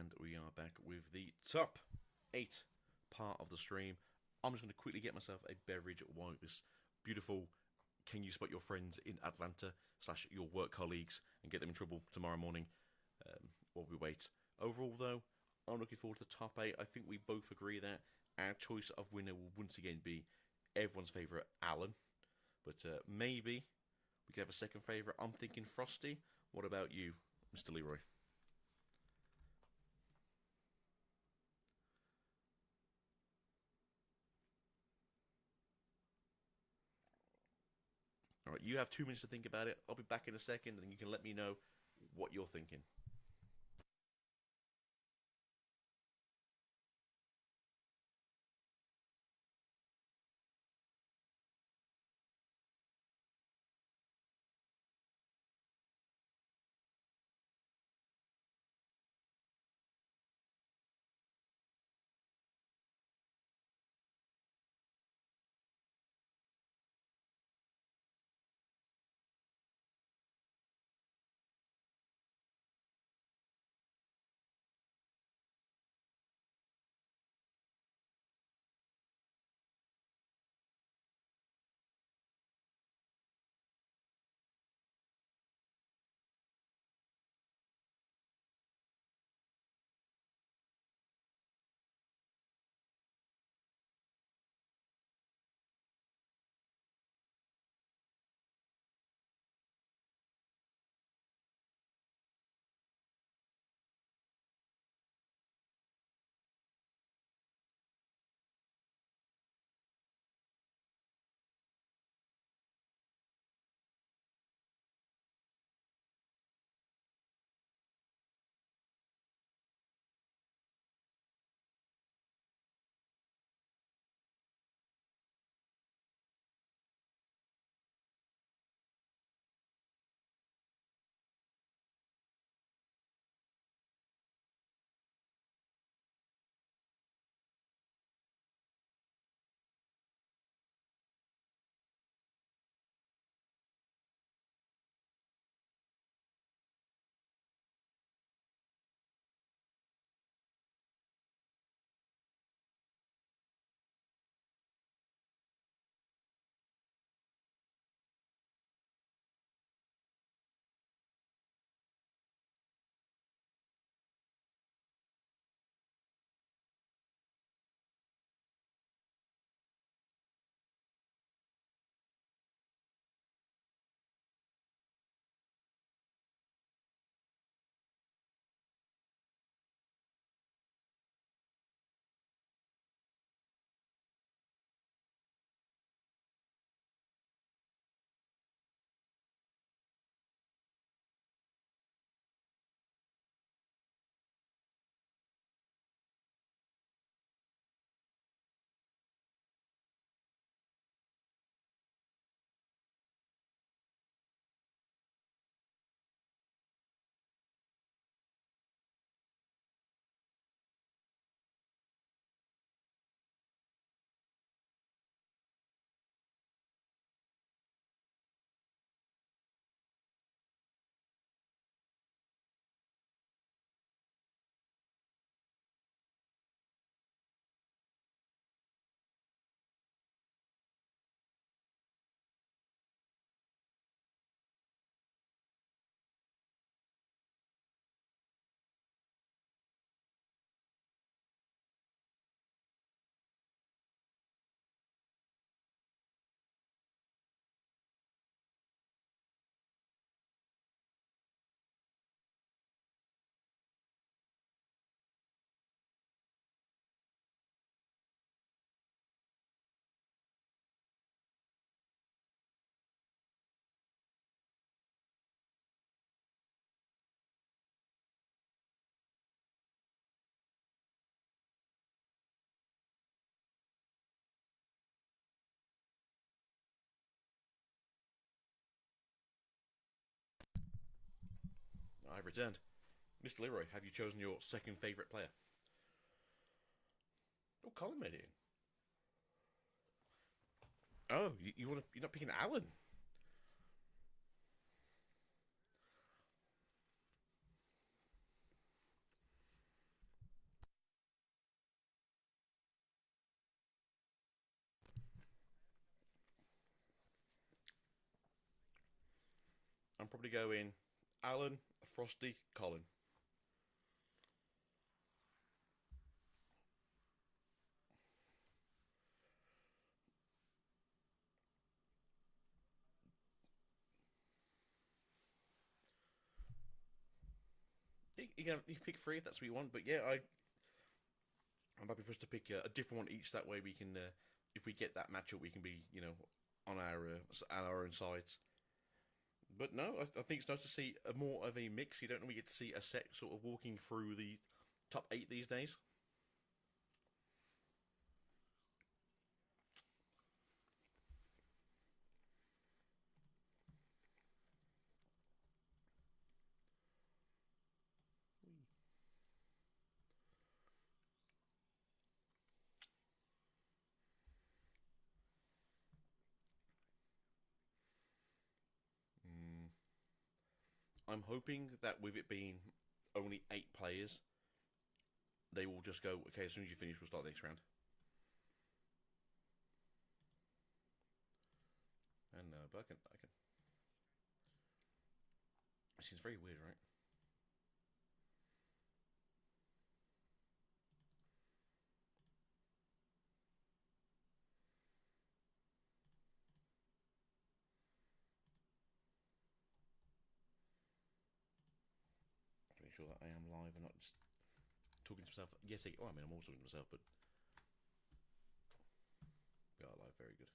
and we are back with the top 8 part of the stream. I'm just going to quickly get myself a beverage while this beautiful Can You Spot Your Friends in Atlanta / your work colleagues and get them in trouble tomorrow morning while we wait. Overall, though, I'm looking forward to the top 8. I think we both agree that our choice of winner will once again be everyone's favourite, Alan. But maybe we could have a second favourite. I'm thinking Frosty. What about you, Mr. Leroy? Alright, you have 2 minutes to think about it. I'll be back in a second, and then you can let me know what you're thinking. I've returned. Mr. Leroy, have you chosen your second favourite player? Oh, Colin made it in. Oh, you're not picking Alan? I'm probably going Alan, Frosty, Colin. You can pick three if that's what you want, but yeah, I'm happy for us to pick a different one each. That way we can, if we get that matchup, we can be on our own sides. But no, I think it's nice to see a more of a mix. You don't normally get to see a set sort of walking through the top eight these days. Mm. I'm hoping that with it being only 8 players, they will just go, okay, as soon as you finish, we'll start the next round. And but I can. It seems very weird, right? To make sure that I am live and not just talking to myself. Yes, I mean, I'm also talking to myself, but we are live. Very good.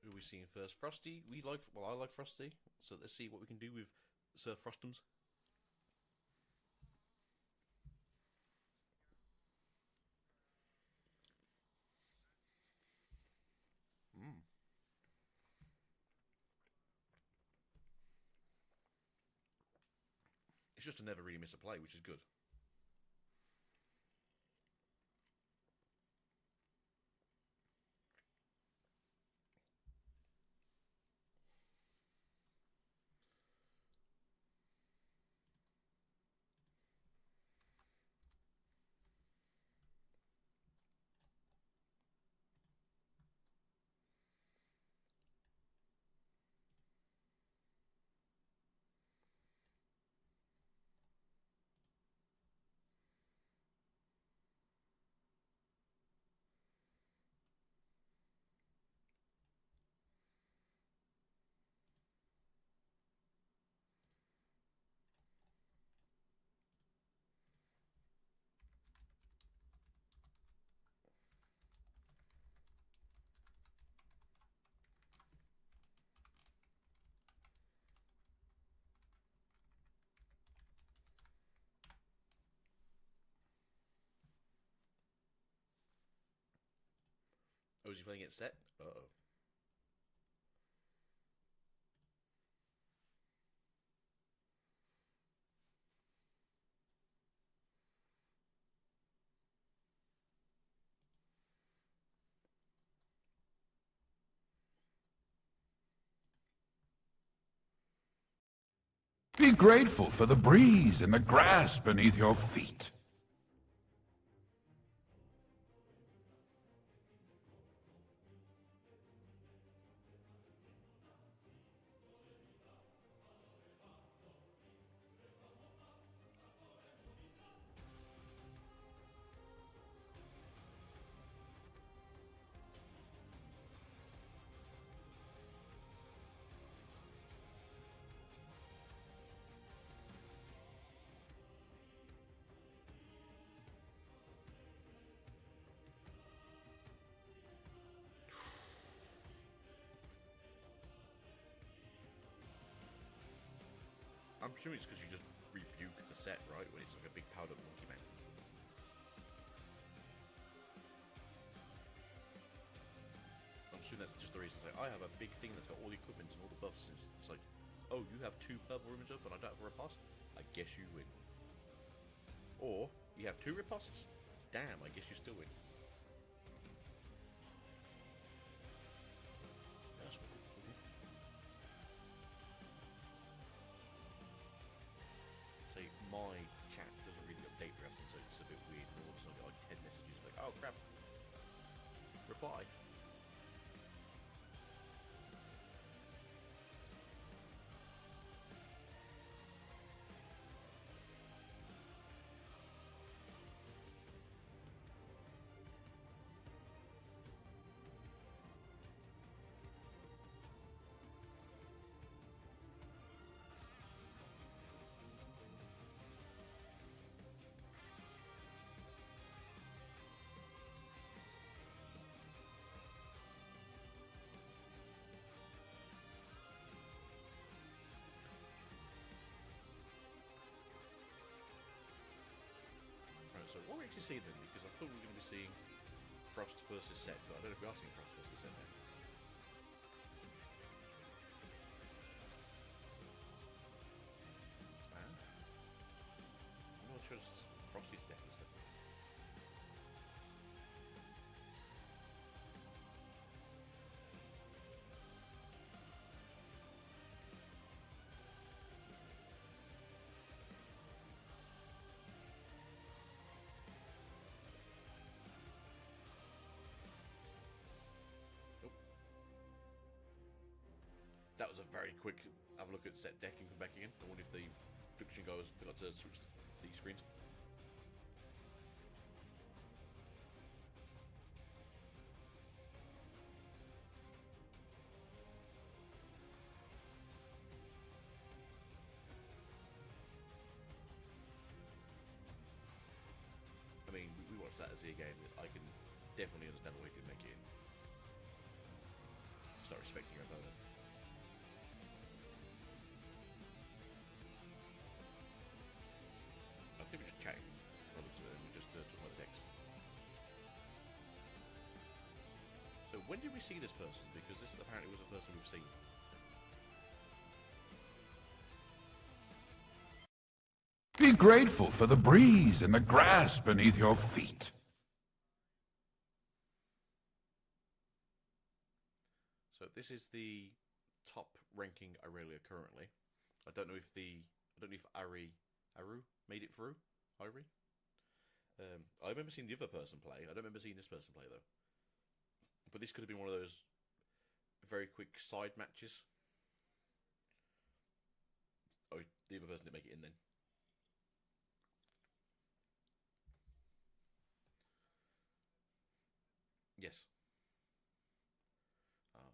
Who are we seeing first? Frosty. I like Frosty. So let's see what we can do with Sir Frostums. Mm. It's just to never really miss a play, which is good. Oh, is he playing it set? Uh-oh. Be grateful for the breeze and the grass beneath your feet. I'm assuming it's because you just rebuke the set, right? When it's like a big powder monkey man. I'm assuming that's just the reason. It's like, I have a big thing that's got all the equipment and all the buffs. It's like, oh, you have 2 purple ribbons up and I don't have a riposte? I guess you win. Or, you have 2 ripostes? Damn, I guess you still win. That's cool. Say, my chat doesn't really update very often, so it's a bit weird. And all of a sudden I get like 10 messages like, oh crap, reply. So what are we actually seeing then? Because I thought we were going to be seeing Frost versus Set, but I don't know if we are seeing Frost versus Set now. I'm not sure it's Frosty's deck is then. That was a very quick have a look at set deck and come back again. I wonder if the production guys forgot to switch the screens. I mean, we watched that as a game that I can definitely understand why he didn't make it in. Start respecting your opponent. I think we're just chatting. Well, we're just talking about the decks. So when did we see this person? Because this apparently was a person we've seen. Be grateful for the breeze and the grass beneath your feet. So this is the top ranking Aurelia currently. I don't know if Aru made it through. Ivory. I remember seeing the other person play. I don't remember seeing this person play though. But this could have been one of those very quick side matches. Oh, the other person didn't make it in then. Yes. Oh,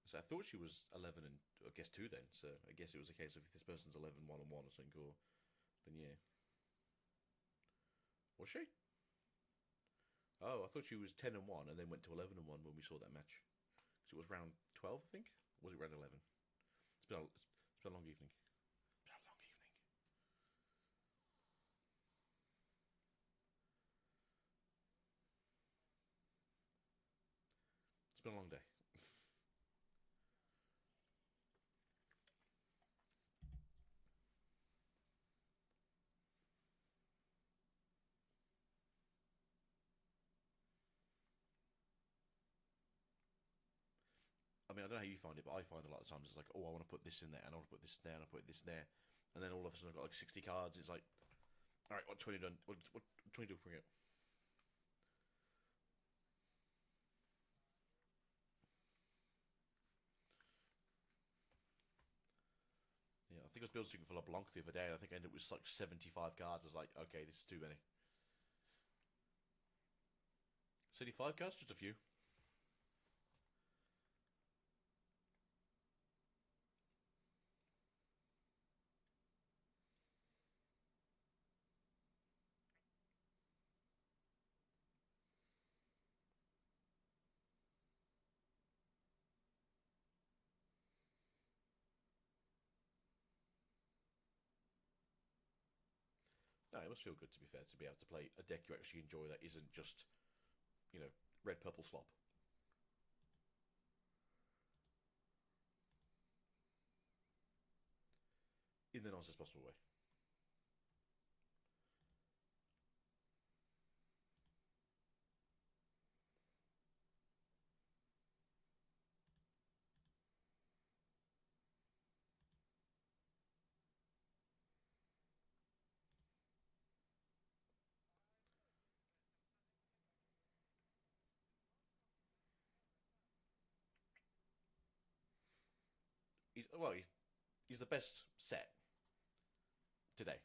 so I thought she was 11 and I guess 2 then. So I guess it was a case of if this person's 11 1 and 1 or something, or then yeah. Was she? Oh, I thought she was 10 and 1 and then went to 11 and 1 when we saw that match. Because it was round 12, I think. Or was it round 11? It's been a long evening. It's been a long evening. It's been a long day. I mean, I don't know how you find it, but I find a lot of times it's like, oh, I want to put this in there, and I want to put this there, and I put this there, and then all of a sudden I've got like 60 cards. It's like, all right, what 20 done? What 20 do we bring it? Yeah, I think I was building for LeBlanc the other day, and I think I ended up with like 75 cards. I was like, okay, this is too many. 75 cards, just a few. No, it must feel good to be fair to be able to play a deck you actually enjoy that isn't just, you know, red purple slop. In the nicest possible way. He's the best set today.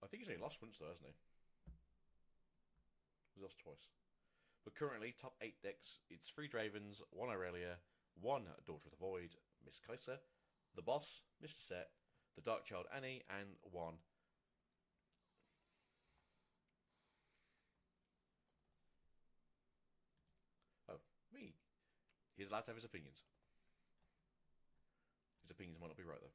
I think he's only lost once though, hasn't he? He's lost twice. But currently, top 8 decks, it's 3 Dravens, 1 Aurelia, 1 Daughter of the Void, Miss Kaiser, the Boss, Mr. Set, the Dark Child Annie, and 1. Oh, me. He's allowed to have his opinions. His opinions might not be right though.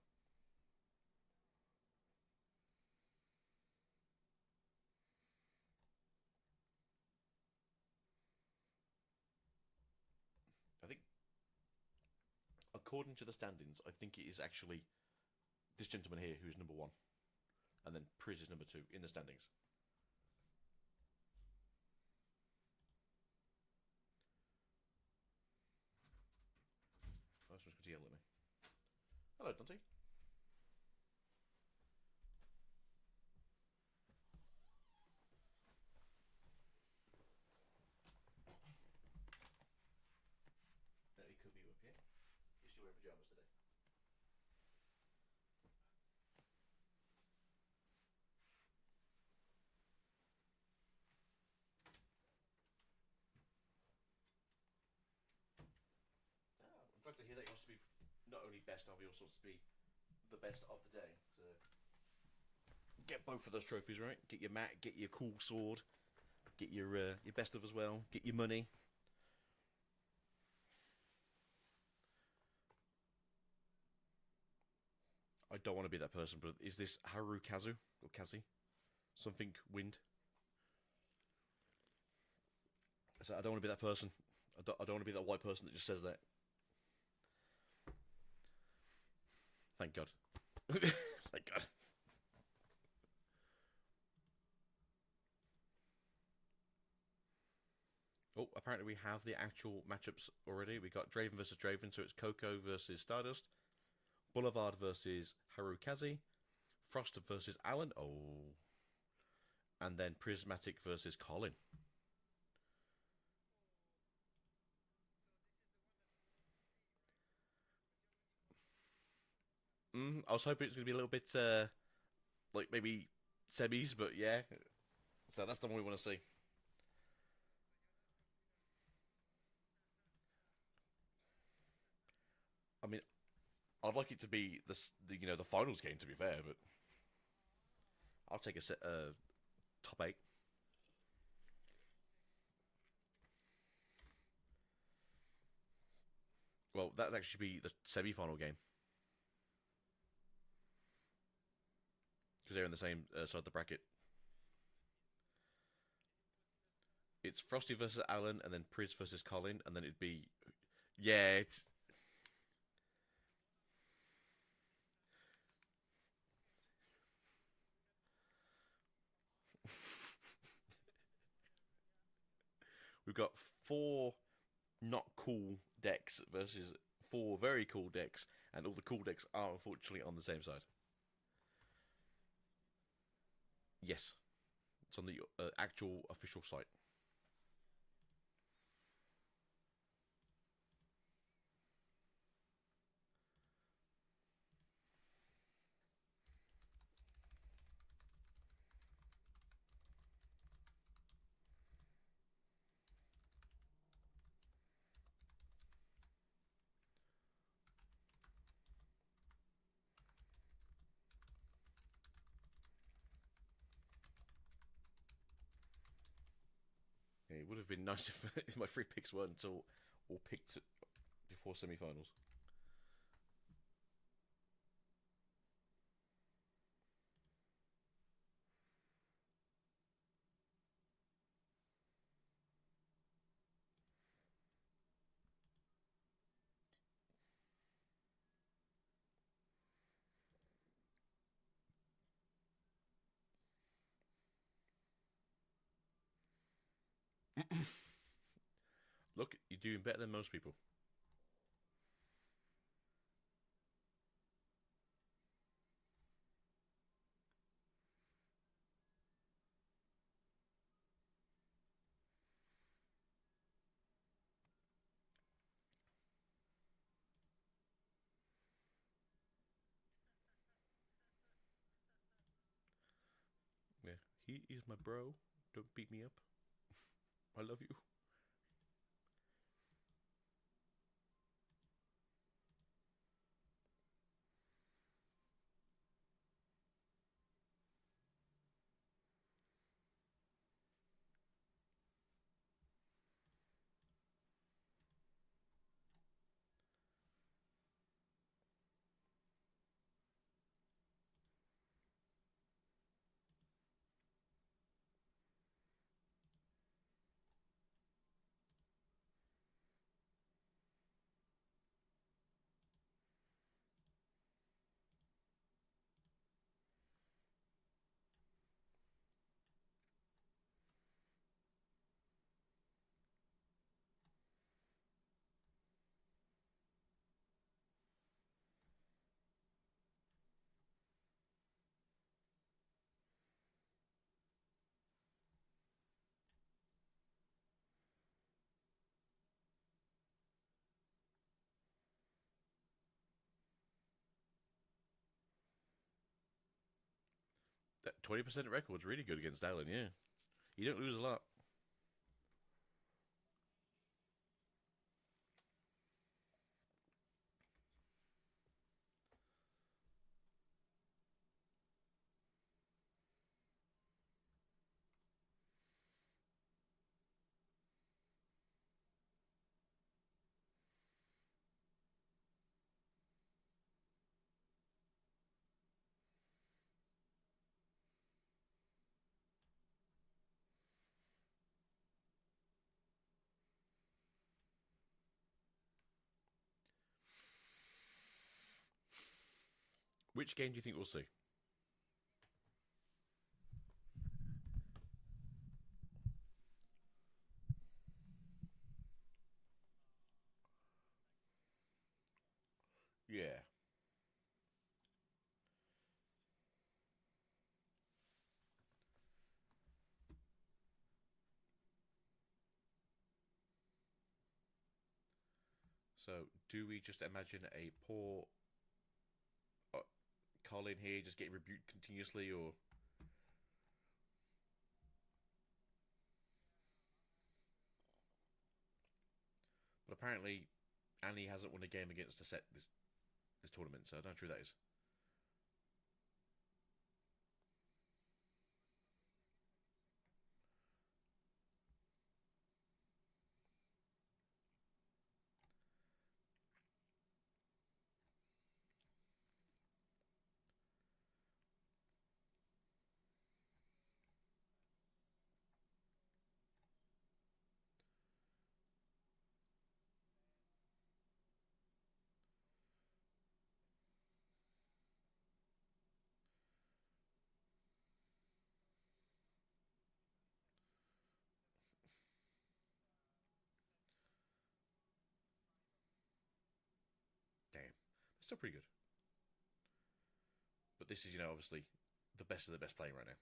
I think, according to the standings, I think it is actually this gentleman here who's number 1. And then Priz is number 2 in the standings. Oh, someone's going to yell at me. Hello, Dante. No, he could be up here. He's still wearing pyjamas today. Ah, I'm glad to hear that he wants to be not only best of, he also wants to be the best of the day. So get both of those trophies, right? Get your mat, get your cool sword, get your best of as well, get your money. I don't want to be that person, but is this Haru Kazu or Kazi? Something wind. So I don't want to be that person. I don't want to be that white person that just says that. Thank God. Thank God. Oh, apparently we have the actual matchups already. We got Draven versus Draven, so it's Coco versus Stardust, Boulevard versus Harukaze, Frost versus Alan. Oh, and then Prismatic versus Colin. I was hoping it's going to be a little bit like maybe semis, but yeah. So that's the one we want to see. I mean, I'd like it to be the finals game to be fair, but I'll take a top eight. Well, that'd actually be the semi-final game because they're in the same side of the bracket. It's Frosty versus Alan, and then Priz versus Colin, and then it'd be yeah. It's we've got four not cool decks versus four very cool decks, and all the cool decks are unfortunately on the same side. Yes, it's on the actual official site. Yeah, it would have been nice if my free picks weren't all picked before semi-finals. Look, you're doing better than most people. Yeah, he is my bro. Don't beat me up. I love you. That 20% record's really good against Alan. Yeah, you don't lose a lot. Which game do you think we'll see? Yeah. So, do we just imagine a poor Colin here just getting rebuked continuously, or but apparently Annie hasn't won a game against a set this tournament, so I don't know how true that is. Damn, that's still pretty good. But this is, obviously the best of the best playing right now.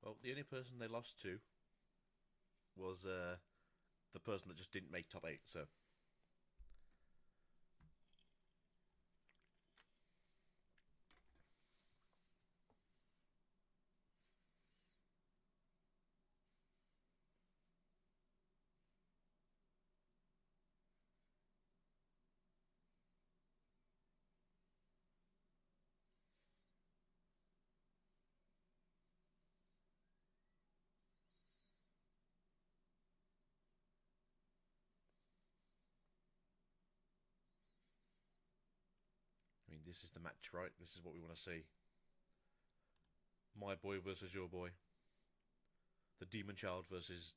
Well, the only person they lost to was the person that just didn't make top eight. So I mean, this is the match, right? This is what we want to see. My boy versus your boy. the demon child versus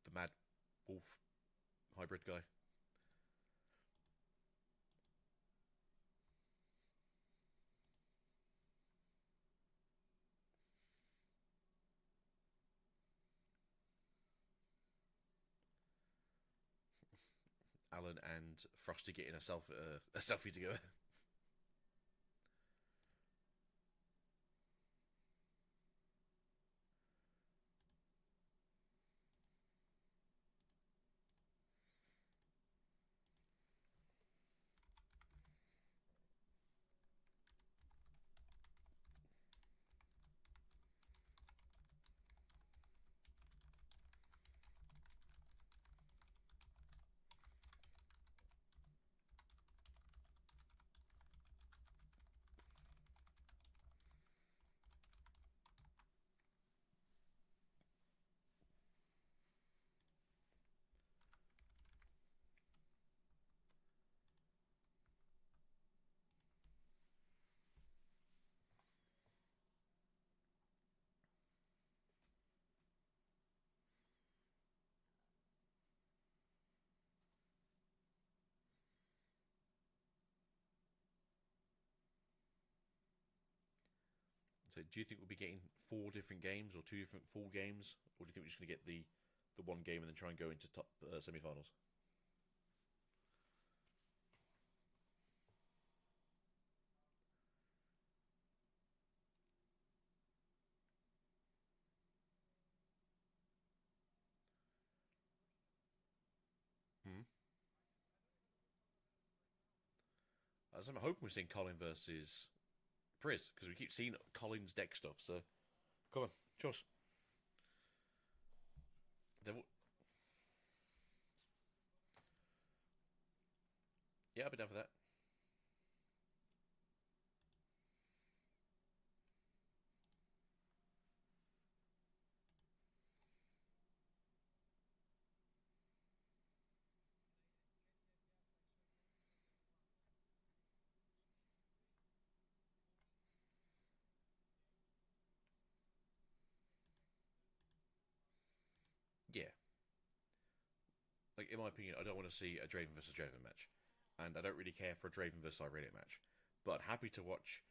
the mad wolf hybrid guy. Alan and Frosty getting a selfie together. So, do you think we'll be getting 4 different games or 2 different full games, or do you think we're just going to get the one game and then try and go into top semi-finals? Hmm. As I'm hoping we're seeing Colin versus Priz because we keep seeing Colin's deck stuff. So, come on, choice. Yeah, I'll be down for that. Yeah, like in my opinion, I don't want to see a Draven versus Draven match, and I don't really care for a Draven versus Irelia match. But happy to watch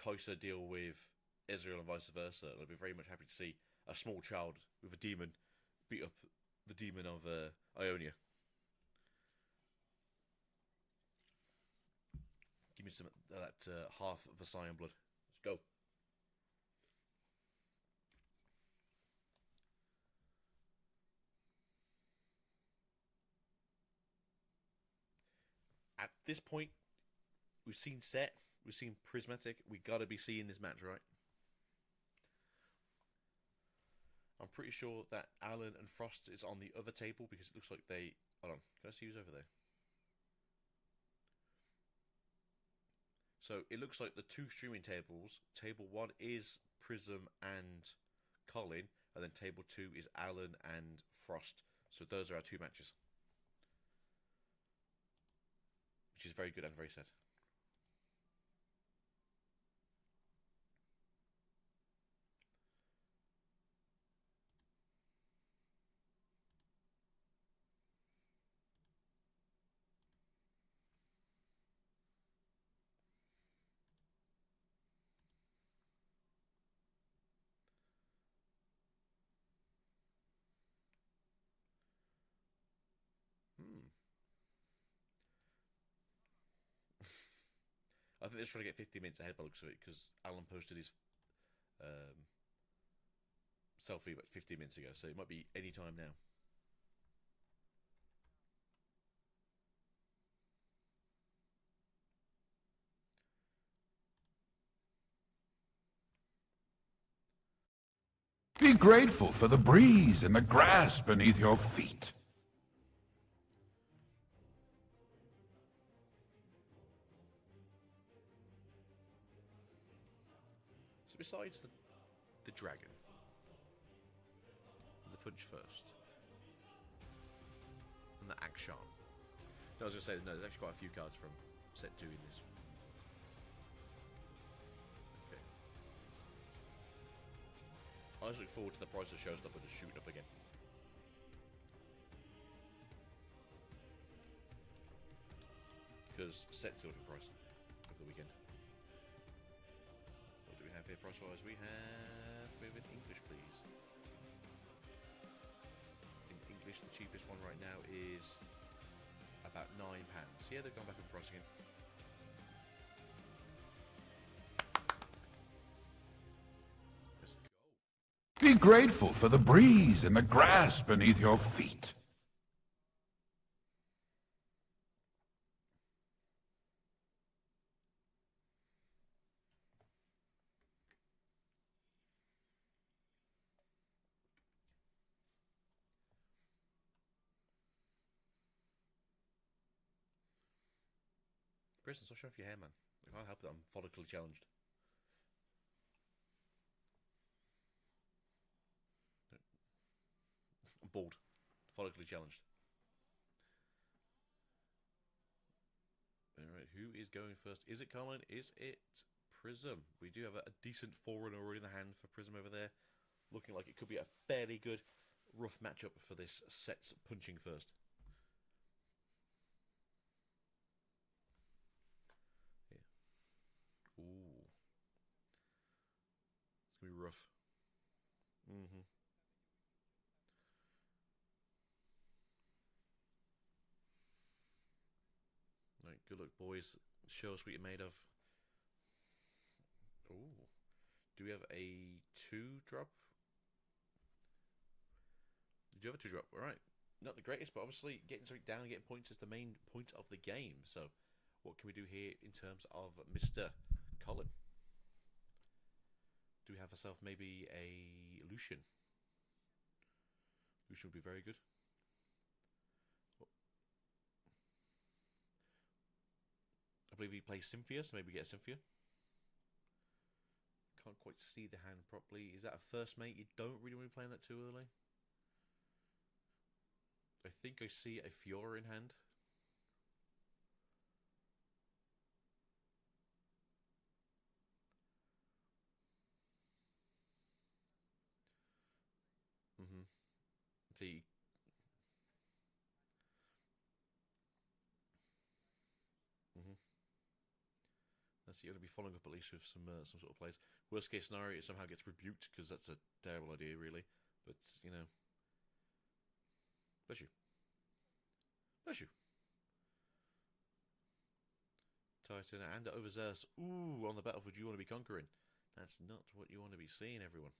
Kai'Sa deal with Ezreal and vice versa. And I'd be very much happy to see a small child with a demon beat up the demon of Ionia. Give me some of that half of Versailles blood. Let's go. At this point, we've seen Set, we've seen Prismatic. We gotta be seeing this match, right? I'm pretty sure that Alan and Frost is on the other table because it looks like they. Hold on, can I see who's over there? So it looks like the 2 streaming tables. Table 1 is Prism and Colin, and then table 2 is Alan and Frost. So those are our 2 matches, which is very good and very sad. Hmm. I think they're trying to get 50 minutes ahead by the looks of it because Alan posted his um, selfie about 15 minutes ago, so it might be any time now. Be grateful for the breeze and the grass beneath your feet. So besides the dragon, the punch first, and the action. No, I was going to say, no, there's actually quite a few cards from set 2 in this. Okay. I just look forward to the price of Showstopper just shooting up again. Because set's going to be price over the weekend. What do we have here price-wise? We have... Move in English, please. In English, the cheapest one right now is about £9. Yeah, they've gone back in price again. Let's go. Be grateful for the breeze and the grass beneath your feet. Briston, stop showing off your hair, man. I can't help it, I'm follically challenged. I'm bald. Follically challenged. Alright, who is going first? Is it Colin? Is it Prism? We do have a decent forerunner already in the hand for Prism over there. Looking like it could be a fairly good, rough matchup for this set's punching first. Yeah. Ooh. It's going to be rough. Right, good luck, boys. Show us what you're made of. Ooh. Do we have a 2-drop? Do you have a 2-drop? Alright. Not the greatest, but obviously getting something down and getting points is the main point of the game. So, what can we do here in terms of Mr. Colin? Do we have ourselves maybe a Lucian? Lucian would be very good. I believe he plays Cynthia, so maybe we get a Cynthia. Can't quite see the hand properly. Is that a first mate? You don't really want to be playing that too early. I think I see a Fiora in hand. See. That's you're going to be following up at least with some sort of plays. Worst case scenario, it somehow gets rebuked because that's a terrible idea, really. But you know, bless you, bless you. Titan and overzealous. Ooh, on the battlefield you want to be conquering. That's not what you want to be seeing, everyone.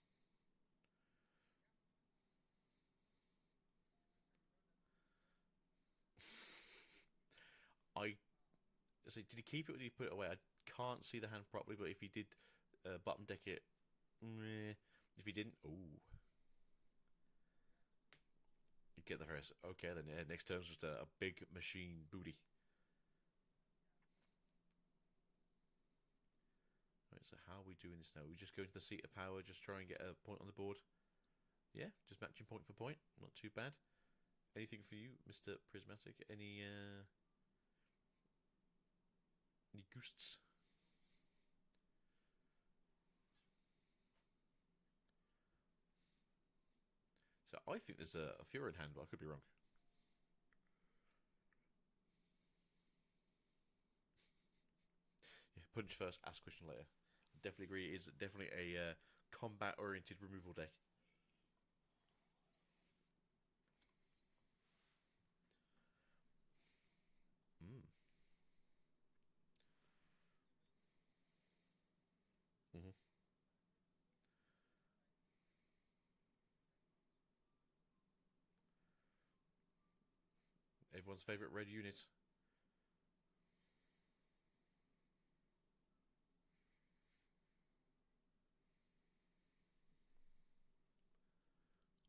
I so did he keep it or did he put it away? I can't see the hand properly, but if he did bottom deck it, if he didn't, ooh, you get the first. Okay, then yeah, next turn's just a big machine booty. Right, so how are we doing this now? We just go into the seat of power, just try and get a point on the board. Yeah, just matching point for point. Not too bad. Anything for you, Mr. Prismatic? Any ghosts? So I think there's a Fiora in hand, but I could be wrong. Yeah, punch first, ask question later. I definitely agree. It is definitely a combat-oriented removal deck. Mm. Mm-hmm. Everyone's favourite red unit.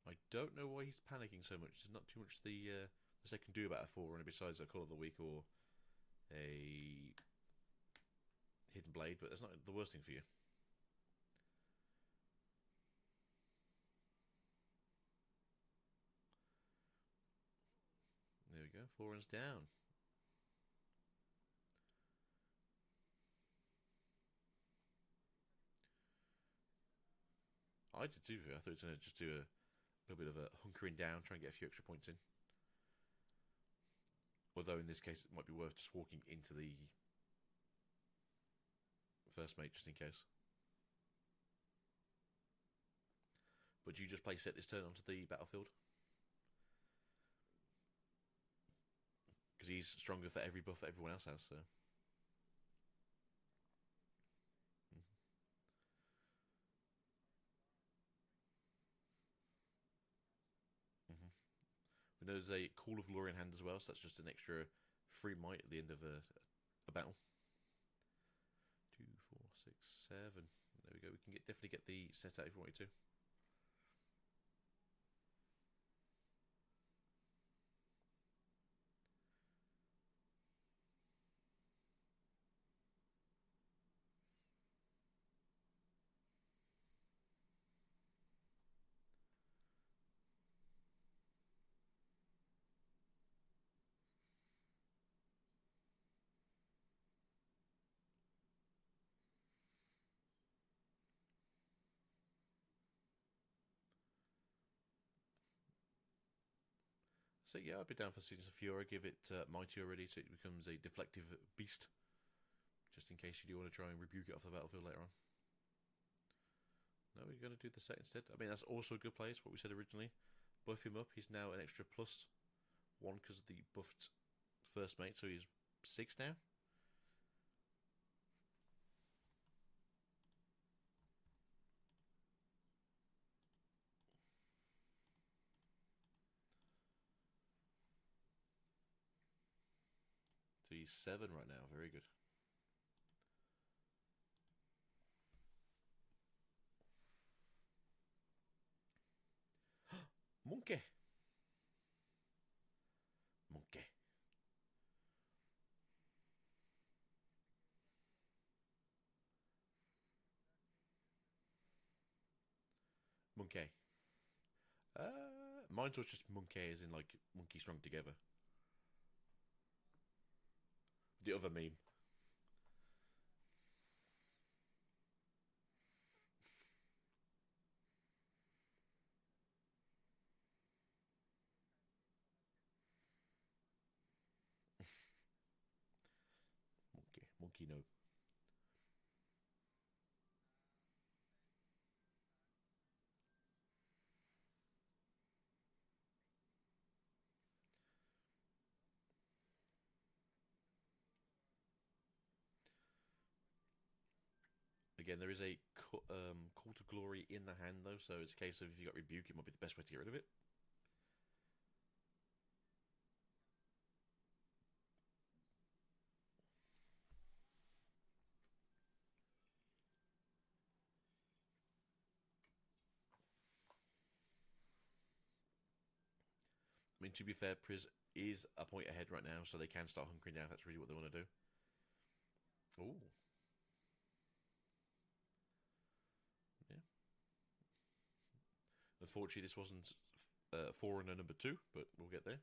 I don't know why he's panicking so much. There's not too much the they can do about a forerunner besides a call of the week or a hidden blade, but that's not the worst thing for you. There we go. 4 runs down. I did too. I thought it was going to just do a little bit of a hunkering down, try and get a few extra points in. Although in this case, it might be worth just walking into the first mate just in case. But do you just play set this turn onto the battlefield? Because he's stronger for every buff that everyone else has, so. Mm-hmm. We know there's a Call of Glory in hand as well, so that's just an extra free might at the end of a battle. 2, 4, 6, 7. There we go. We can definitely get the set out if we wanted to. So yeah, I'd be down for Students of Fiora. Give it Mighty already, so it becomes a deflective beast. Just in case you do want to try and rebuke it off the battlefield later on. No, we're going to do the set instead. I mean, that's also a good play. It's what we said originally. Buff him up. He's now an extra +1 because of the buffed first mate, so he's 6 now. So he's 7 right now. Very good. Monkey. Monkey. Monkey. Mine was just monkey, as in like monkey strung together. The other meme. Monkey. Monkey no. Again, there is a Call to Glory in the hand, though, so it's a case of if you got Rebuke, it might be the best way to get rid of it. I mean, to be fair, Priz is a point ahead right now, so they can start hunkering down if that's really what they want to do. Ooh. Yeah. Unfortunately, this wasn't Forerunner number 2, but we'll get there.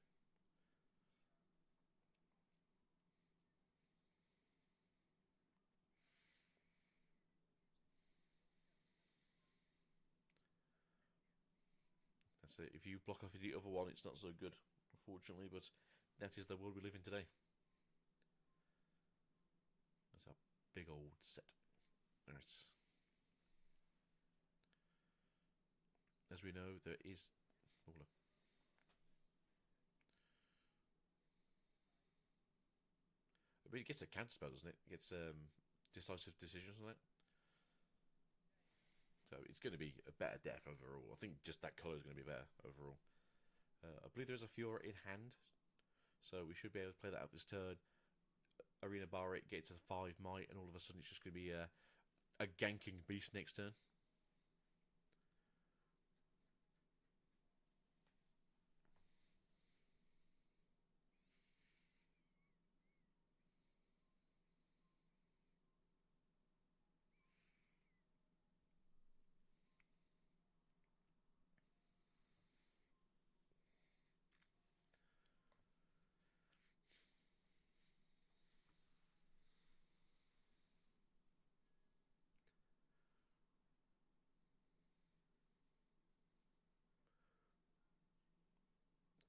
That's it. If you block off the other one, it's not so good, unfortunately, but that is the world we live in today. That's a big old set. Alright. As we know, there is... Oh, look. I mean, it gets a counter spell, doesn't it? It gets decisive decisions on that. So it's going to be a better deck overall. I think just that colour is going to be better overall. I believe there is a Fiora in hand, so we should be able to play that out this turn. Arena bar it, get to 5 might, and all of a sudden it's just going to be a ganking beast next turn.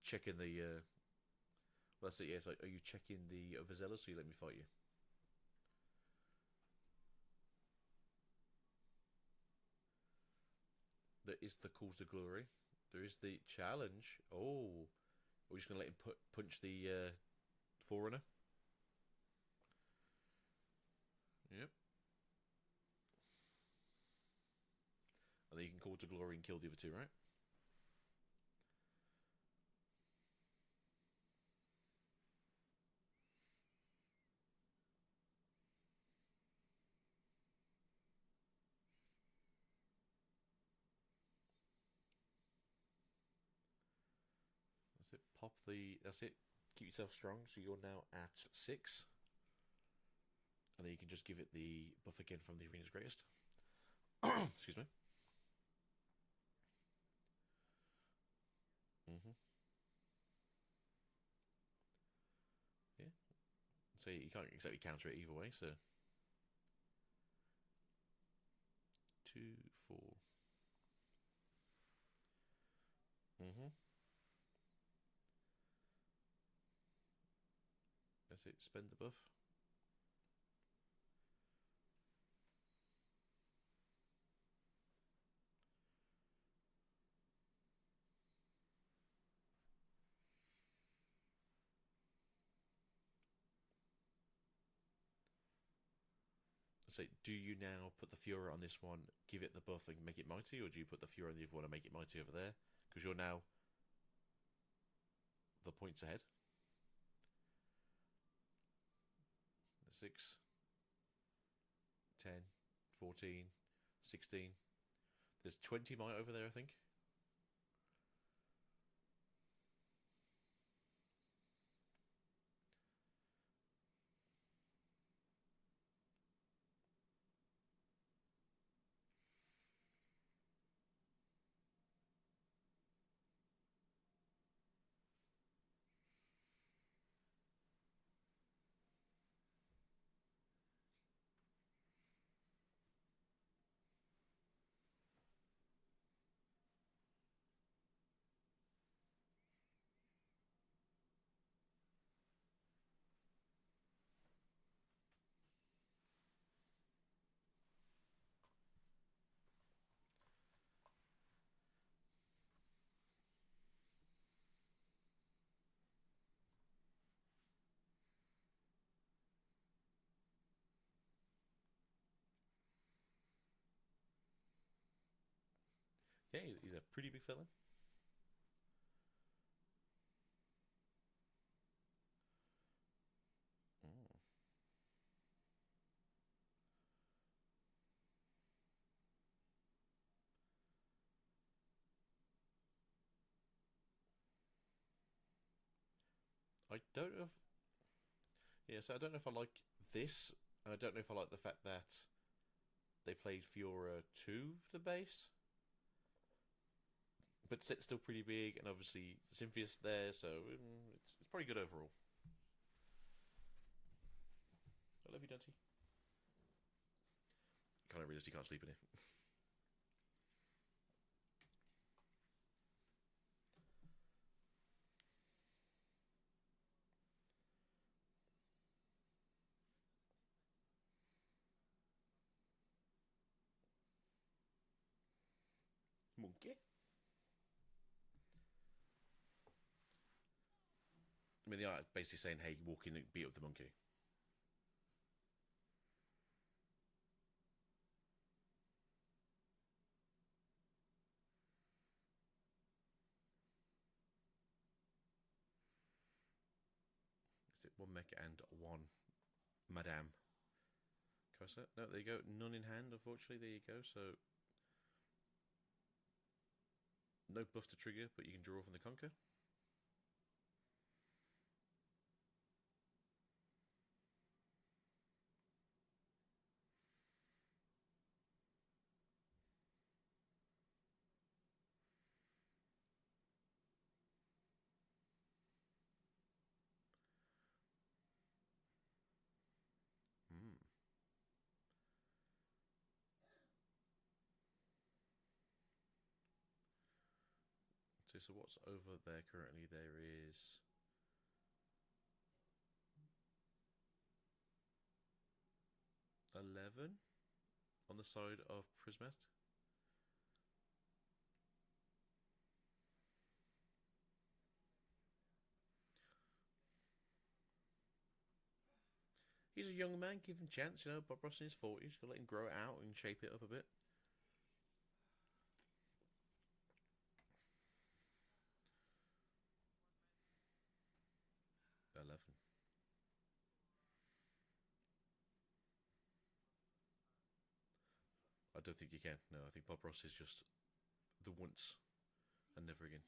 checking the. Well, that's it. Yes. Are you checking the Vizela so you let me fight you? There is the call to glory. There is the challenge. Oh, we're just gonna let him punch the forerunner. Yep. And then you can call to glory and kill the other two, right? That's it. Pop the. That's it. Keep yourself strong. So you're now at 6. And then you can just give it the buff again from the arena's greatest. Excuse me. Mm-hmm. Yeah. So you can't exactly counter it either way. So 2, 4. Mm-hmm. That's it. Spend the buff. So do you now put the Fiora on this one, give it the buff and make it mighty, or do you put the Fiora on the other one and make it mighty over there? Because you're now the points ahead. 6, 10, 14, 16. There's 20 might over there, I think. Yeah, he's a pretty big fella. Mm. I don't know if. Yeah, so I don't know if I like this, and I don't know if I like the fact that they played Fiora to the base. But set's still pretty big, and obviously Synthia's there, so it's pretty good overall. I love you, Dante. Kind of realised you can't sleep in here. Monkey. I mean, they are basically saying, "Hey, walk in and beat up the monkey." Is it one mecha and one Madame? Cosa? No, there you go. None in hand, unfortunately. There you go. So no buff to trigger, but you can draw from the conquer. Hmm. So so what's over there currently? There is 11 on the side of Prismet. He's a young man, give him a chance, you know. Bob Ross in his 40s, gotta let him grow it out and shape it up a bit. $11. I don't think you can. No, I think Bob Ross is just the once and never again.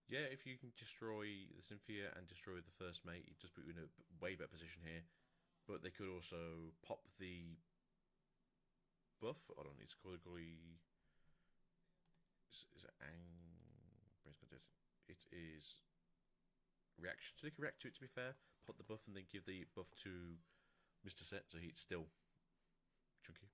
Yeah, if you can destroy the Cynthia and destroy the first mate, it just put you in a way better position here. But they could also pop the buff. Hold on, it's called is it it is reaction. So they can react to it, to be fair. Pop the buff and then give the buff to Mr. Set, so he's still chunky.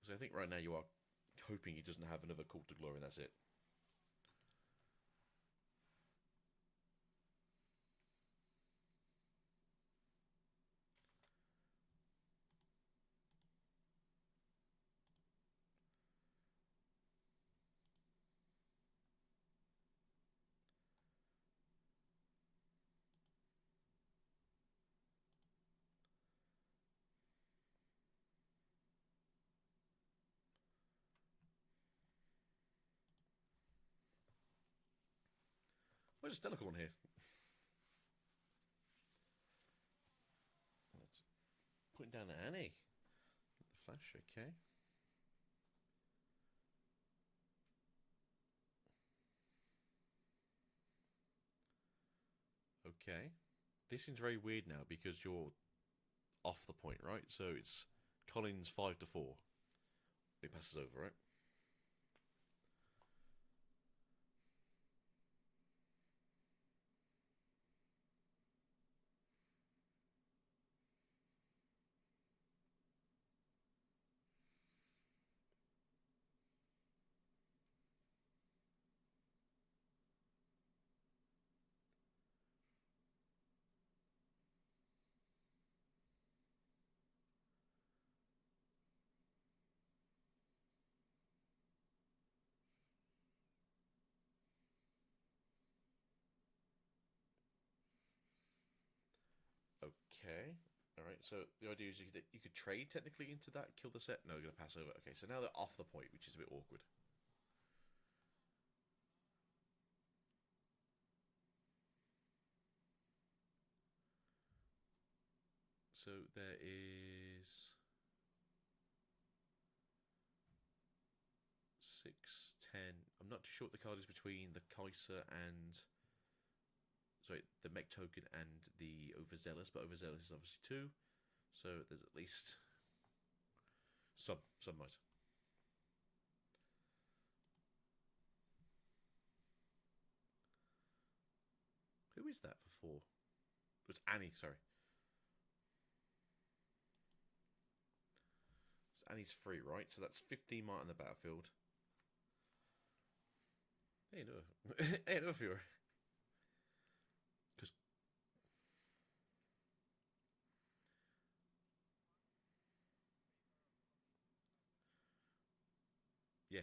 So I think right now you are hoping he doesn't have another Cult to Glory and that's it. Where's the Stellacorn here? Let's put down Annie. The Flash, okay. Okay. This seems very weird now because you're off the point, right? So it's Collins 5-4. It passes over, right? Okay. Alright, so the idea is you could trade technically into that, kill the set. No, you're going to pass over. Okay, so now they're off the point, which is a bit awkward. So there is 6, 10. I'm not too sure what the card is between the Kaiser and... Sorry, the Mech Token and the Overzealous, but Overzealous is obviously 2. So there's at least some might. Who is that for 4? It was Annie, sorry. So Annie's free, right? So that's 15 might on the battlefield. Hey, no. Hey, no fewer. Because... Yeah,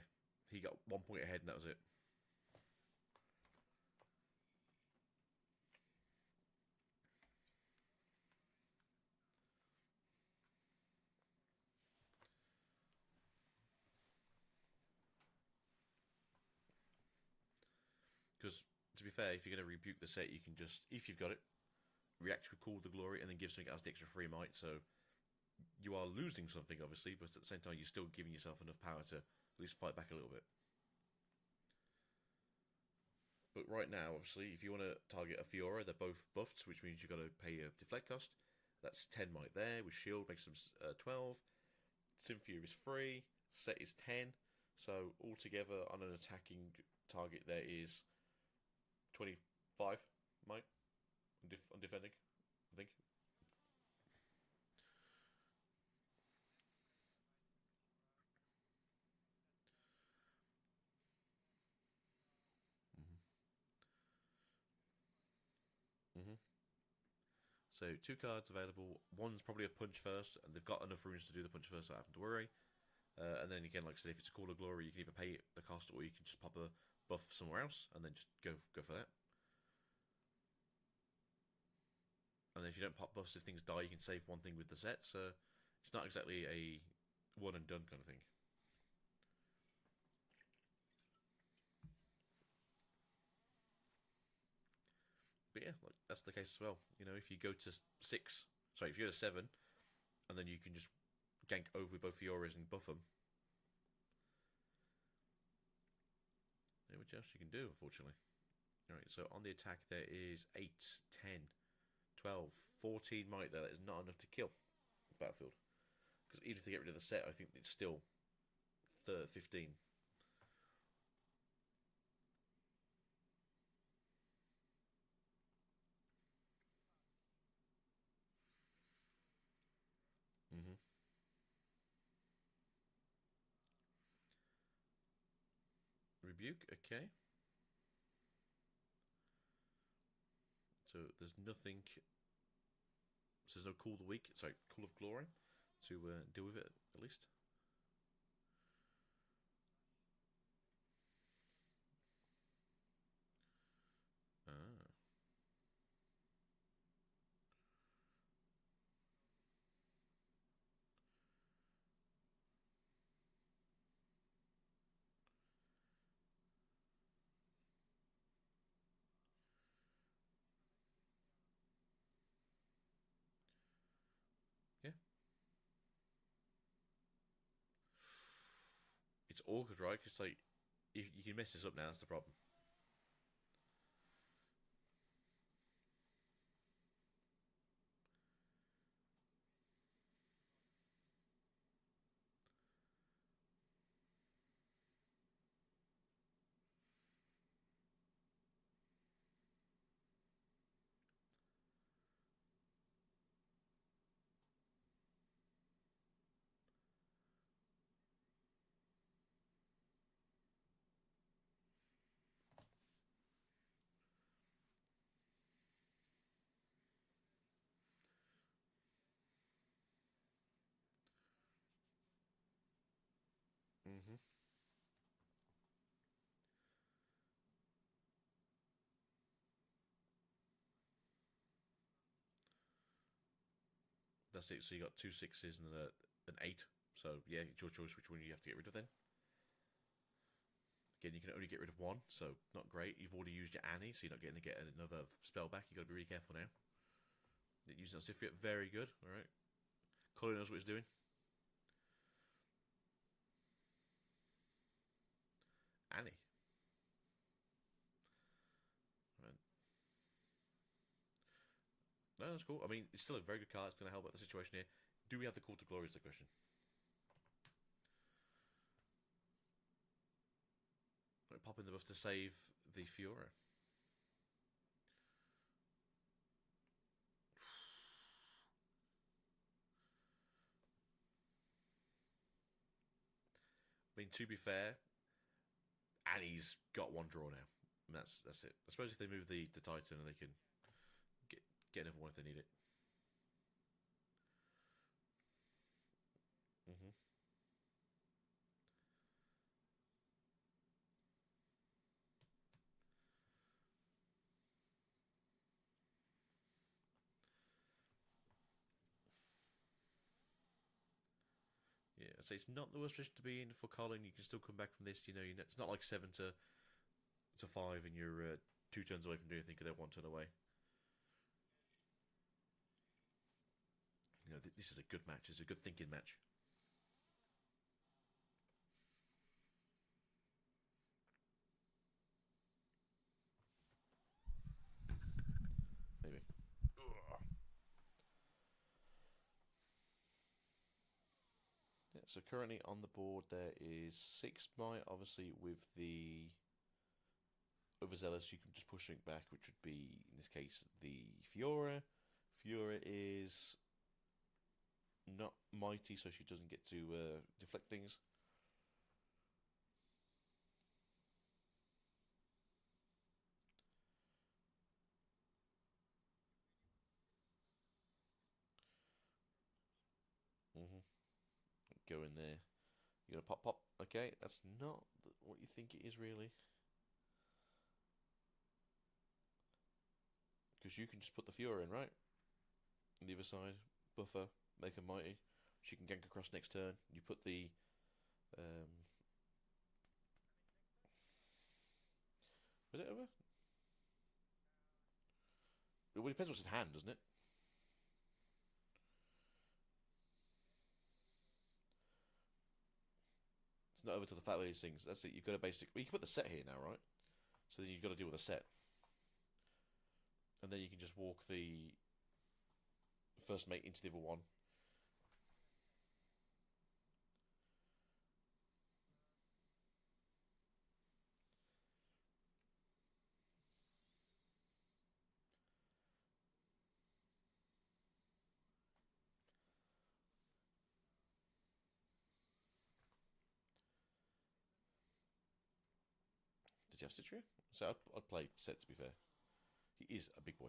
he got 1 point ahead and that was it. Because, to be fair, if you're going to rebuke the set, you can just, if you've got it, react with Call to Glory and then give something else the extra 3 might. So you are losing something, obviously, but at the same time, you're still giving yourself enough power to at least fight back a little bit. But right now, obviously, if you want to target a Fiora, they're both buffed, which means you've got to pay a deflect cost. That's 10 might there, with shield makes them 12. Cynthia is free, set is 10. So altogether on an attacking target there is 25 might on defending, I think. Mm-hmm. So 2 cards available. One's probably a punch first, and they've got enough runes to do the punch first, so I haven't to worry. And then again, like I said, if it's a Call of Glory, you can either pay the cost or you can just pop a buff somewhere else and then just go for that. And then if you don't pop buffs, if things die, you can save one thing with the set. So it's not exactly a one and done kind of thing. But yeah, like that's the case as well. You know, if you go to 6, sorry, if you go to 7, and then you can just gank over with both Fioras and buff them. Which else you can do, unfortunately. Alright, so on the attack there is 8, 10, 12, 14 might there. That is not enough to kill the battlefield. Because even if they get rid of the set, I think it's still 15. Mm-hmm. Rebuke, okay. So there's nothing. So there's no Call of the Week, sorry, Call of Glory to deal with it at least. Ah, yeah. It's awkward, right? Because like you can mess this up now. That's the problem. Mm-hmm. That's it. So you got 2 6s and an 8. So yeah, it's your choice which one you have to get rid of then. Again, you can only get rid of one, so not great. You've already used your Annie, so you're not getting to get another spell back. You've got to be really careful now. Using that Sifrit, very good. All right. Colin knows what he's doing. Annie. Right. No, that's cool. I mean, it's still a very good card. It's going to help out the situation here. Do we have the Call to Glory is the question. Right, pop in the buff to save the Fiora. I mean, to be fair, Annie's got one draw now. And that's it. I suppose if they move the Titan and they can get another one if they need it. Mm-hmm. Yeah, so it's not the worst position to be in for Colin. You can still come back from this. It's not like 7 to 5, and you're 2 turns away from doing anything because they're 1 turn away. This is a good match. It's a good thinking match. So currently on the board there is 6 might, obviously with the overzealous you can just push it back, which would be, in this case, the Fiora. Fiora is not mighty, so she doesn't get to deflect things. Go in there. You're gonna pop. Okay, that's not what you think it is, really. Because you can just put the Fiora in, right? On the other side, buffer, make her mighty. She can gank across next turn. You put the was it over? Well, it depends what's in hand, doesn't it? It's not over to the fat lady things. That's it. You've got to basically. Well, you can put the set here now, right? So then you've got to deal with a set, and then you can just walk the first mate into the other one. Does he have Citria? So I'd play set, to be fair. He is a big boy.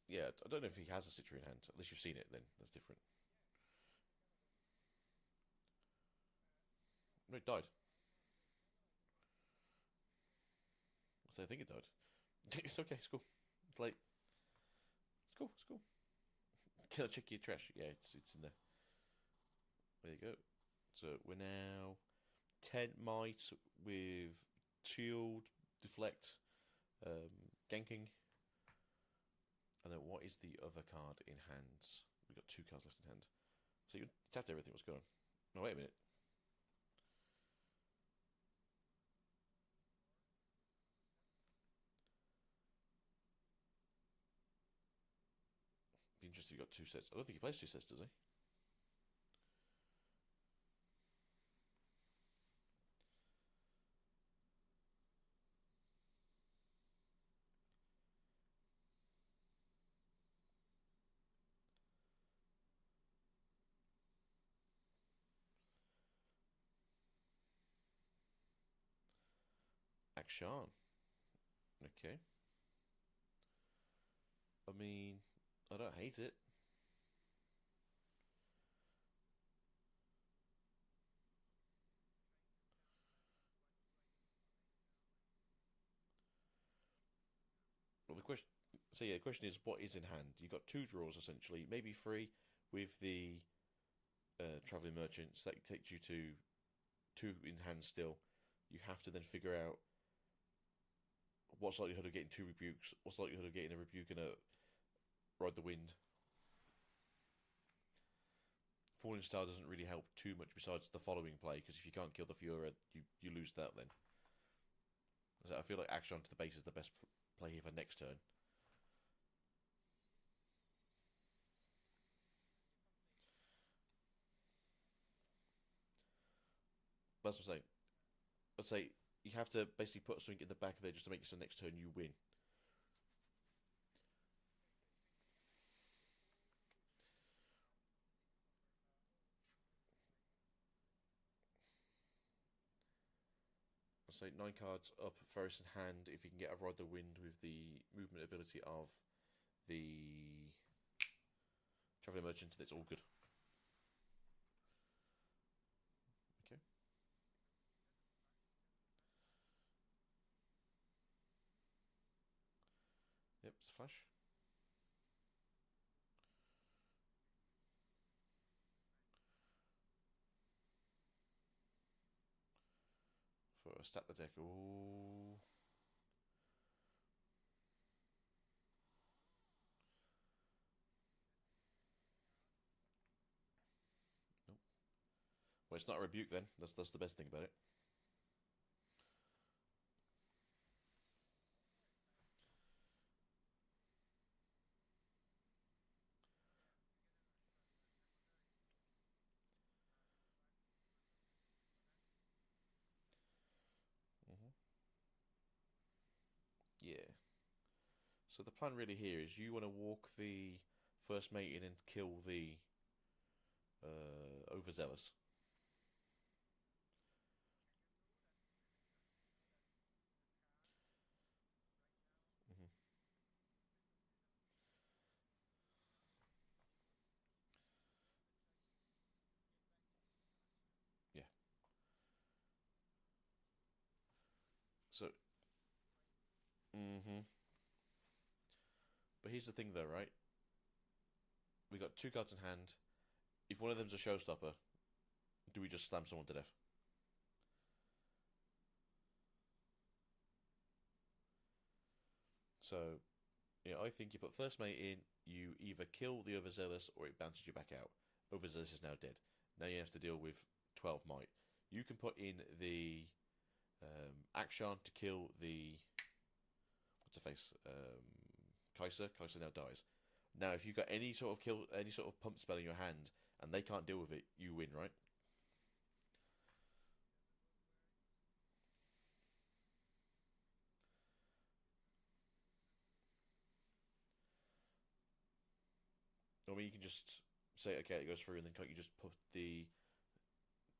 Yeah, I don't know if he has a Citria in hand. Unless you've seen it, then that's different. No, it died. So I think it died. It's okay, it's cool. It's late. It's cool, it's cool. Can I check your trash? Yeah, it's in there. There you go. So we're now 10 might with shield, deflect, ganking. And then what is the other card in hands? We've got 2 cards left in hand. So you tapped everything. What's going on? No, wait a minute. Be interested if you got 2 sets. I don't think he plays 2 sets, does he? Akshan. Okay. I mean, I don't hate it. Well, the question. So yeah, the question is, what is in hand? You've got 2 draws essentially, maybe 3 with the traveling merchants. That takes you to 2 in hand still. You have to then figure out what's likelihood of getting 2 rebukes, what's likelihood of getting a rebuke and a ride the wind. Falling Star doesn't really help too much besides the following play, because if you can't kill the Fiora, you lose that then. So I feel like Action to the base is the best play here for next turn. That's what I'm saying. I'd say you have to basically put something in the back there just to make it so next turn you win. I'd say 9 cards up, first in hand. If you can get a Ride the Wind with the movement ability of the Traveling Merchant, that's all good. Okay. Yep, it's flash. For stack the deck. Ooh. Nope. Well, it's not a rebuke then. That's the best thing about it. So the plan really here is you want to walk the first mate in and kill the overzealous. Hmm. Yeah. So. Hmm. But here's the thing, though, right? We got two cards in hand. If one of them's a showstopper, do we just slam someone to death? So, yeah, I think you put first mate in, you either kill the overzealous or it bounces you back out. Overzealous is now dead. Now you have to deal with 12 might. You can put in the action to kill the what's her face Kaiser. Kaiser now dies. Now, if you've got any sort of kill, any sort of pump spell in your hand, and they can't deal with it, you win, right? I mean, you can just say, okay, it goes through, and then can't you just put the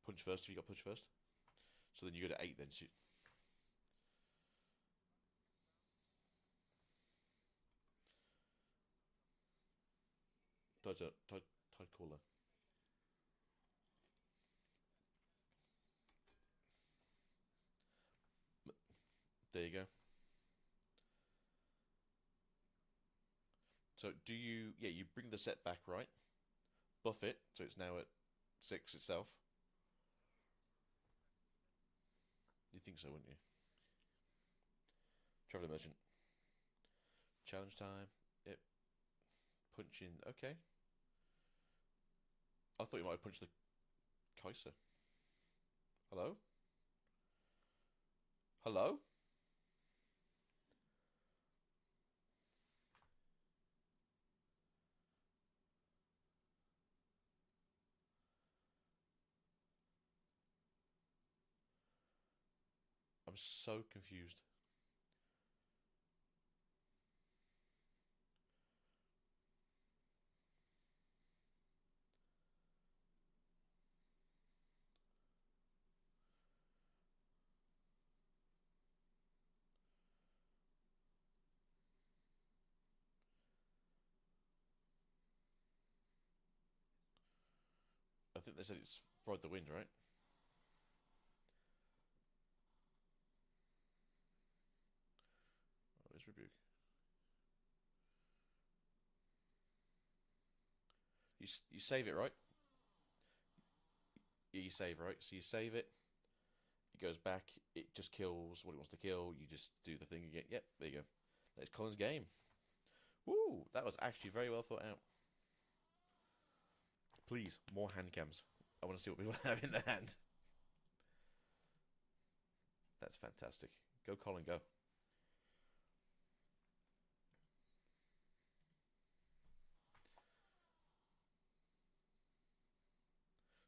punch first if you got punch first? So then you go to 8 then. So tide caller. There you go. So do you? Yeah, you bring the set back, right? Buff it, so it's now at 6 itself. You think so, wouldn't you? Traveling merchant. Challenge time. Yep. Punching. Okay. I thought you might have punched the Kaiser. Hello? Hello? I'm so confused. I think they said it's ride the wind, right? Oh, it's rebuke. You save it, right? Yeah, you save, right? So you save it. It goes back. It just kills what it wants to kill. You just do the thing again. Yep, there you go. That's Colin's game. Woo! That was actually very well thought out. Please, more hand cams. I want to see what people have in their hand. That's fantastic. Go, Colin, go.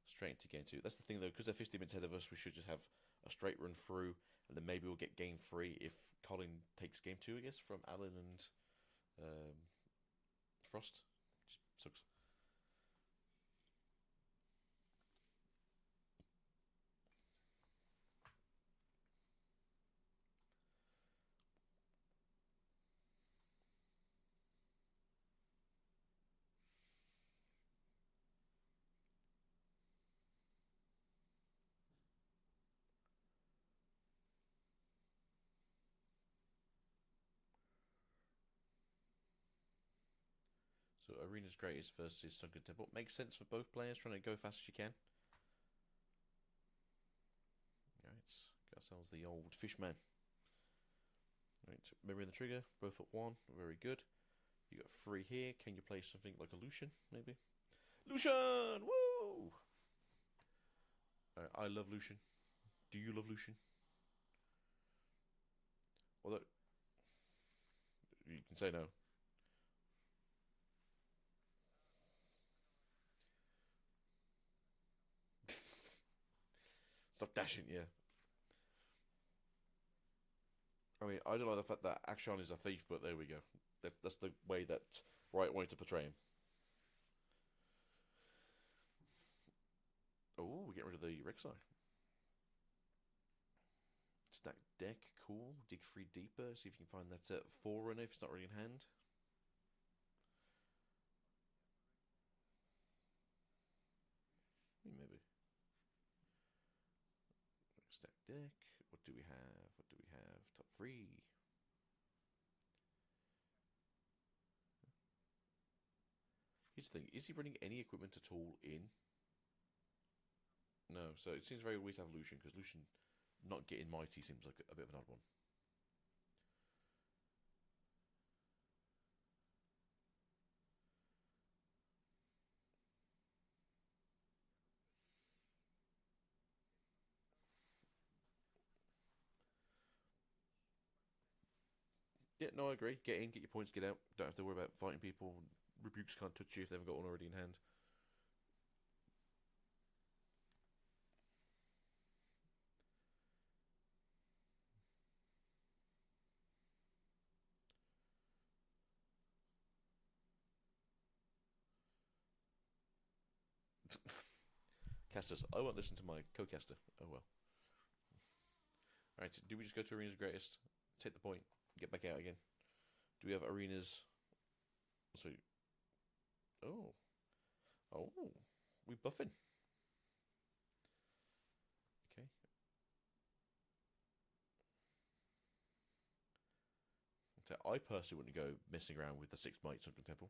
Straight into game two. That's the thing, though, because they're 50 minutes ahead of us, we should just have a straight run through, and then maybe we'll get game three if Colin takes game two, I guess, from Alan and Frost. Just sucks. So Arena's greatest versus Sunken Temple. Makes sense for both players, trying to go fast as you can. Alright, got ourselves the old Fishman. Right, remembering the trigger, both at 1, very good. You got 3 here. Can you play something like a Lucian, maybe? Lucian! Woo! I love Lucian. Do you love Lucian? Although, you can say no. Stop dashing, yeah. I mean, I don't like the fact that Akshan is a thief, but there we go. That's the way that Wright wanted to portray him. Oh, we get rid of the Rek'Sai. Stack deck, cool. Dig 3 deeper. See if you can find that Forerunner if it's not already in hand. Maybe. Stack deck. What do we have? What do we have? Top 3. Here's the thing. Is he running any equipment at all in? No, so it seems very weird to have Lucian, because Lucian not getting mighty seems like a bit of an odd one. Yeah, no, I agree. Get in, get your points, get out. Don't have to worry about fighting people. Rebukes can't touch you if they haven't got one already in hand. Casters, I won't listen to my co-caster. Oh well. Alright, do we just go to Arena's Greatest, take the point, get back out again? Do we have Arena's... So... Oh. Oh. We buffing. Okay. So I personally wouldn't go messing around with the 6 Might Sunken Temple.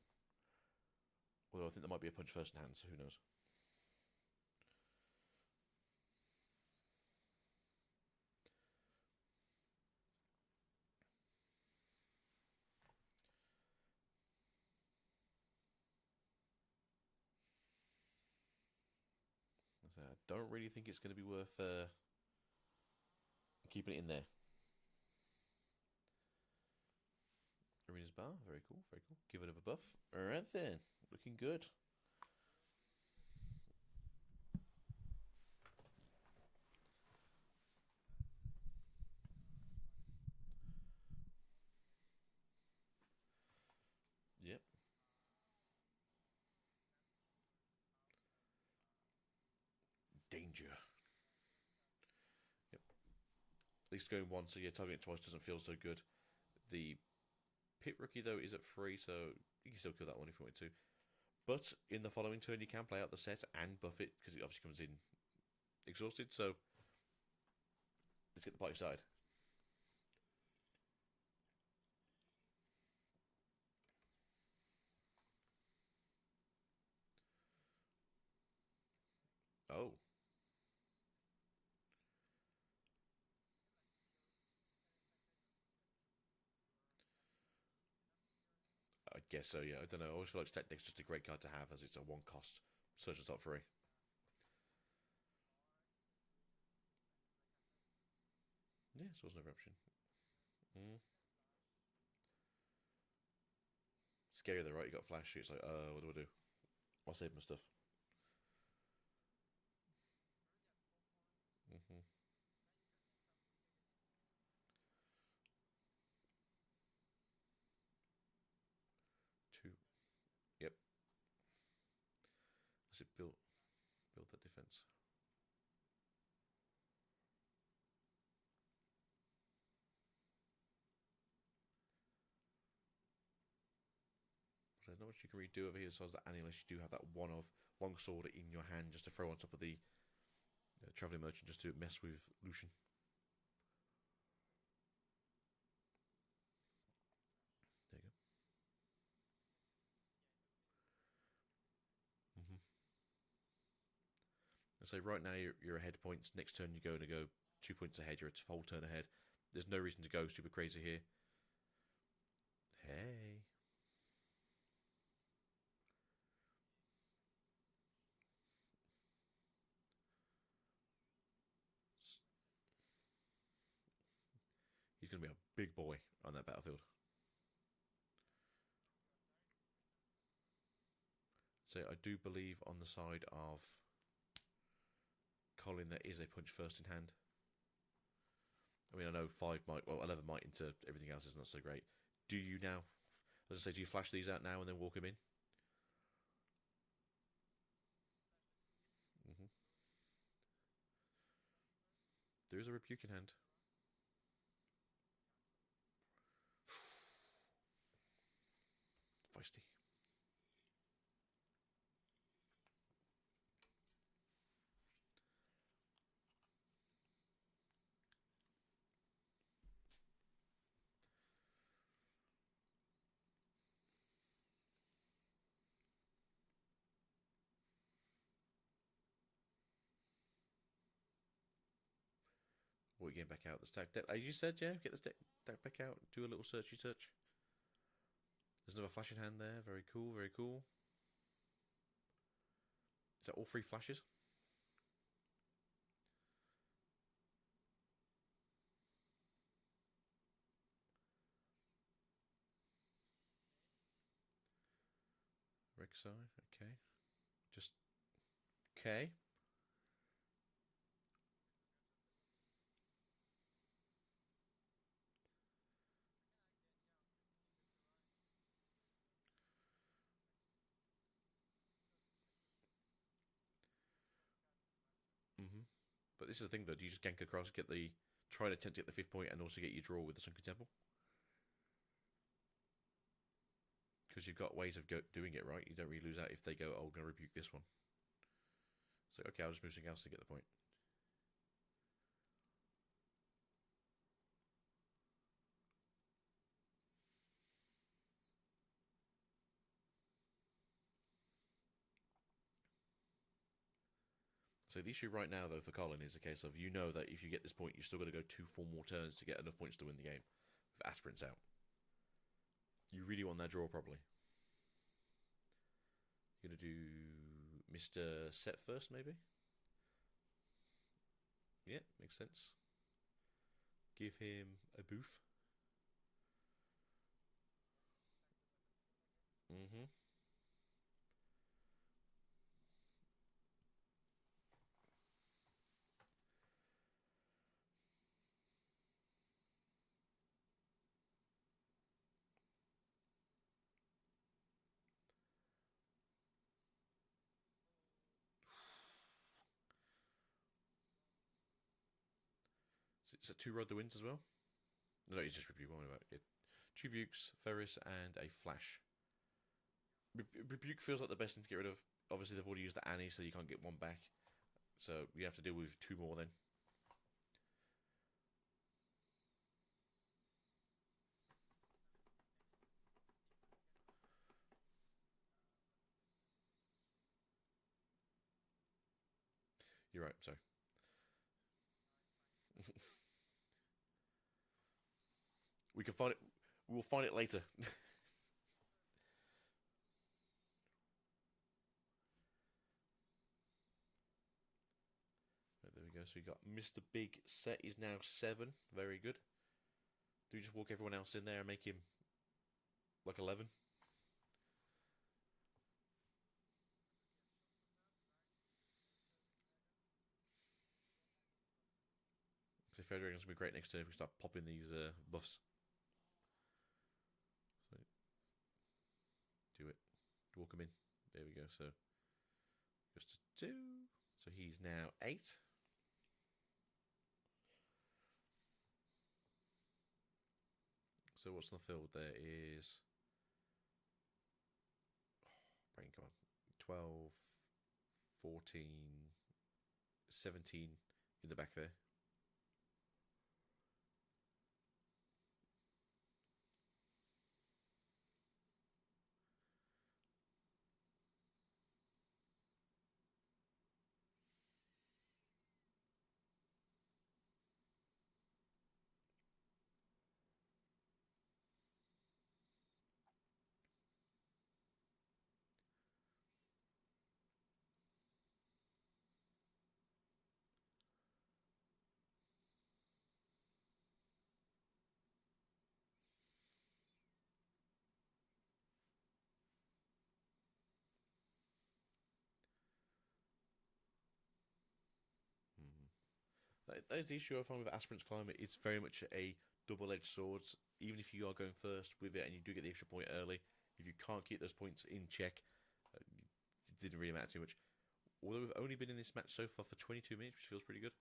Although I think there might be a punch first in hand, so who knows. So I don't really think it's going to be worth keeping it in there. Arena's Bar, very cool, very cool. Give it a buff. Alright then, looking good. Yep. Danger. Yep. At least going once, so yeah, targeting twice doesn't feel so good. The Pit Rookie, though, is at 3, so you can still kill that one if you want to. But in the following turn, you can play out the set and buff it, because it obviously comes in exhausted, so let's get the party started. Oh. I guess so, yeah. I don't know. I always feel like Stack Deck's just a great card to have, as it's a 1-cost Surge top 3. Yeah, so there's no option. Mm. Scary though, right? You got Flash, it's like, what do I do? I'll save my stuff. Mm-hmm. 2. Yep. As it build that defense. So there's not much you can really do over here, so that unless you do have that one of long sword in your hand just to throw on top of the traveling merchant just to mess with Lucian. There you go. Mm-hmm. And so right now you're ahead points. Next turn you go 2 points ahead. You're a whole turn ahead. There's no reason to go super crazy here. Hey. He's going to be a big boy on that battlefield. So I do believe on the side of Colin there is a punch first in hand. I mean, I know 5 might, well, 11 might into everything else is not so great. Do you now? As I say, do you flash these out now and then walk him in? Hmm. There is a rebuke in hand. Feisty. What, you getting back out the stack deck? As you said, yeah, get the stack deck back out, do a little searchy search. There's another flash in hand there. Very cool, very cool. Is that all three flashes? Rek'Sai, okay. Just okay. Mm-hmm. But this is the thing though, do you just gank across, get the try and attempt to get the fifth point and also get your draw with the Sunken Temple? Because you've got ways of doing it, right? You don't really lose out if they go, oh, I'm going to rebuke this one. So, okay, I'll just move something else to get the point. So the issue right now, though, for Colin is a case of you know that if you get this point, you've still got to go 2 more turns to get enough points to win the game. With aspirants out. You really want that draw properly. You're going to do Mr. Set first, maybe? Yeah, makes sense. Give him a booth. Mm-hmm. Is that 2 Rod the Winds as well? No, he's just Rebuke. What am I about? It. 2 Bukes, Ferris, and a Flash. Rebuke feels like the best thing to get rid of. Obviously, they've already used the Annie, so you can't get one back. So you have to deal with 2 more then. You're right, sorry. We can find it. We'll find it later. Right, there we go. So we got Mr. Big Set is now 7. Very good. Do we just walk everyone else in there and make him like 11? So Federation's going to be great next turn if we start popping these buffs. So, do it. Walk him in. There we go. So goes to 2. So he's now 8. So what's on the field? There is... Oh, brain, come on. 12, 14, 17 in the back there. That is the issue I find with Aspirant's Climate. It's very much a double-edged sword. even if you are going first with it and you do get the extra point early, if you can't keep those points in check, it didn't really matter too much. Although we've only been in this match so far for 22 minutes, which feels pretty good.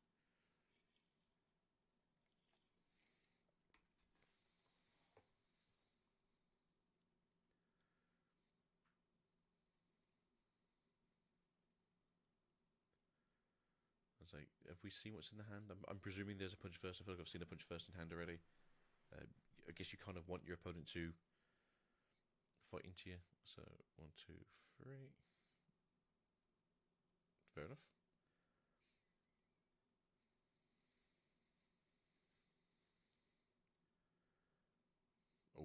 It's like, have we seen what's in the hand? I'm presuming there's a punch first. I feel like I've seen a punch first in hand already. I guess you kind of want your opponent to fight into you. So 1, 2, 3. Fair enough. Ooh.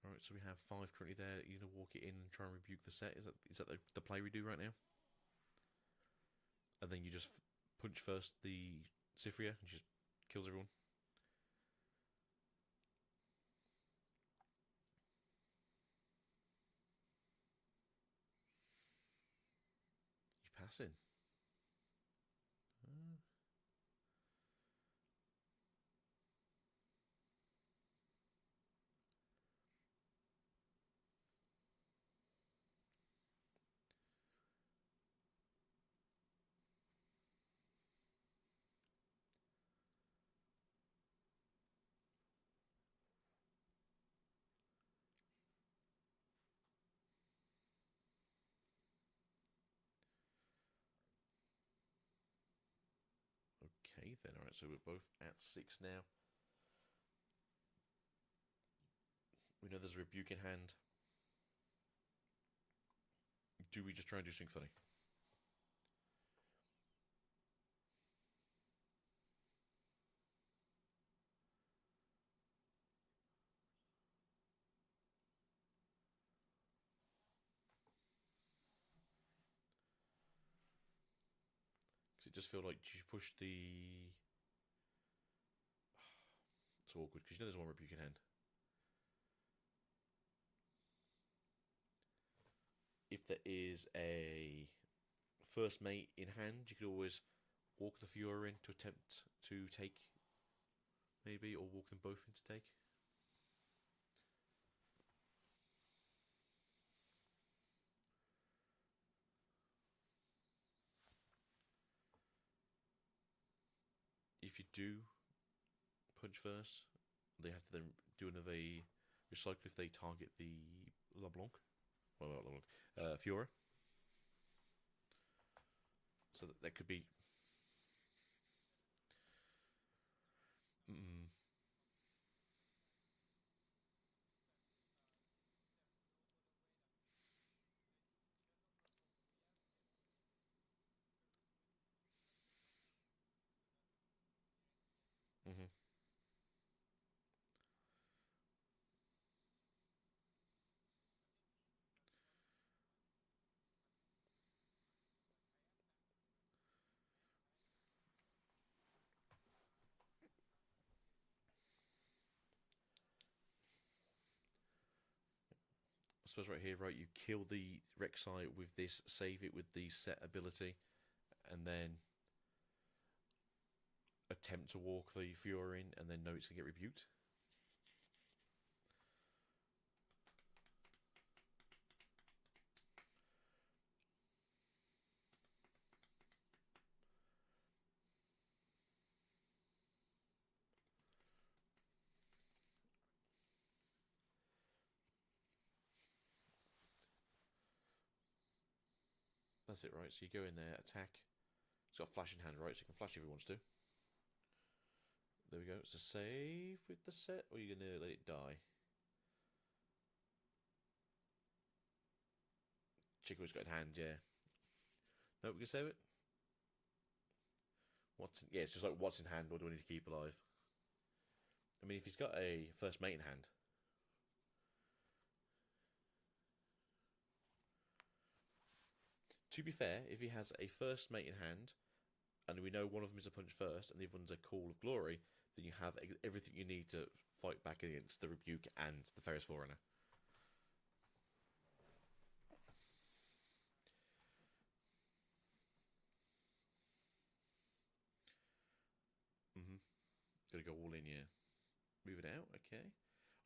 Alright, so we have 5 currently there. You're going to walk it in and try and rebuke the set. Is that the play we do right now? And then you just punch first the Cyphria and just kills everyone. You pass in. Okay then, alright, so we're both at 6 now. We know there's a rebuke in hand. Do we just try and do something funny? Because it just feels like you push the... It's awkward, because you know there's one rebuke in hand. If there is a first mate in hand, you could always walk the Fiora in to attempt to take, maybe, or walk them both in to take. If you do punch first, they have to then do another recycle if they target the LeBlanc. Well, not LeBlanc. Fiora. So that could be... Mm-hmm. I suppose right here, right, you kill the Rek'Sai with this, save it with the set ability, and then attempt to walk the Fiora in, and then know it's going to get rebuked. That's it, right? So you go in there, attack. It's got a flash in hand, right? So you can flash if he wants to. There we go. It's a save with the set, or are you going to let it die? Chico's got in hand, yeah. No, we can save it. Yeah, it's just like what's in hand, what do I need to keep alive? I mean, if he's got a first mate in hand. To be fair, if he has a first mate in hand, and we know one of them is a punch first, and the other one's a call of glory, then you have everything you need to fight back against the rebuke and the Ferris Forerunner. Gotta go all in, yeah. Move it out, okay.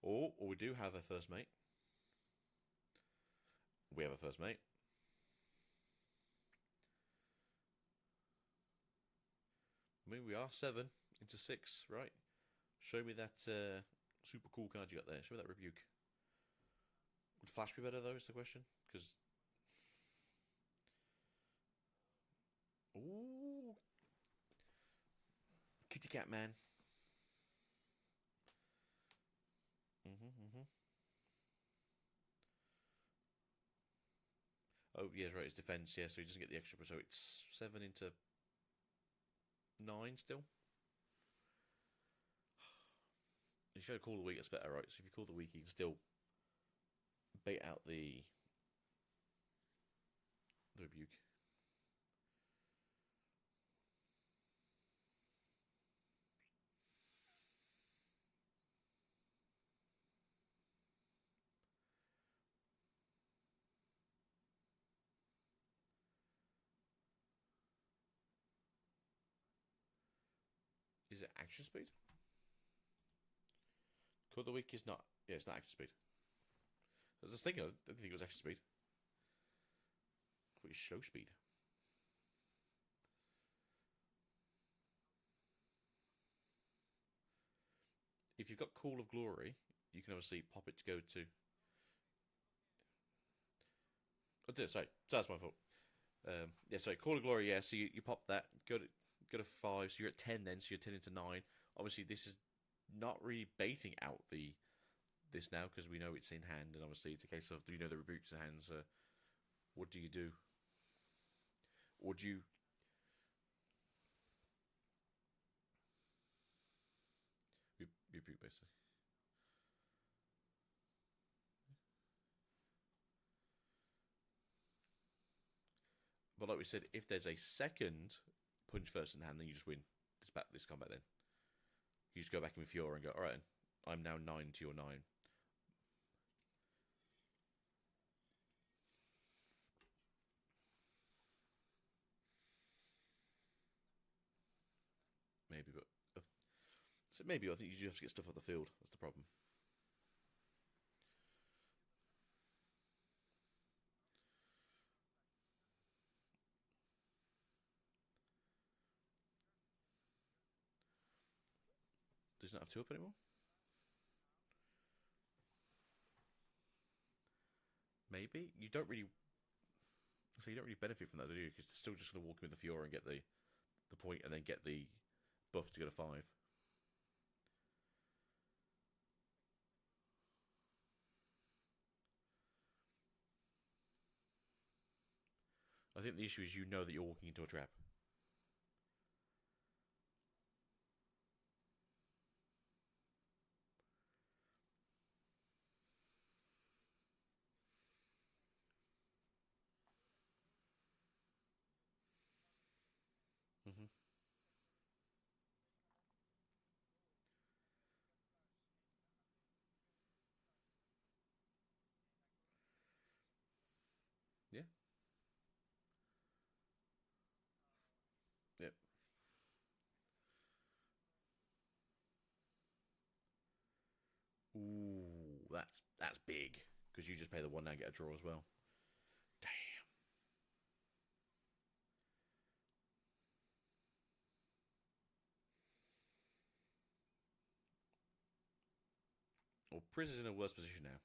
Or we do have a first mate. We have a first mate. I mean, we are 7 into 6, right? Show me that super cool card you got there. Show me that rebuke. Would Flash be better, though, is the question? Because... Ooh. Kitty Cat Man. Mm-hmm. Oh, yeah, right, it's defense, yeah, so he doesn't get the extra, so it's 7 into 9 still. If you call the weak, it's better, right? So if you call the weak, you can still bait out the rebuke. Is it action speed? Call the weak is not. Yeah, it's not action speed. I was just thinking, I didn't think it was action speed. I thought it was show speed. If you've got Call of Glory, you can obviously pop it to go to. Oh, dear, sorry. So that's my fault. Yeah, sorry. Call of Glory, yeah. So you pop that, go to 5, so you're at 10 then, so you're 10 into 9. Obviously, this is not really baiting out this now because we know it's in hand, and obviously it's a case of, do you know the rebuke's in hand, so what do you do? Or do you... Rebuke, basically. But like we said, if there's a second punch first in hand, then you just win this combat then. You just go back in with Fiora and go, alright, I'm now 9 to your 9. Maybe, but... So maybe I think you just have to get stuff off the field. That's the problem. Does not have 2 up anymore? Maybe. You don't really... So you don't really benefit from that, do you? Because they're still just going to walk in with the Fiora and get the point and then get the buff to go to 5. I think the issue is you know that you're walking into a trap. Mm-hmm. Yeah. Yep. Ooh, that's big. Because you just pay the 1 now and get a draw as well. Damn. Well, Priz is in a worse position now.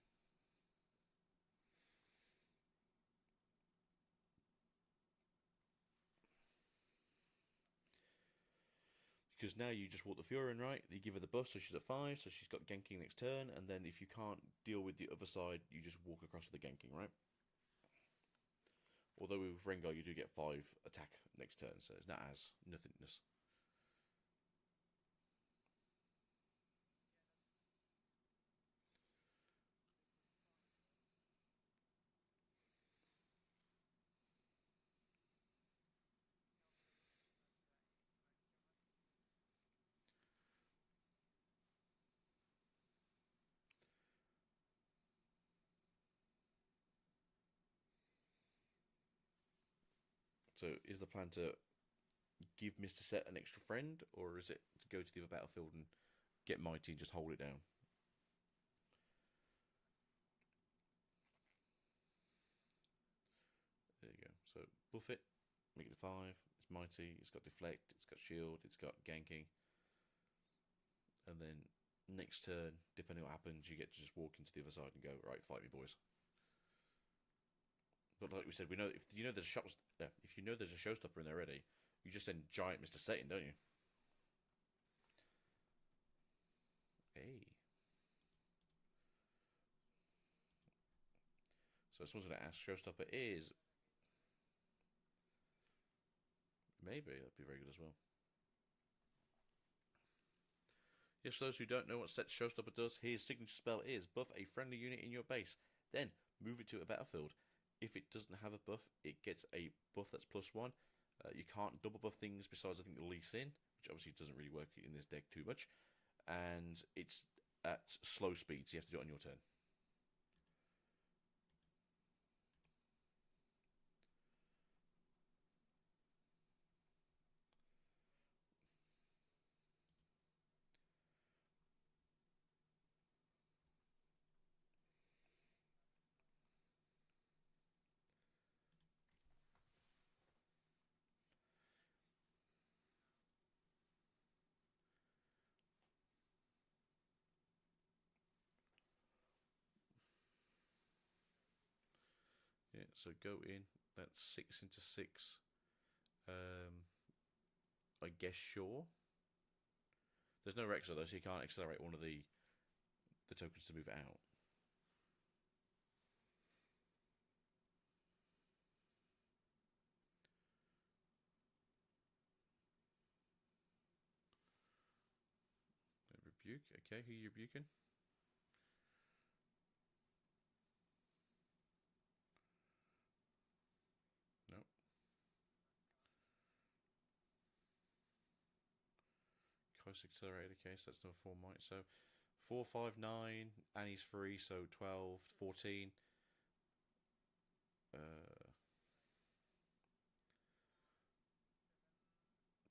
Because now you just walk the Fiora in, right? You give her the buff, so she's at 5, so she's got ganking next turn, and then if you can't deal with the other side, you just walk across with the ganking, right? Although with Rengar, you do get 5 attack next turn, so it's not as nothingness. So is the plan to give Mr. Set an extra friend, or is it to go to the other battlefield and get mighty and just hold it down? There you go. So buff it, make it a 5. It's mighty. It's got deflect. It's got shield. It's got ganking. And then next turn, depending on what happens, you get to just walk into the other side and go, right, fight me, boys. But like we said, we know if you know there's a shop, if you know there's a showstopper in there already, you just send giant Mr. Satan, don't you? Hey. So someone's going to ask, showstopper is maybe that'd be very good as well. Yes, for those who don't know what set showstopper does, his signature spell is buff a friendly unit in your base, then move it to a battlefield. If it doesn't have a buff, it gets a buff that's +1. You can't double buff things besides, I think, the Lee Sin, which obviously doesn't really work in this deck too much. And it's at slow speed, so you have to do it on your turn. Yeah, so go in. That's 6 into 6. I guess sure. There's no Rexo though, so you can't accelerate one of the tokens to move it out. Rebuke. Okay, who are you rebuking? No. Coast accelerated. Okay, so that's number 4 might. So 4, 5, 9, and he's free, so 12, 14.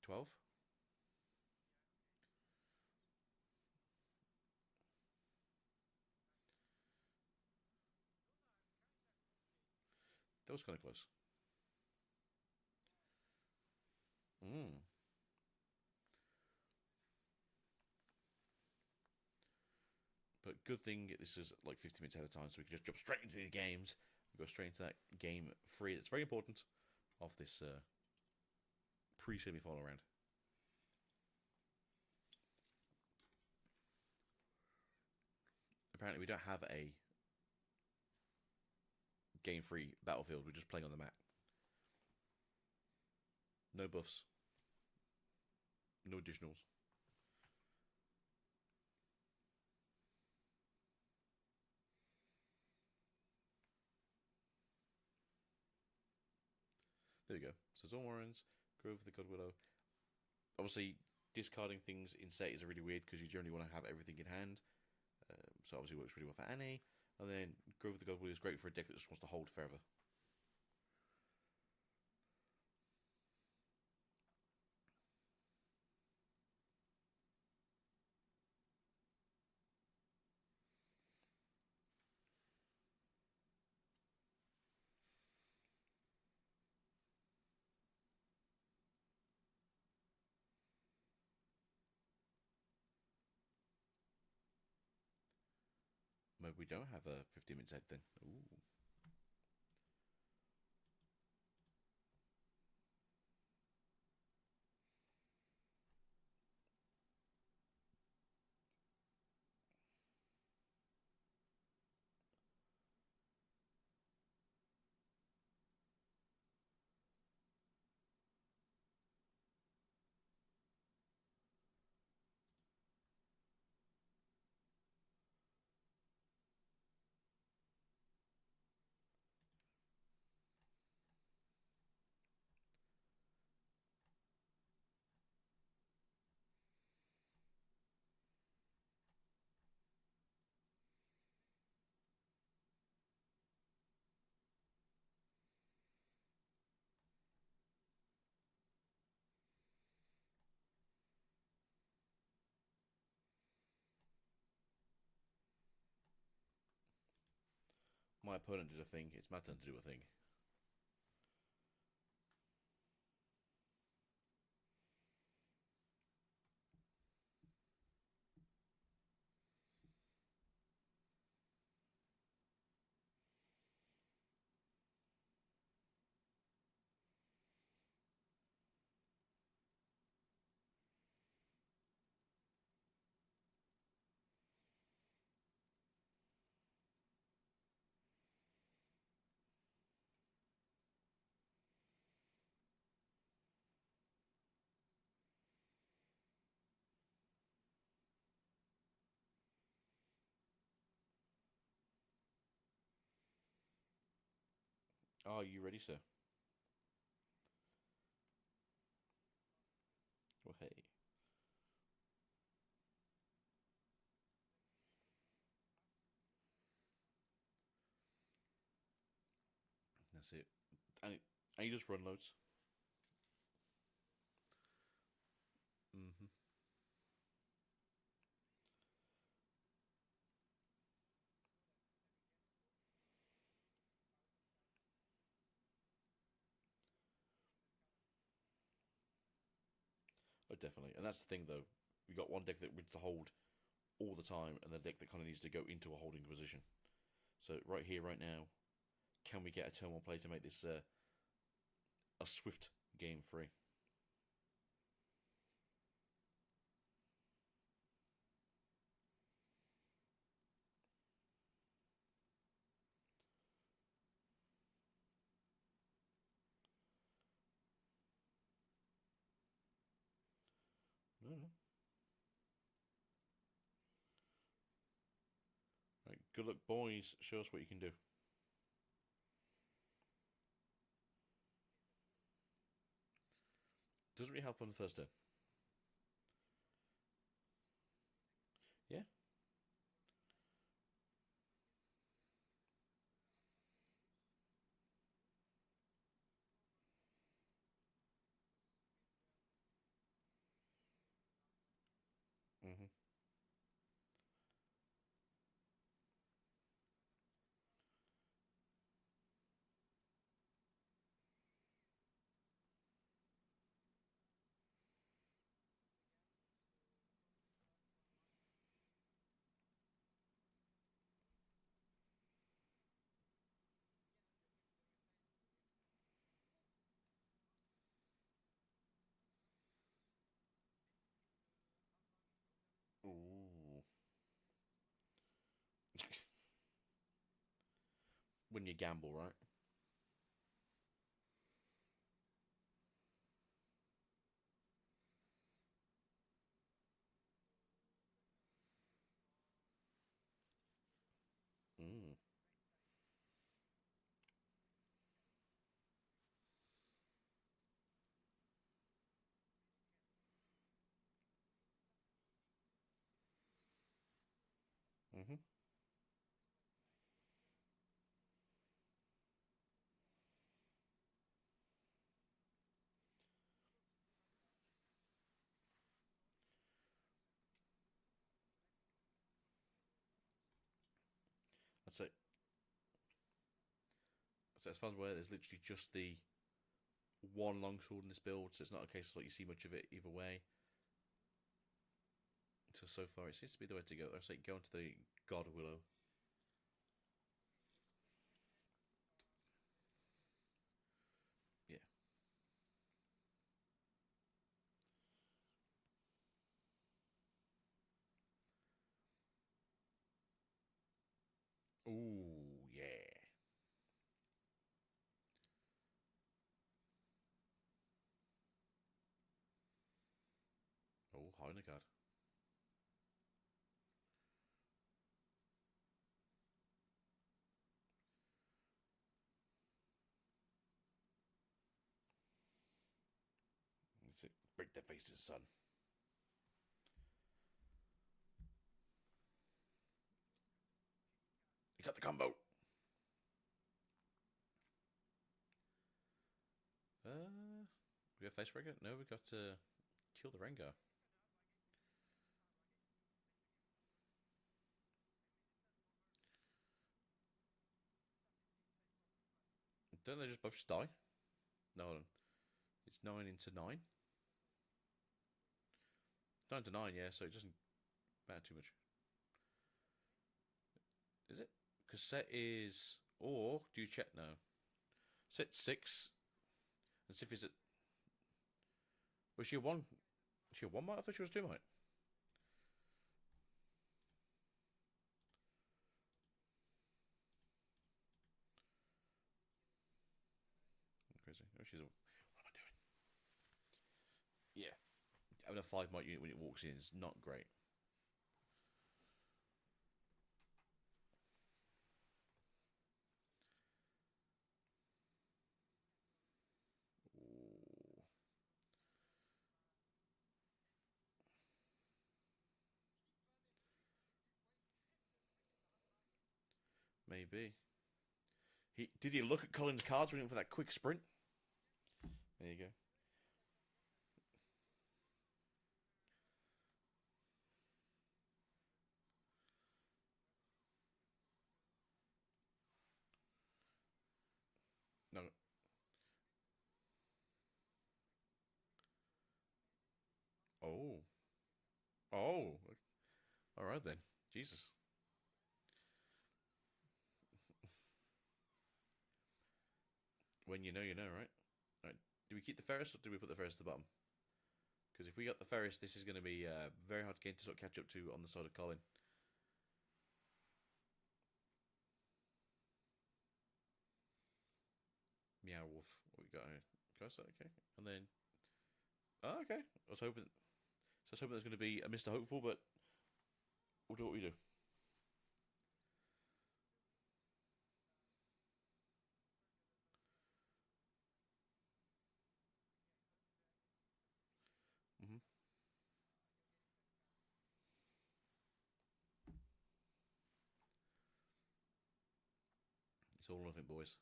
12. That was kind of close. Mm. But good thing this is like 50 minutes ahead of time, so we can just jump straight into the games. We go straight into that game 3. That's very important of this pre-semi-final round. Apparently, we don't have a game 3 battlefield. We're just playing on the map. No buffs. No additionals. There we go. So Zorn Grove of the God Willow. Obviously, discarding things in set is really weird because you generally want to have everything in hand. So obviously works really well for Annie. And then Grove of the God Willow is great for a deck that just wants to hold forever. Maybe we don't have a 15 minutes ahead then. Ooh. my opponent did a thing. It's my turn to do a thing. Are you ready, sir? Well, hey. That's it. And you just run loads. Mm-hmm. Oh, definitely. And that's the thing, though. We got one deck that wins to hold all the time, and the deck that kind of needs to go into a holding position. So right here, right now, can we get a turn one play to make this a swift game free? No, no. Right, good luck, boys. Show us what you can do. Doesn't really help on the first turn. Yeah. Mm-hmm. Ooh. When you gamble, right? Mm. Mm-hmm. That's it. So as far as I'm aware, there's literally just the one longsword in this build, so it's not a case of like you see much of it either way. So far, it seems to be the way to go. I say go into the God Willow. Yeah. Ooh, yeah. Oh, Heinekard. That's it. Break their faces, son. You got the combo. We got Facebreaker? No, we got to kill the Rengar. Don't they just die? No, hold on. It's 9 into 9. 9 to 9, yeah, so it doesn't matter too much. Is it? Because set is. Or do you check? No. Set 6. And see if it's at. Was she a 1? Was she a 1 might? I thought she was 2 might. Crazy. Oh, she's a. What am I doing? Yeah. Having a 5 might unit when it walks in is not great. Ooh. Maybe. Did he look at Colin's cards for that quick sprint? There you go. No. Oh. Oh. All right then. Jesus. When you know, right? Right. Do we keep the Ferris or do we put the Ferris at the bottom? Because if we got the Ferris, this is going to be very hard to sort of catch up to on the side of Colin. Meow Wolf. What we got here? Cursor, okay. And then. Oh, okay. I was hoping. So I was hoping there's going to be a Mr. Hopeful, but we'll do what we do. Mm-hmm. It's all or nothing, boys.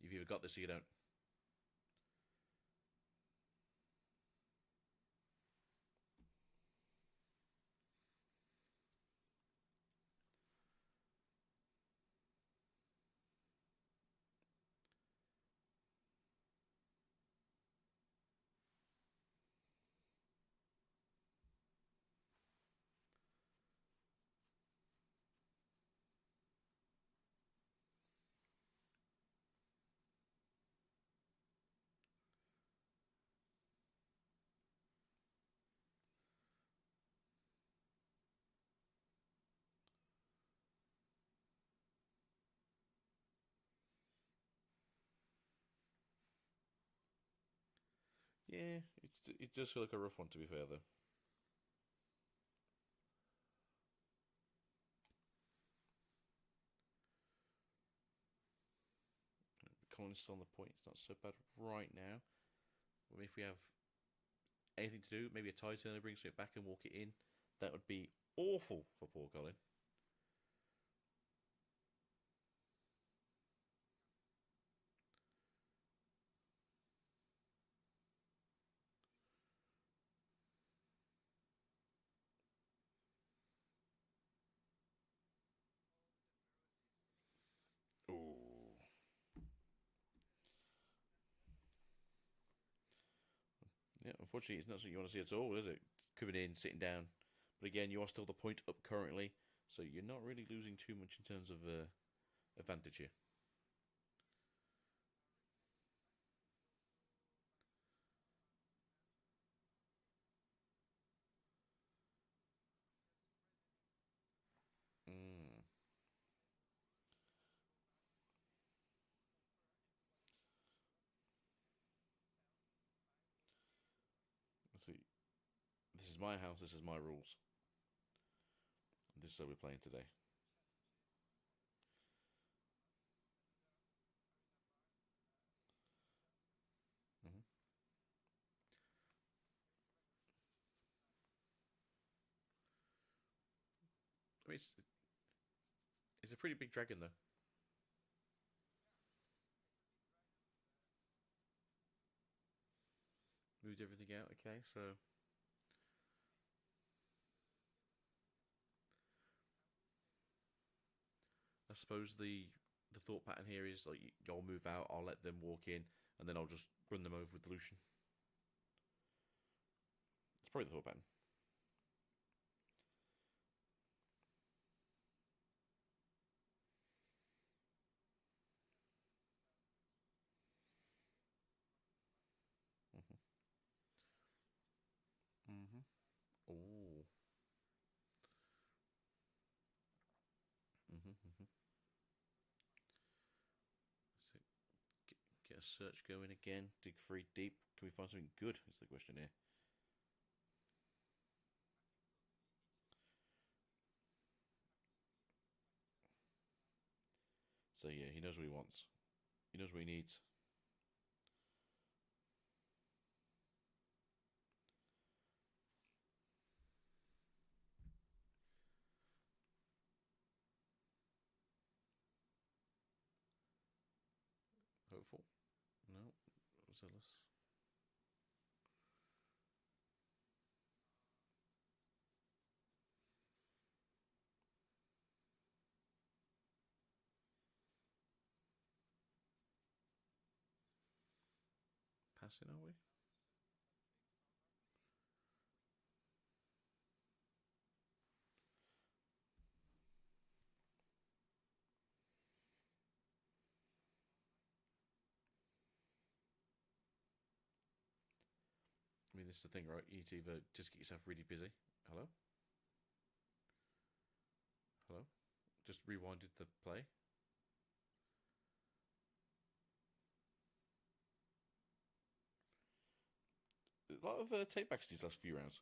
You've either got this or you don't. Yeah, it does feel like a rough one, to be fair, though. Colin's still on the point. It's not so bad right now. If we have anything to do, maybe a tie turner brings it back and walk it in. That would be awful for poor Colin. Ooh. Yeah, unfortunately, it's not something you want to see at all, is it? Coming in, sitting down. But again, you are still the point up currently, so you're not really losing too much in terms of advantage here. Mm. Let's see. This is my house. This is my rules. This is how we're playing today. Mm-hmm. I mean, it's a pretty big dragon, though. Moved everything out. Okay, so I suppose the the thought pattern here is like y'all move out, I'll let them walk in, and then I'll just run them over with dilution. It's probably the thought pattern. Mm-hmm. Oh. Mm-hmm. Mm-hmm. So get a search going again. Dig 3 deep. Can we find something good? Is the question here. So yeah, he knows what he wants. He knows what he needs. Hopeful. No. Zealous. Passing, are we? I mean, this is the thing, right? You need to either just get yourself really busy. Hello? Hello? Just rewinded the play. A lot of take backs these last few rounds.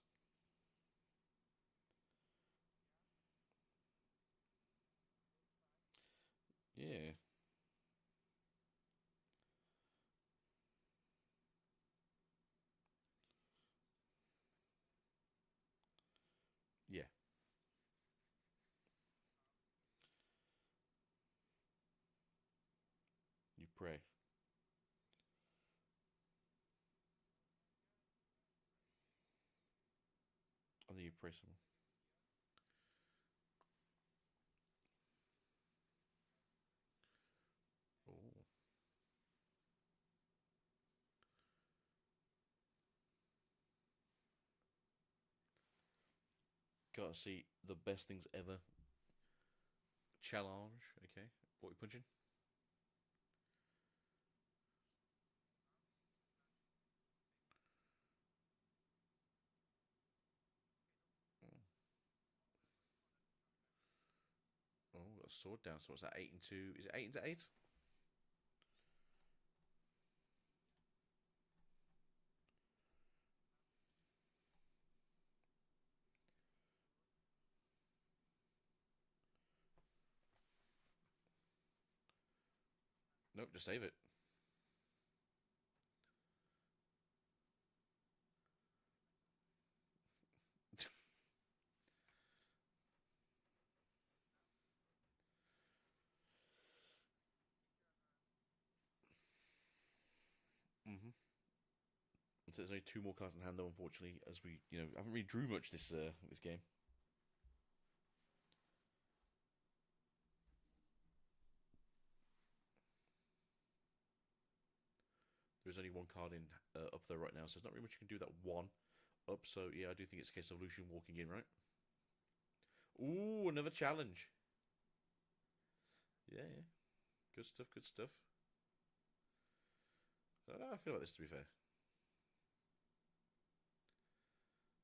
Yeah. Yeah. You pray. And then you pray some. Oh. Gotta see the best things ever. Challenge. Okay. What are we punching? Oh, got a sword down. So what's that? 8 and 2. Is it 8 into 8? Nope, just save it. Mm-hmm. So there's only 2 more cards in hand, though. Unfortunately, as we haven't really drew much this game. There's only 1 card in up there right now, so there's not really much you can do that 1 up. So yeah, I do think it's a case of Lucian walking in, right? Ooh, another challenge. Yeah, yeah. Good stuff, good stuff. I don't know how I feel about this, to be fair.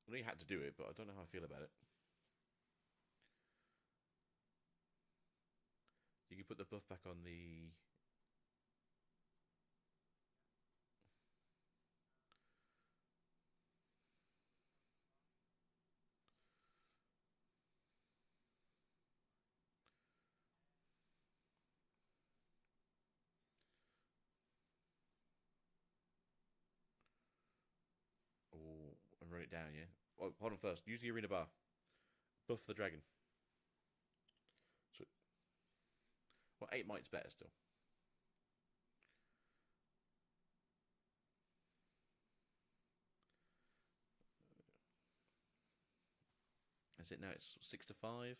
I know you had to do it, but I don't know how I feel about it. You can put the buff back on the. Oh, and run it down, yeah? Oh, hold on first. Use the arena bar. Buff the dragon. So, well, 8 might's better still. That's it now. It's 6 to 5.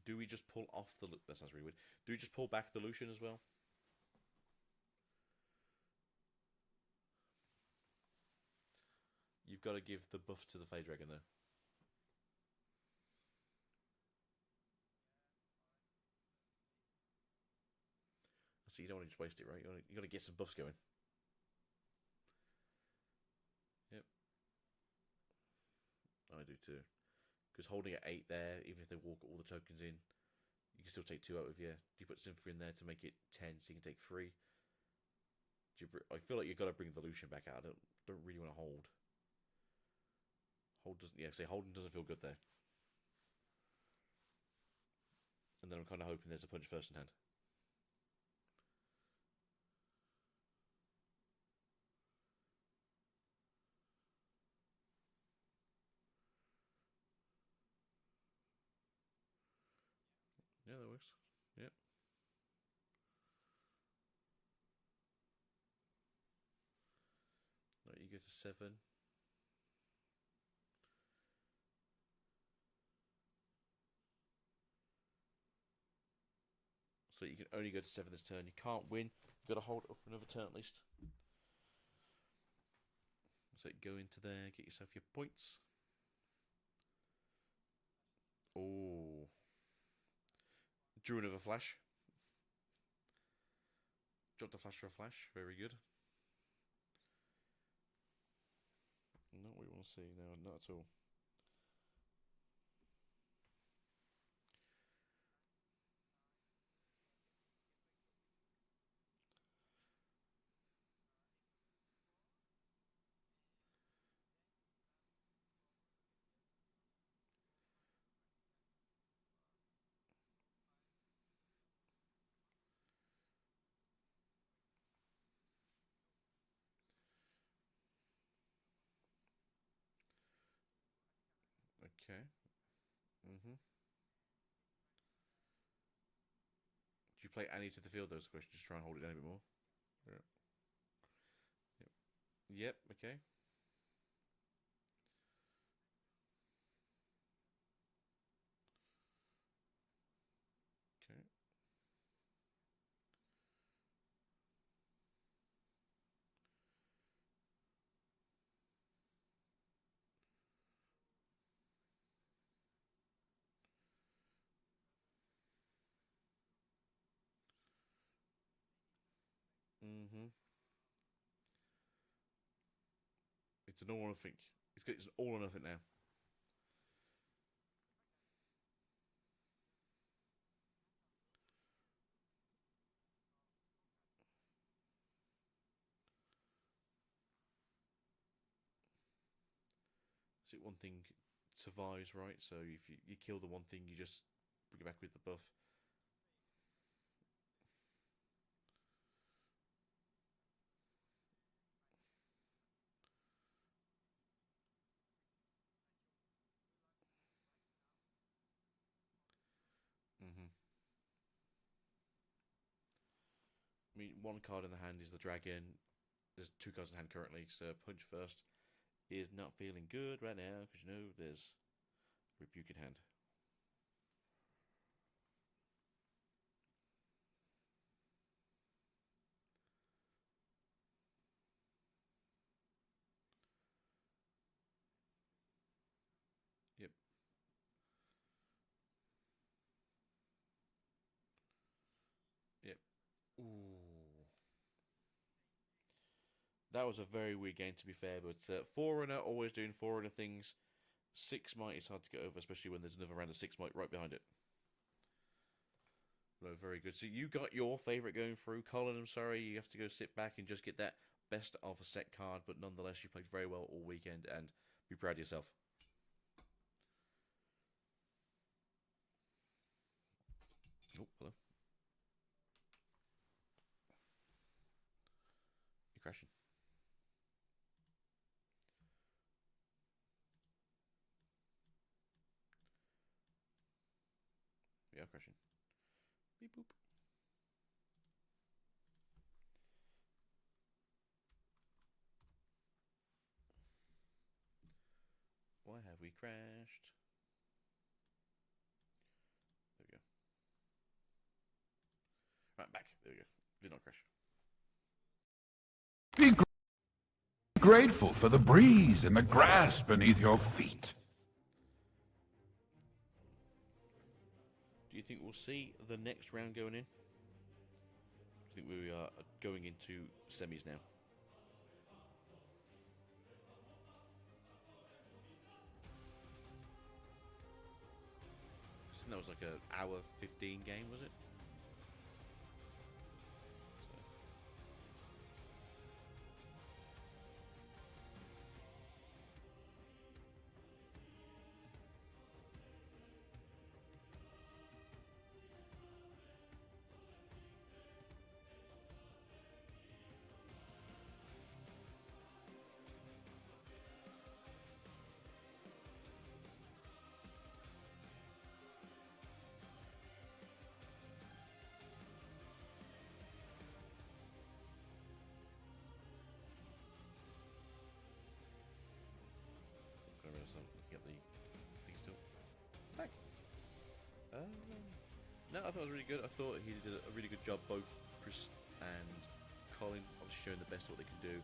Do we just pull off the... That sounds really weird. Do we just pull back the Lucian as well? You've got to give the buff to the Fey Dragon, though. So you don't want to just waste it, right? You got to get some buffs going. Yep. I do too. Because holding at 8 there, even if they walk all the tokens in, you can still take 2 out of, yeah. You put Symphory in there to make it 10, so you can take 3. I feel like you've got to bring the Lucian back out. I don't really want to hold. Holding doesn't feel good there. And then I'm kind of hoping there's a punch first in hand. Yeah, that works. Yep. Right, you go to 7. So you can only go to 7 this turn. You can't win. You've got to hold it for another turn at least. So go into there, get yourself your points. Oh. Drew another flash. Dropped the flash for a flash. Very good. Not what we want to see. No, not at all. Okay. Do you play Annie to the field? Those questions. Just try and hold it down a bit more. Yeah. Yep. Okay. Okay. It's an all or nothing. It's an all or nothing now. So one thing survives, right? So if you kill the one thing, you just bring it back with the buff. I mean, one card in the hand is the dragon. There's 2 cards in hand currently, so punch first is not feeling good right now because you know there's rebuke in hand. Yep. Yep. Ooh. That was a very weird game to be fair, but Forerunner always doing Forerunner things. 6 might is hard to get over, especially when there's another round of 6 might right behind it. No, very good. So you got your favourite going through. Colin, I'm sorry, you have to go sit back and just get that best of a set card, but nonetheless, you played very well all weekend and be proud of yourself. Oh, hello. You're crashing. Yeah, I'm crashing. Beep boop. Why have we crashed? There we go. I'm back. There we go. Did not crash. Be grateful for the breeze and the grass beneath your feet. Do you think we'll see the next round going in? I think we are going into semis now. I think that was like an hour 15 game, was it? So looking at the thing still. Thank. No, I thought it was really good. I thought he did a really good job. Both Chris and Colin obviously showing the best of what they can do.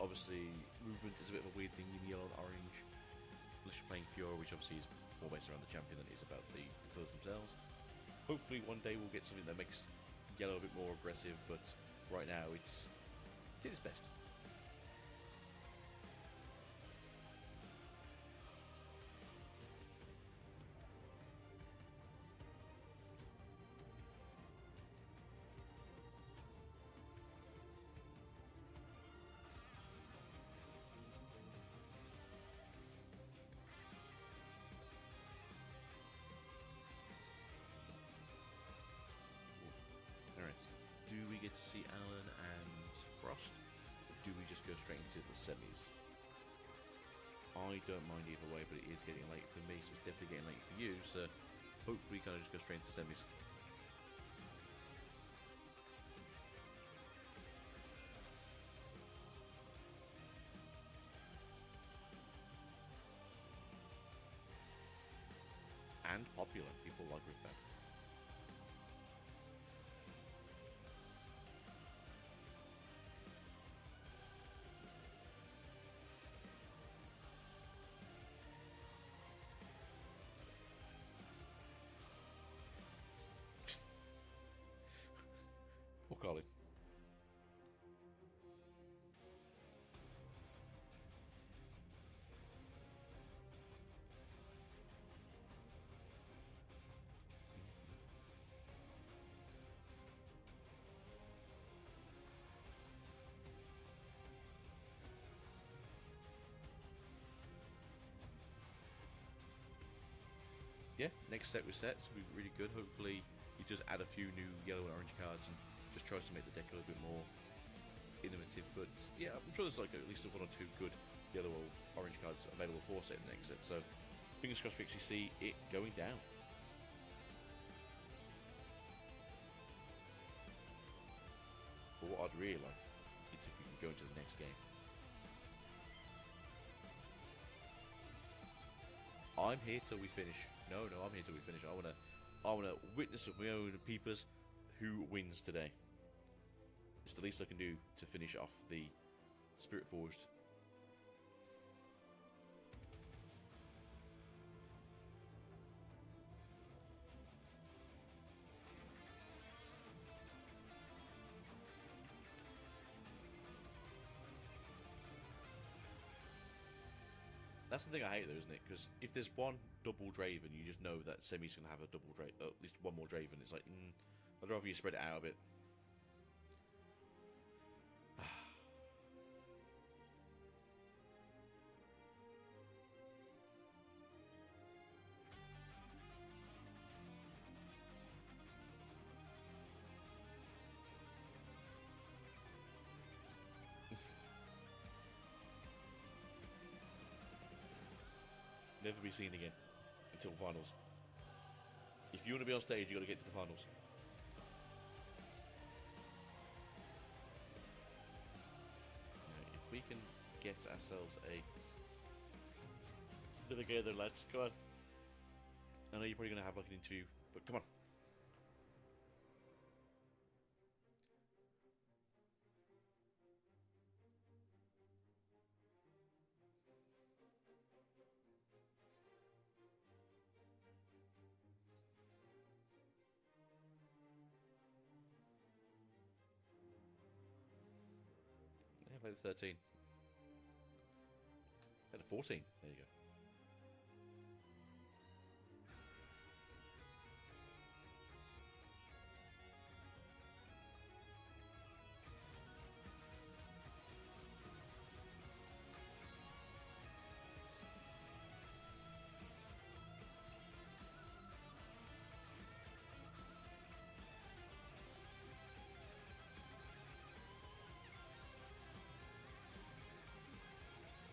Obviously, movement is a bit of a weird thing in yellow and orange. Unless you're playing Fiora, which obviously is more based around the champion than it is about the colours themselves. Hopefully, one day we'll get something that makes yellow a bit more aggressive. But right now, it did its best. Do we get to see Alan and Frost? Or do we just go straight into the semis? I don't mind either way, but it is getting late for me, so it's definitely getting late for you, so hopefully kind of just go straight into semis. And popular. People like Riftbound. Poor Colin. Yeah, next set with sets will be really good. Hopefully he just add a few new yellow and orange cards and just tries to make the deck a little bit more innovative. But yeah, I'm sure there's like at least one or two good yellow or orange cards available for set in the next set. So fingers crossed we actually see it going down. But what I'd really like is if we can go into the next game. I'm here till we finish. No, I'm here till we finish. I wanna witness with my own peepers who wins today. It's the least I can do to finish off the Spirit Forged. That's the thing I hate though, isn't it? Because if there's one double Draven, you just know that Semi's going to have a double Draven, at least one more Draven. It's like, I'd rather you spread it out a bit. Never be seen again until finals. If you want to be on stage, you got to get to the finals. If we can get ourselves another game, then lads, come on. I know you're probably going to have like an interview, but come on. played a 13. Played a 14. There you go.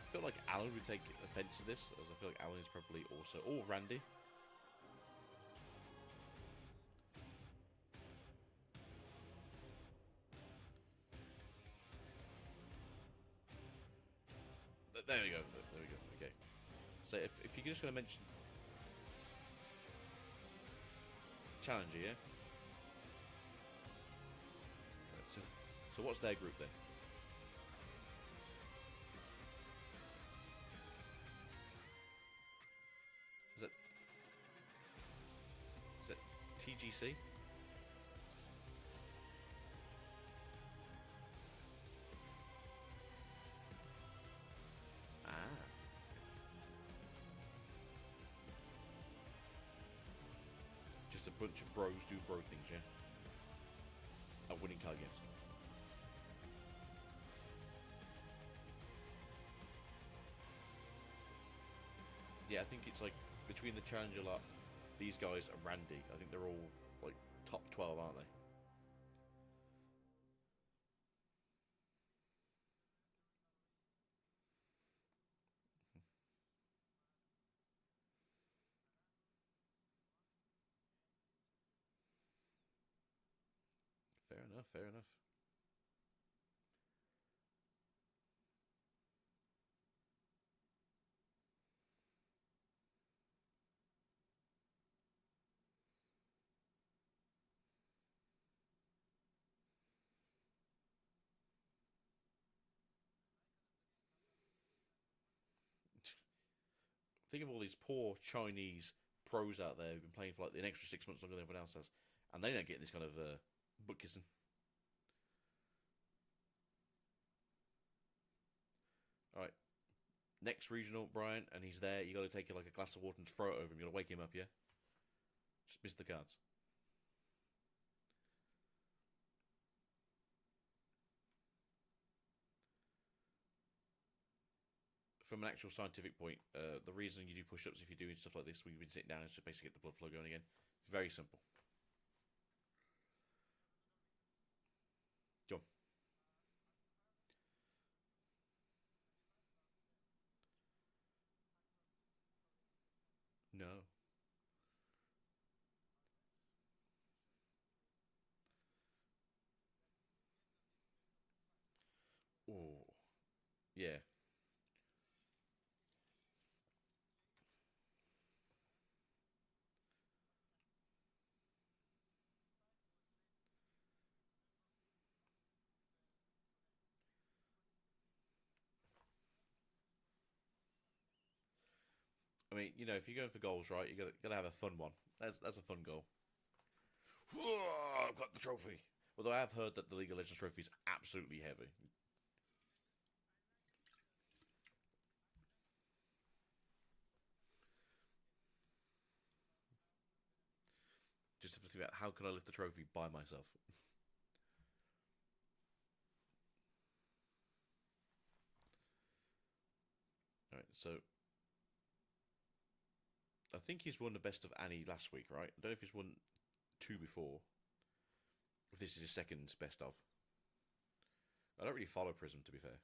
I feel like Alan would take offense to this, as I feel like Alan is probably also... Or Randy. There we go. There we go. Okay. So if you're just going to mention... Challenger, yeah? Right, so what's their group then? Is it TGC? Ah. Just a bunch of bros do bro things, yeah? At winning card games. Yeah, I think it's like between the Challenger lot, these guys and Randy, I think they're all like top 12, aren't they? Fair enough, fair enough. Think of all these poor Chinese pros out there who've been playing for like an extra 6 months longer than everyone else has, and they don't get this kind of butt kissing. All right, next regional, Brian, and he's there. You got to take like a glass of water and throw it over him. You got to wake him up, yeah. Just miss the cards. From an actual scientific point, the reason you do push-ups if you're doing stuff like this when you've been sitting down is to basically get the blood flow going again. It's very simple. Go on. No. Oh, yeah. I mean, you know, if you're going for goals, right, you gotta have a fun one. That's a fun goal. I've got the trophy. Although I have heard that the League of Legends trophy is absolutely heavy. Just have to think about how can I lift the trophy by myself. All right, so I think he's won the best of Annie last week, right? I don't know if he's won two before. If this is his second best of. I don't really follow Prism, to be fair.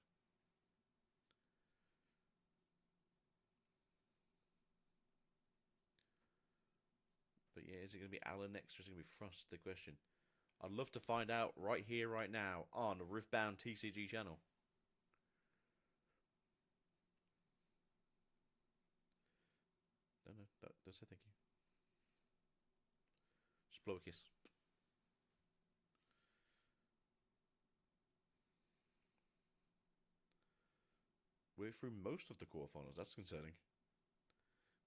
But yeah, is it going to be Alan next or is it going to be Frost? The question. I'd love to find out right here, right now, on the Riftbound TCG channel. No, don't say thank you. Just blow a kiss. We're through most of the quarterfinals. That's concerning.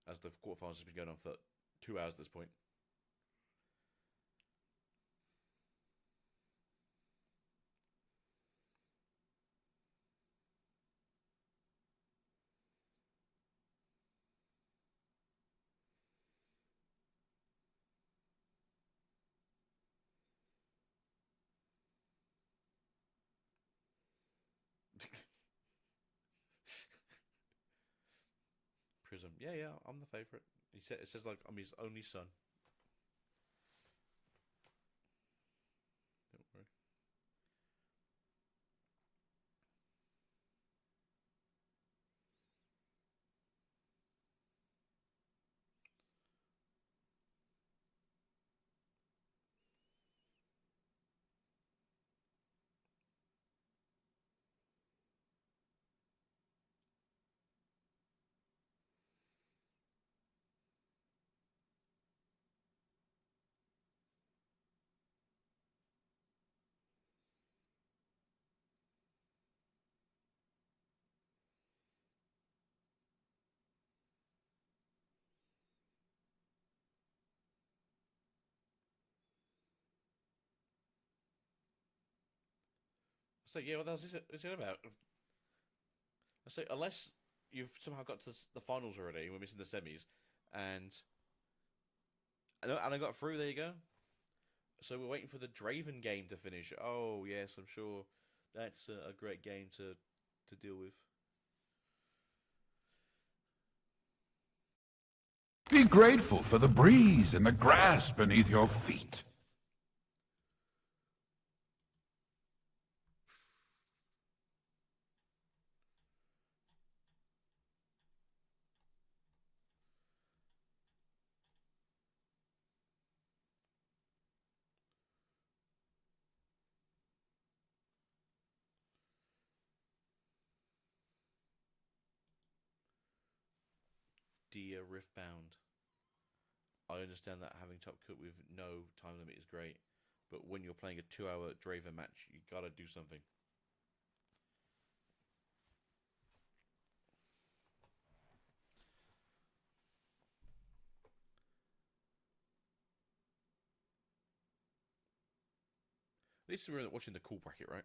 As the quarterfinals has been going on for 2 hours at this point. Prism. Yeah, yeah, I'm the favorite. It says like I'm his only son. Don't worry. So yeah, what else is it about? I say unless you've somehow got to the finals already, we're missing the semis, and I got through. There you go. So we're waiting for the Draven game to finish. Oh yes, I'm sure that's a great game to deal with. Be grateful for the breeze and the grass beneath your feet. Dear Riftbound, I understand that having top cut with no time limit is great, but when you're playing a 2 hour Draven match, you gotta do something. At least we're watching the cool bracket, right?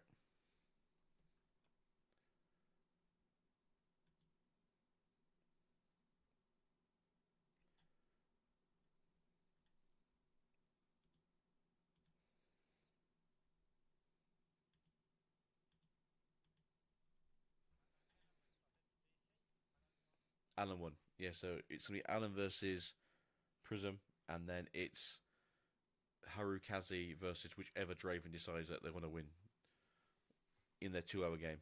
Alan won. Yeah, so it's gonna be Alan versus Prism, and then it's Harukaze versus whichever Draven decides that they want to win in their 2 hour game.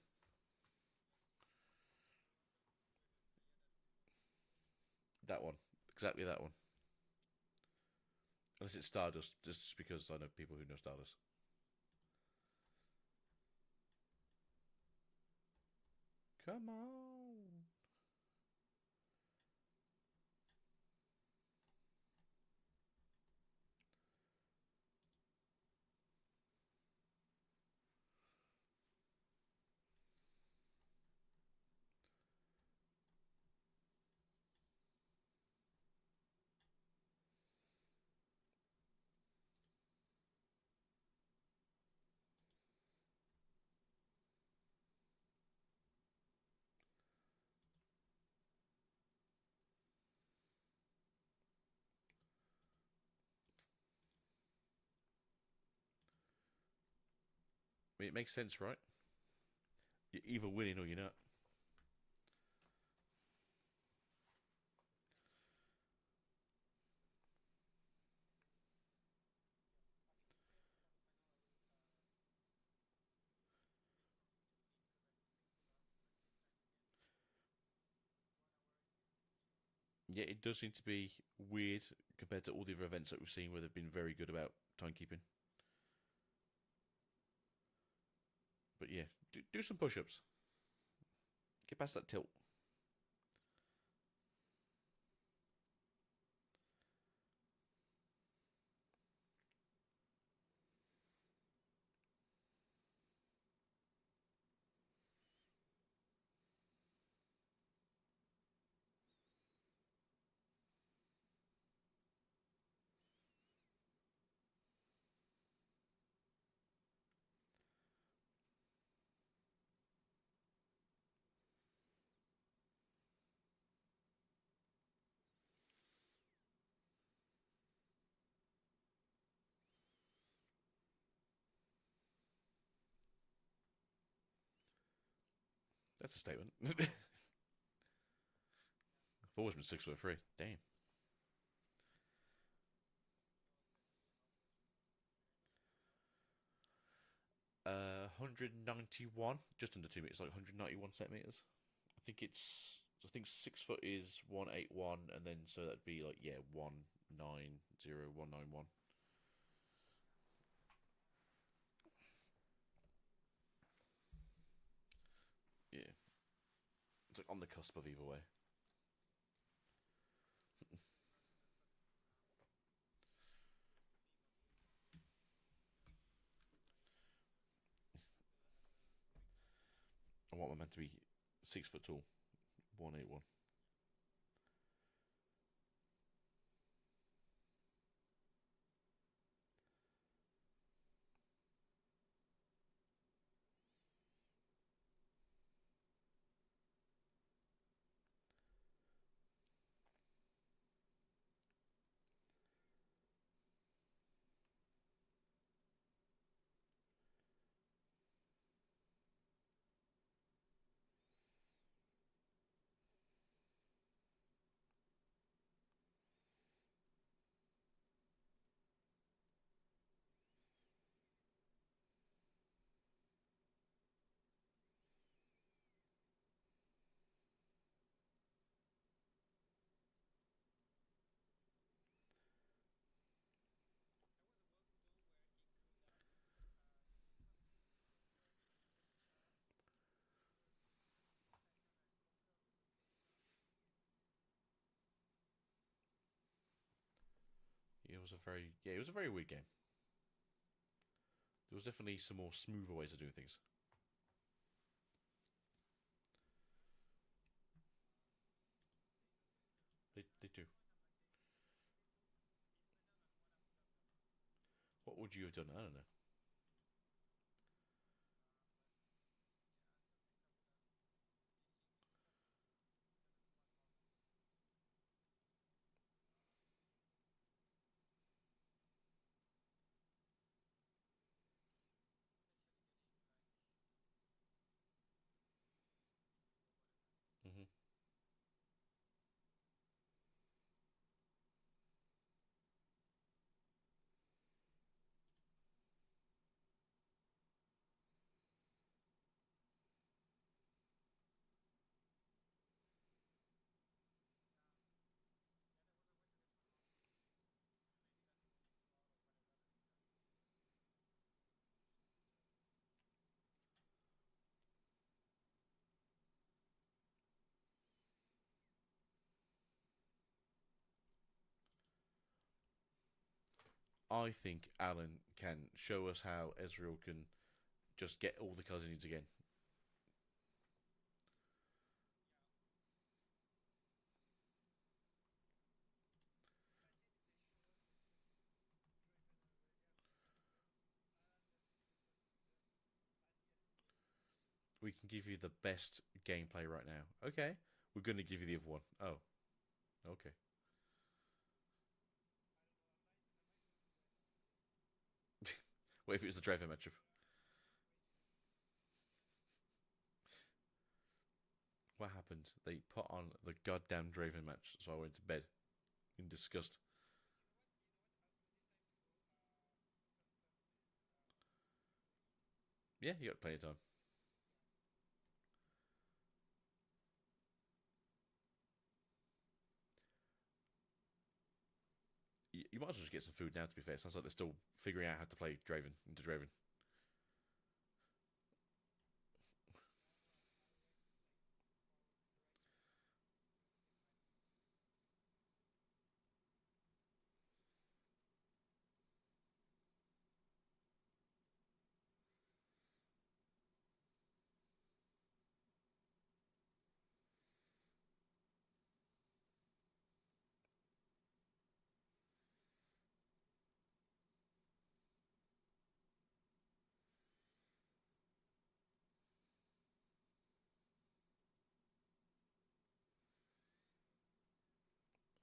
That one. Exactly that one. Unless it's Stardust, just because I know people who know Stardust. Come on. I mean, it makes sense, right? You're either winning or you're not. Yeah, it does seem to be weird compared to all the other events that we've seen where they've been very good about timekeeping. But yeah, do some push ups. Get past that tilt. That's a statement. I've always been 6'3". Damn. 191, just under 2 meters, like 191 centimeters. I think 6 foot is 181, and then so that'd be like, yeah, 190, 191. Yeah, it's like on the cusp of either way. I want my man to be 6 foot tall, 181. It was a very weird game. There was definitely some more smoother ways of doing things. They do. What would you have done? I don't know. Hmm. I think Alan can show us how Ezreal can just get all the colours he needs again. We can give you the best gameplay right now. Okay, we're going to give you the other one. Oh, okay. What if it was the Draven matchup? What happened? They put on the goddamn Draven match, so I went to bed in disgust. Yeah, you got plenty of time. You might as well just get some food now, to be fair. It sounds like they're still figuring out how to play Draven into Draven.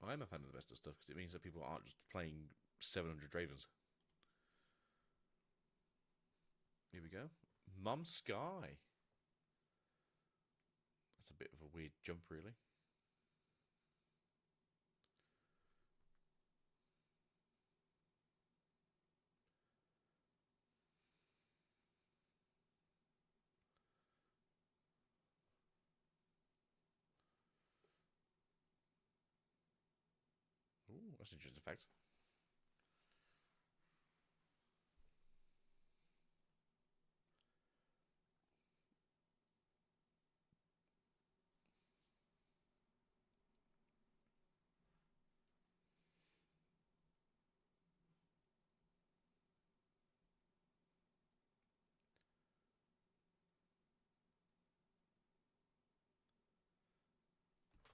I'm a fan of the best of stuff because it means that people aren't just playing 700 Dravens. Here we go. Mum Sky. That's a bit of a weird jump, really. that's an interesting fact.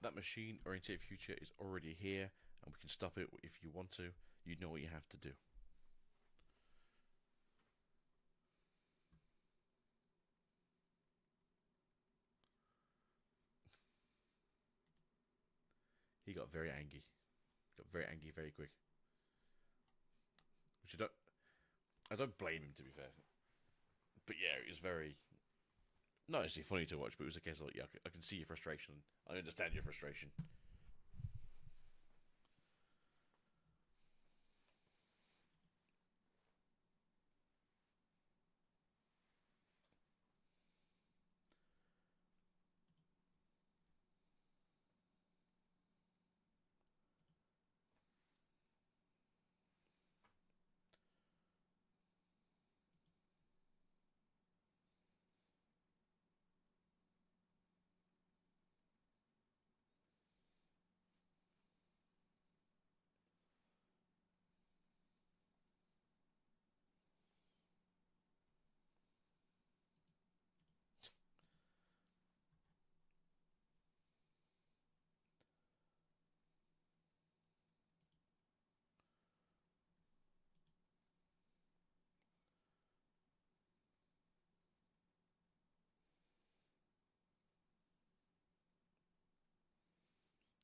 That machine-oriented future is already here, and we can stop it if you want to. You know what you have to do. He got very angry. Got very angry very quick. Which I don't blame him, to be fair. But yeah, it was very not actually funny to watch, but it was a case of like, yeah, I can see your frustration. I understand your frustration.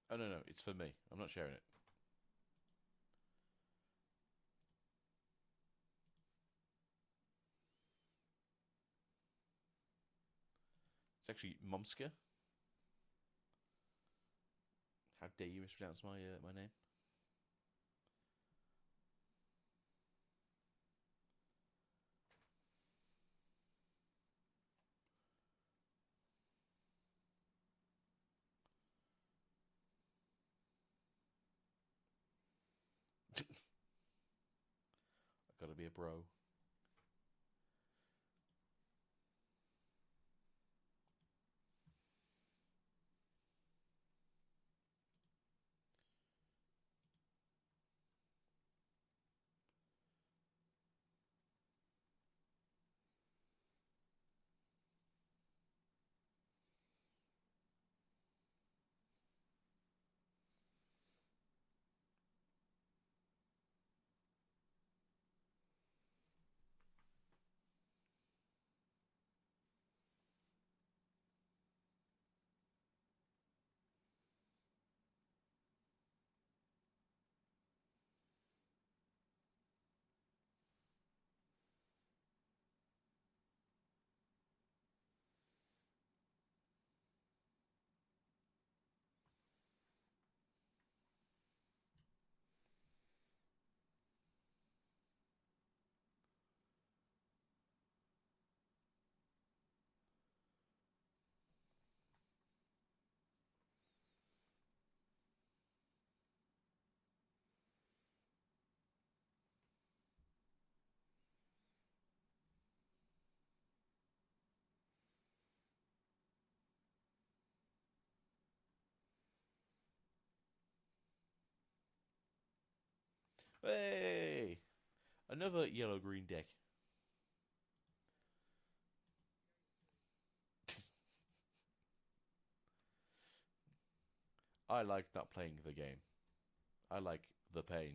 Oh no, it's for me. I'm not sharing it. It's actually Momska. How dare you mispronounce my name? I gotta be a bro. Hey, another yellow green deck. I like not playing the game. I like the pain.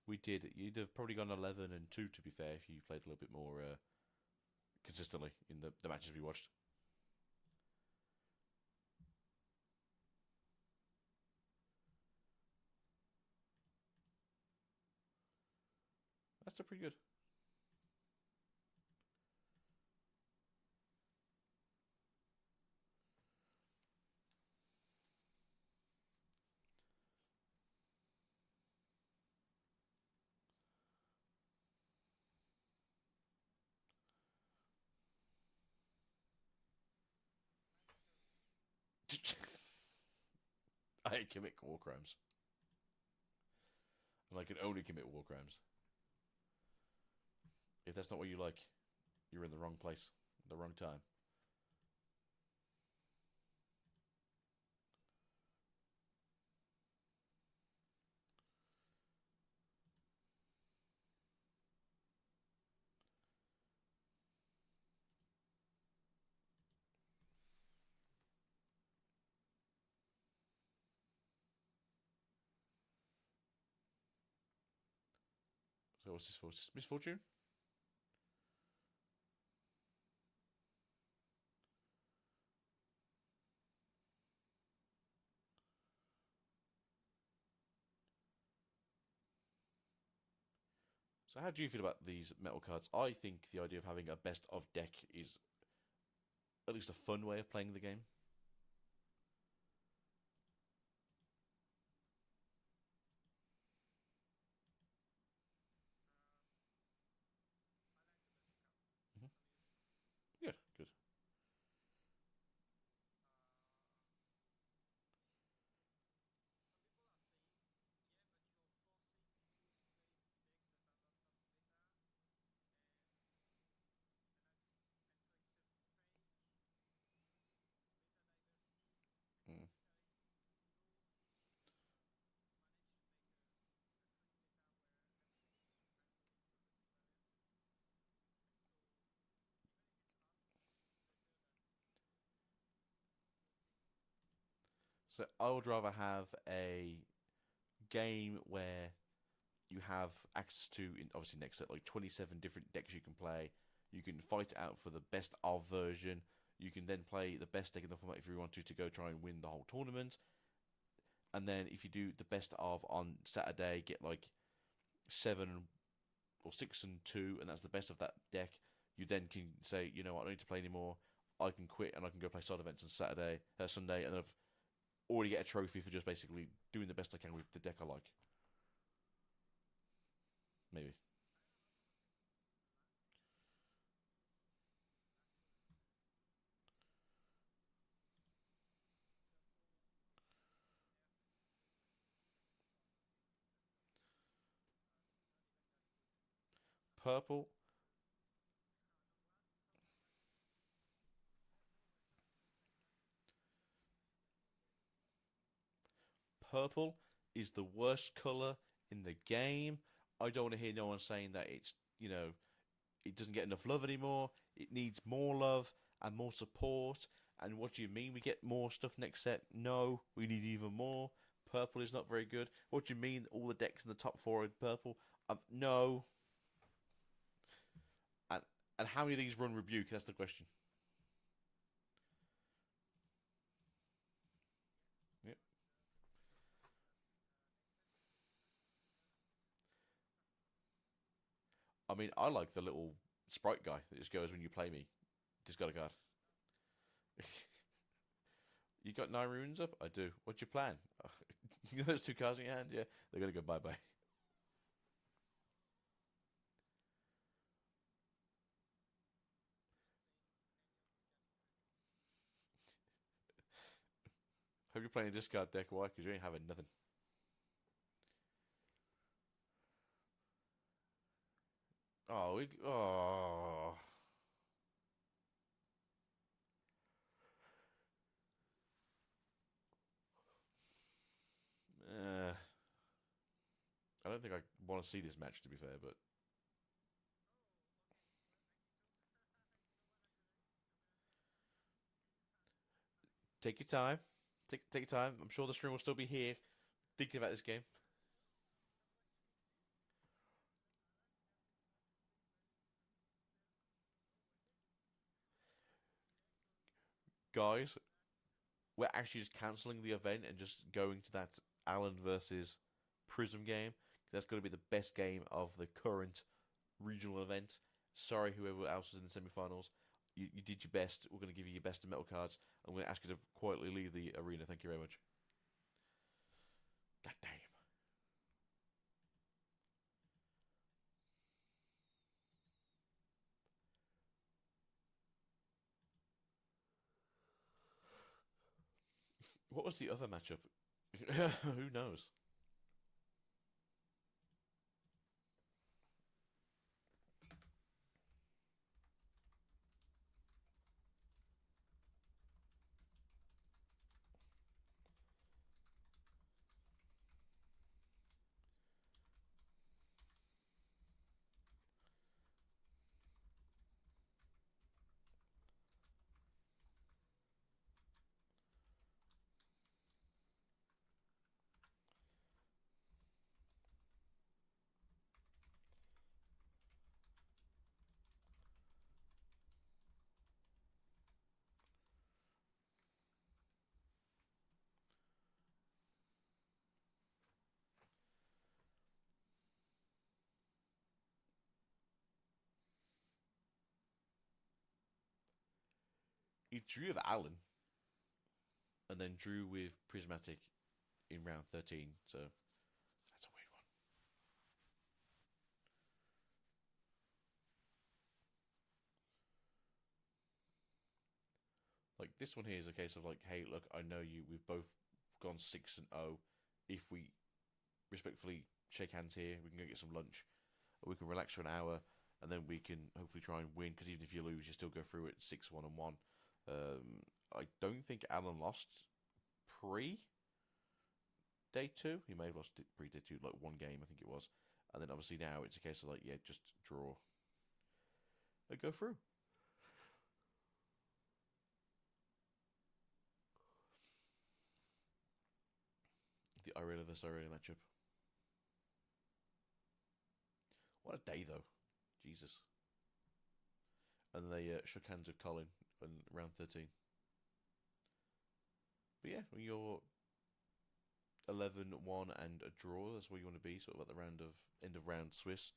We did. You'd have probably gone 11-2, to be fair, if you played a little bit more consistently in the matches we watched. That's still pretty good. I commit war crimes, and I can only commit war crimes. If that's not what you like, you're in the wrong place, the wrong time. So what's this for? Is this misfortune? So how do you feel about these metal cards? I think the idea of having a best of deck is at least a fun way of playing the game. Mm-hmm. Good, good. Mm. So I would rather have a game where you have access to, in obviously next set, like 27 different decks you can play. You can fight it out for the best of version. You can then play the best deck in the format if you want to go try and win the whole tournament. And then if you do the best of on Saturday, get like 7 or 6 and 2, and that's the best of that deck. You then can say, you know what, I don't need to play anymore. I can quit and I can go play side events on Sunday, and I've already get a trophy for just basically doing the best I can with the deck I like. Maybe. Purple. Purple is the worst color in the game. I don't want to hear no one saying that it doesn't get enough love anymore. It needs more love and more support. And what do you mean we get more stuff next set? No, we need even more. Purple is not very good. What do you mean all the decks in the top four are purple? No. And and how many of these run Rebuke? That's the question. Yep. I mean, I like the little sprite guy that just goes when you play me. Discard a card. You got 9 runes up? I do. What's your plan? You got those 2 cards in your hand? Yeah, they're gonna go bye bye. Hope you're playing a discard deck. Why? Because you ain't having nothing. Oh. Uh, I don't think I want to see this match, to be fair, but take your time. Take your time. I'm sure the stream will still be here thinking about this game. Guys, we're actually just cancelling the event and just going to that Allen versus Prism game. That's going to be the best game of the current regional event. Sorry, whoever else was in the semi-finals. You did your best. We're going to give you your best of metal cards. I'm going to ask you to quietly leave the arena. Thank you very much. God damn. What was the other matchup? Who knows? He drew with Alan, and then drew with Prismatic in round 13. So that's a weird one. Like this one here is a case of like, hey, look, I know you. We've both gone 6-0. If we respectfully shake hands here, we can go get some lunch. We can relax for an hour, and then we can hopefully try and win. Because even if you lose, you still go through it 6-1-1. I don't think Alan lost pre day two. He may have lost pre day two, like one game, I think it was. And then obviously now it's a case of like, yeah, just draw and go through. The Irela vs Irela matchup. What a day, though. Jesus. And they shook hands with Colin in round 13. But yeah, when you're 11-1 and a draw, that's where you want to be, sort of at the end of round Swiss.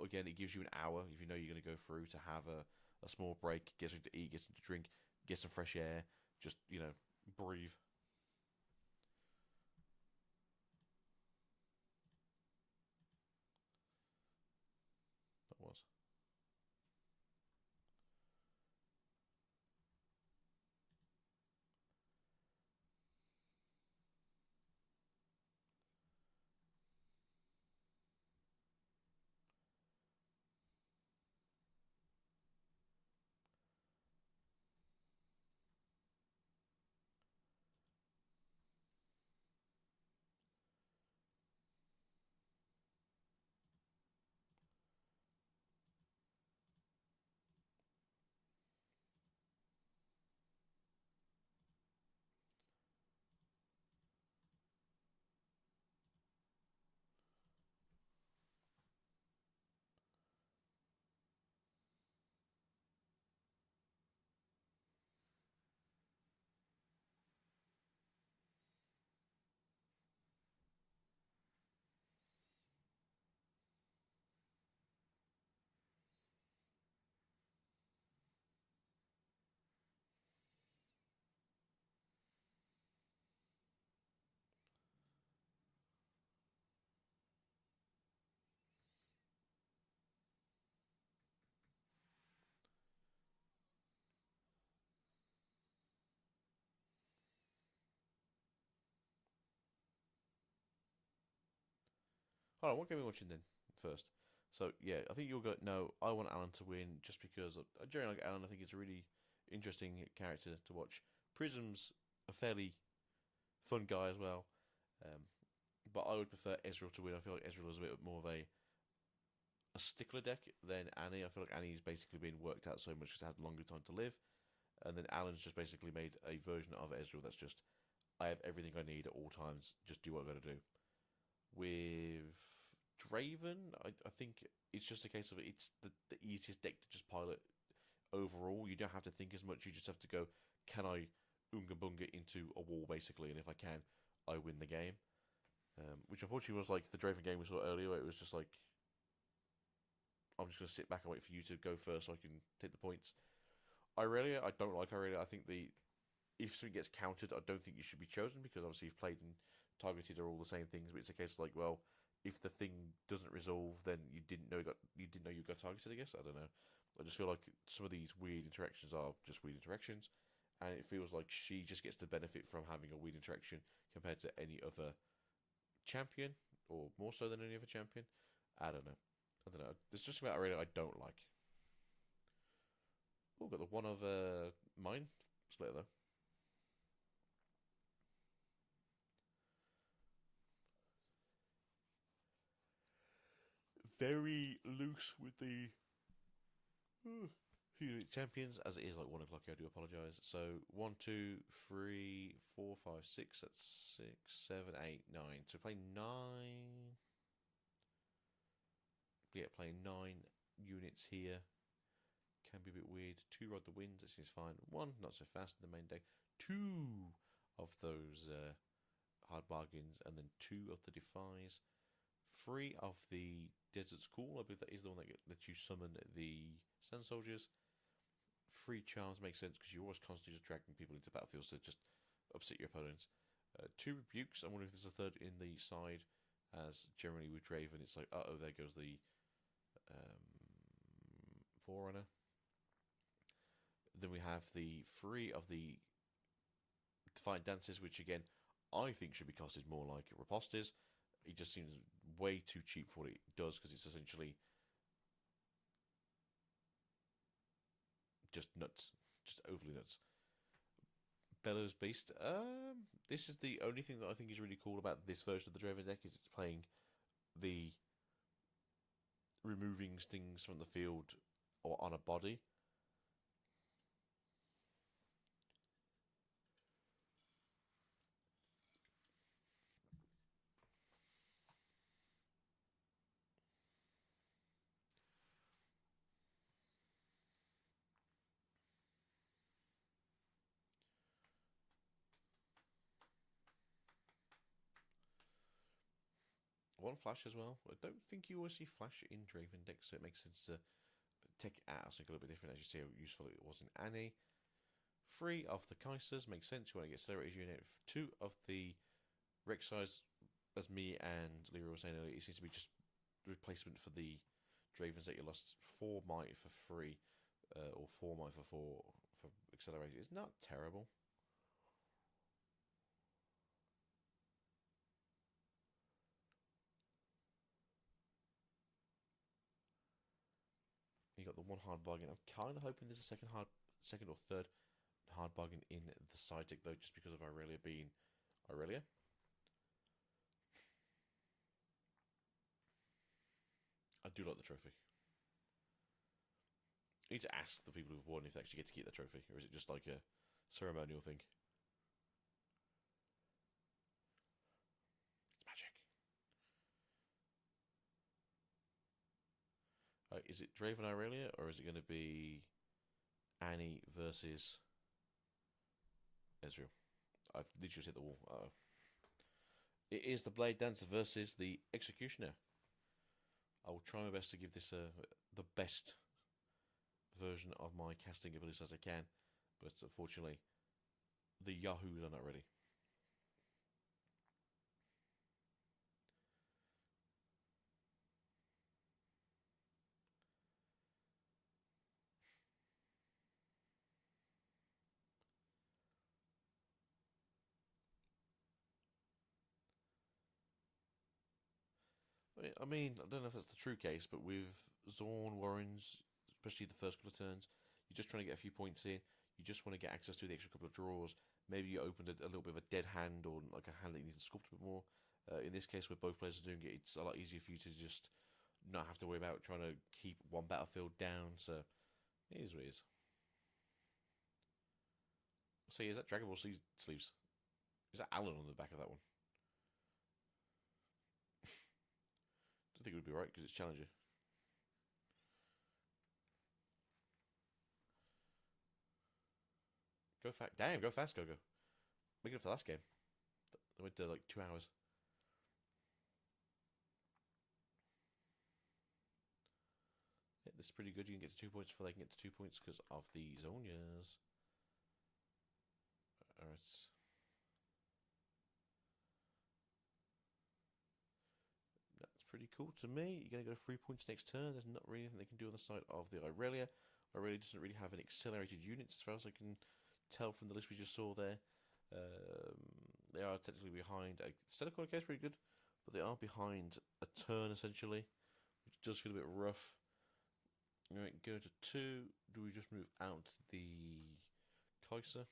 Again, it gives you an hour if you know you're going to go through to have a small break, get something to eat, get something to drink, get some fresh air, just, breathe. That was. Hold on, what game are we watching then first? So yeah, I think you'll go. No, I want Alan to win just because I generally like Alan. I think he's a really interesting character to watch. Prism's a fairly fun guy as well, um, but I would prefer Ezreal to win. I feel like Ezreal is a bit more of a stickler deck than Annie. I feel like Annie's basically been worked out so much because it had longer time to live, and then Alan's just basically made a version of Ezreal that's just I have everything I need at all times. Just do what I got to do. With Draven, I think it's just a case of it's the easiest deck to just pilot overall. You don't have to think as much. You just have to go, can I Unga Bunga into a wall, basically? And if I can, I win the game. Which unfortunately was like the Draven game we saw earlier, where it was just like, I'm just going to sit back and wait for you to go first so I can take the points. Irelia, I don't like Irelia. I think if something gets countered, I don't think you should be chosen because obviously you've played and targeted are all the same things. But it's a case of like, well, if the thing doesn't resolve, then you didn't know you got targeted. I guess I don't know. I just feel like some of these weird interactions are just weird interactions, and it feels like she just gets to benefit from having a weird interaction compared to any other champion, or more so than any other champion. I don't know. There's just about Aurelia I don't like. Oh, got the one of mine splitter though. Very loose with the champions, as it is like 1 o'clock. I do apologise. So 1, 2, 3, 4, 5, 6. That's 6, 7, 8, 9. So play 9. Yeah, playing 9 units here can be a bit weird. 2 ride the winds. That seems fine. 1 not so fast in the main deck. 2 of those hard bargains, and then 2 of the defies. 3 of the Desert's Call. I believe that is the one that lets you summon the Sand Soldiers. 3 charms makes sense because you're always constantly just dragging people into battlefields to just upset your opponents. 2 rebukes. I wonder if there's a third in the side, as generally with Draven, it's like, uh oh, there goes the Forerunner. Then we have the 3 of the Defiant Dances, which again I think should be costed more like Ripostes. It just seems way too cheap for what it does, because it's essentially just nuts, just overly nuts. Bellows Beast. This is the only thing that I think is really cool about this version of the Draven deck, is it's playing the removing stings from the field or on a body. One flash as well. I don't think you always see flash in Draven decks, so it makes sense to take it out something a little bit different, as you see how useful it was in Annie. 3 of the Kaisers makes sense. You want to get accelerated unit. 2 of the Rek'Sais, as me and Leroy were saying earlier, it seems to be just replacement for the Dravens that you lost. 4 might for 3, or 4 might for 4 for accelerated. It's not terrible. You got the 1 hard bargain. I'm kind of hoping there's a second or third hard bargain in the side deck though, just because of Aurelia being Aurelia. I do like the trophy. I need to ask the people who've won if they actually get to keep the trophy, or is it just like a ceremonial thing? It's magic. Is it Draven Aurelia, or is it going to be Annie versus Ezreal? I've literally just hit the wall. Uh-oh. It is the Blade Dancer versus the Executioner. I will try my best to give this the best version of my casting abilities as I can, but unfortunately, the Yahoos are not ready. I mean, I don't know if that's the true case, but with Zorn, Warrens, especially the first couple of turns, you're just trying to get a few points in. You just want to get access to the extra couple of draws. Maybe you opened a little bit of a dead hand, or like a hand that you need to sculpt a bit more. In this case, where both players are doing it, it's a lot easier for you to just not have to worry about trying to keep one battlefield down. So it is what it is. So is that Dragon Ball sleeves? Is that Alan on the back of that one? I think it would be right because it's Challenger. Go fast. Damn, go fast, Gogo. Make it for the last game. I went to like 2 hours. Yeah, this is pretty good. You can get to 2 points before they can get to 2 points because of the Zonias. Alright. That's pretty cool to me. You're going to go 3 points next turn. There's not really anything they can do on the side of the Aurelia. Aurelia doesn't really have an accelerated unit as far as I can tell from the list we just saw there. They are technically behind. Stellacore case pretty good, but they are behind a turn essentially, which does feel a bit rough. Alright, go to 2. Do we just move out the Kaiser?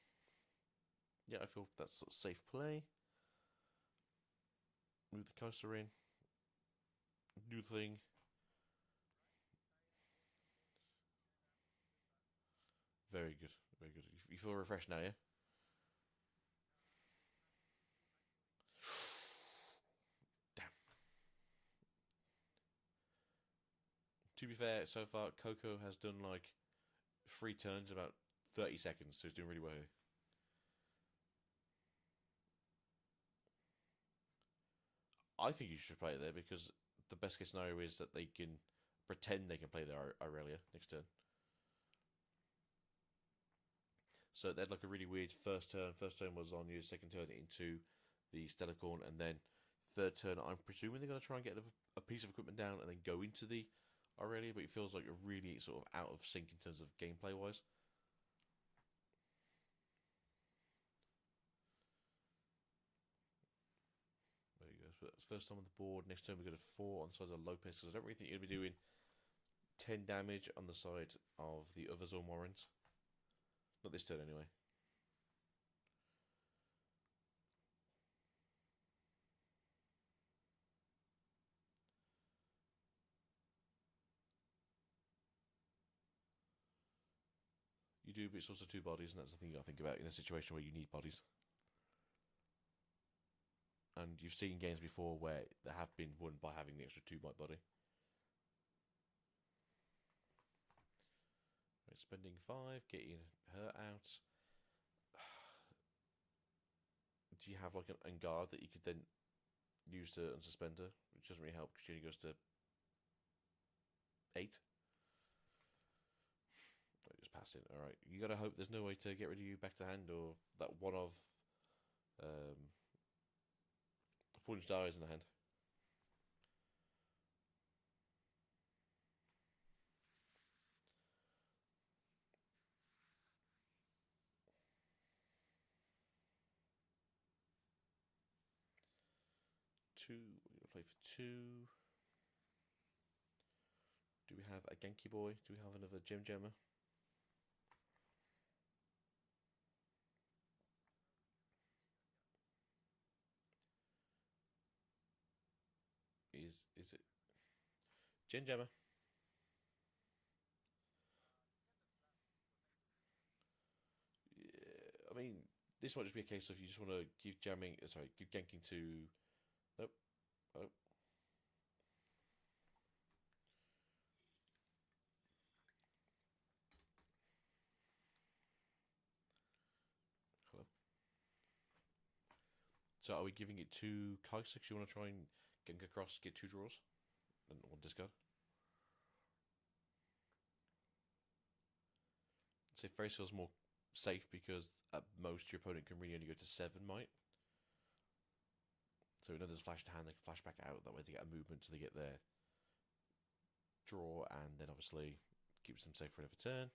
Yeah, I feel that's sort of safe play. Move the Kaiser in. Do the thing. Very good, very good. You feel refreshed now, yeah? Damn. To be fair, so far Coco has done like 3 turns in about 30 seconds, so he's doing really well here. I think you should play it there because the best case scenario is that they can pretend they can play their Irelia next turn. So they had like a really weird first turn. First turn was on you, second turn into the Stellacorn, and then third turn, I'm presuming they're going to try and get a piece of equipment down and then go into the Aurelia, but it feels like a really sort of out of sync in terms of gameplay wise. There you go. So that's first time on the board. Next turn we go to 4 on the side of Lopez, because I don't really think you're going to be doing 10 damage on the side of the other Zormorans. Not this turn anyway. You do, but it's also 2 bodies, and that's the thing you got to think about in a situation where you need bodies. And you've seen games before where they have been won by having the extra 2 by body. Right, spending 5, getting her out. Do you have like an Engard that you could then use to unsuspend her? Which doesn't really help because she only goes to 8. Just pass it. Alright. You gotta hope there's no way to get rid of you back to hand, or that one of 4-inch dies in the hand. We're gonna play for 2. Do we have a Genki Boy? Do we have another Gem Gemmer? Is it Gem Gemmer? Yeah, I mean, this might just be a case of you just want to give give Genking to. Nope. Oh. Hello. So are we giving it to Kai'Sa? You want to try and Genk across, get 2 draws, and 1 discard? I'd say Face feels more safe because at most your opponent can really only go to 7 might. So we know there's flash to hand, they can flash back out that way to get a movement so they get their draw, and then obviously keeps them safe for another turn.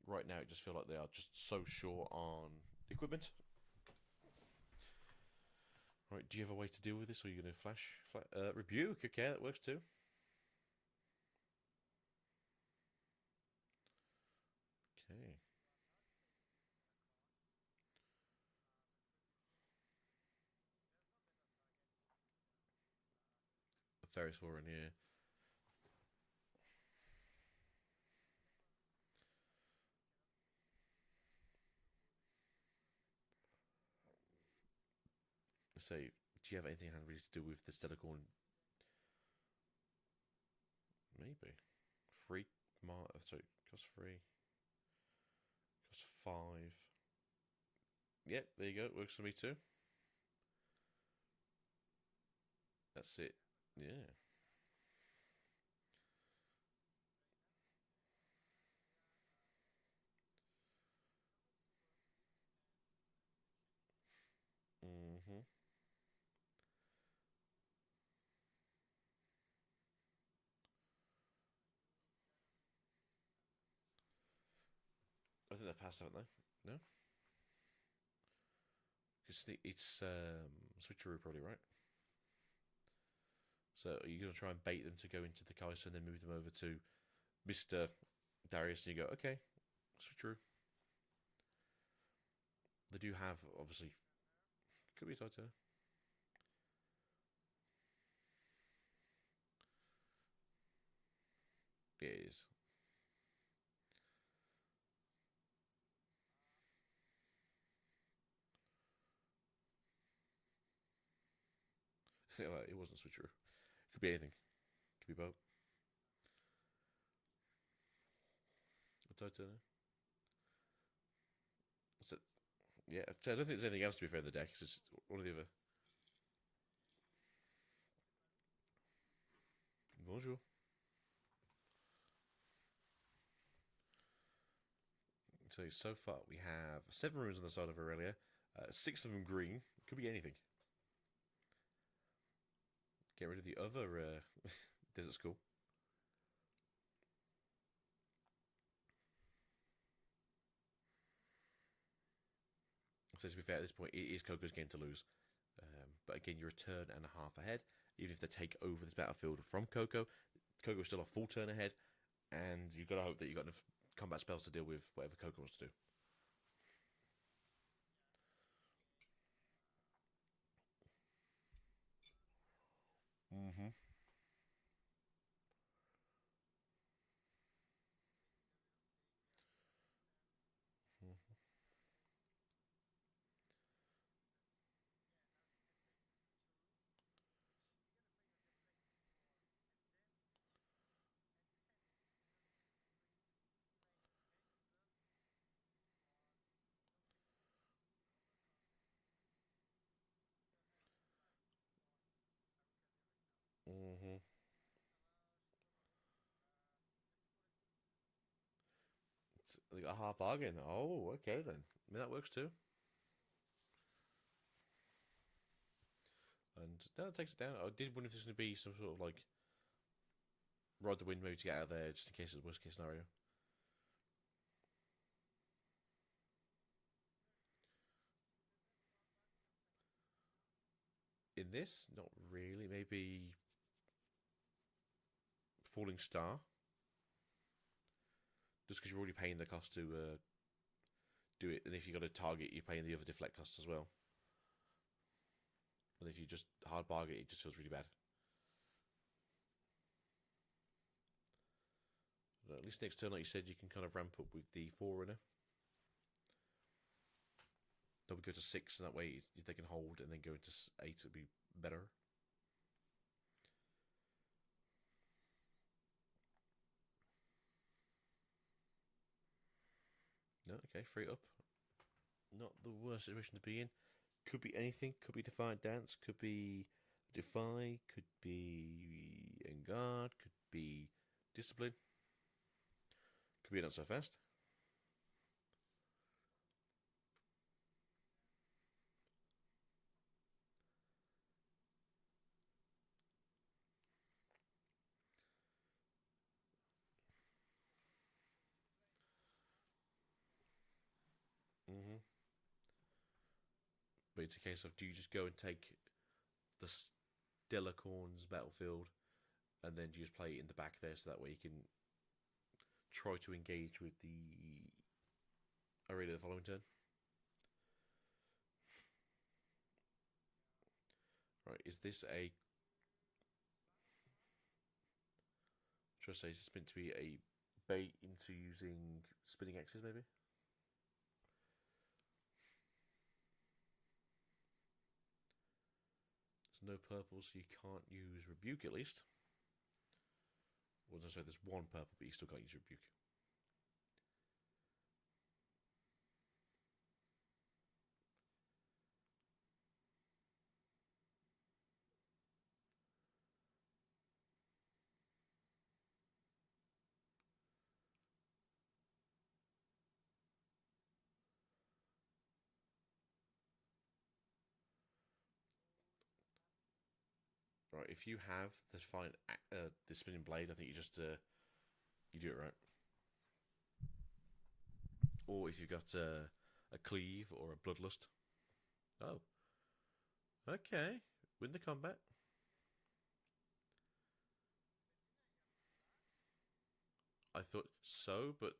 Right now it just feels like they are just so short on equipment. Right, do you have a way to deal with this, or are you going to flash? Rebuke, okay, that works too. Okay. A Ferris Foreign, yeah. So, do you have anything really to do with the Stellacorn? Maybe. Free, sorry, cost 3. Cost 5. Yep, there you go. Works for me too. That's it. Yeah. Mm-hmm. I think they've passed, haven't they? No? It's switcheroo probably, right? So are you going to try and bait them to go into the Kaiser and then move them over to Mr. Darius and you go, okay, switcheroo. They do have, obviously, could be a Titan. It is. It wasn't switcheroo. Could be anything. Could be boat. A Titan. What's it? Yeah, I don't think there's anything else to be fair in the deck. It's just one or the other. Bonjour. So far we have 7 rooms on the side of Aurelia, 6 of them green. Could be anything. Get rid of the other desert school. So to be fair, at this point, it is Coco's game to lose. But again, you're a turn and a half ahead. Even if they take over this battlefield from Coco, Coco's still a full turn ahead, and you've got to hope that you've got enough combat spells to deal with whatever Coco wants to do. Mm-hmm. Mm-hmm. It's like a hard bargain. Oh, okay then. I mean, that works too. And that takes it down. I did wonder if there's going to be some sort of like ride the wind maybe to get out of there, just in case it's a worst case scenario. In this, not really. Maybe Falling Star, just because you're already paying the cost to do it, and if you got a target, you're paying the other deflect costs as well. And if you just hard bargain, it just feels really bad. But at least next turn, like you said, you can kind of ramp up with the Forerunner. They'll go to 6, and that way they can hold, and then go into 8. It'll be better. No, okay, 3 up. Not the worst situation to be in. Could be anything. Could be Defiant Dance. Could be Defy. Could be Engard. Could be Discipline. Could be Not So Fast. Mm-hmm. But it's a case of, do you just go and take the Stellacorn's battlefield, and then do you just play it in the back there, so that way you can try to engage with the Aurelia the following turn? Right, is this a... Should I say, is this meant to be a bait into using spinning axes, maybe? There's no purple, so you can't use Rebuke at least. Well, no, sorry, there's 1 purple, but you still can't use Rebuke. Right, if you have the spinning blade, I think you just you do it right. Or if you've got a cleave or a bloodlust. Oh, okay. Win the combat. I thought so, but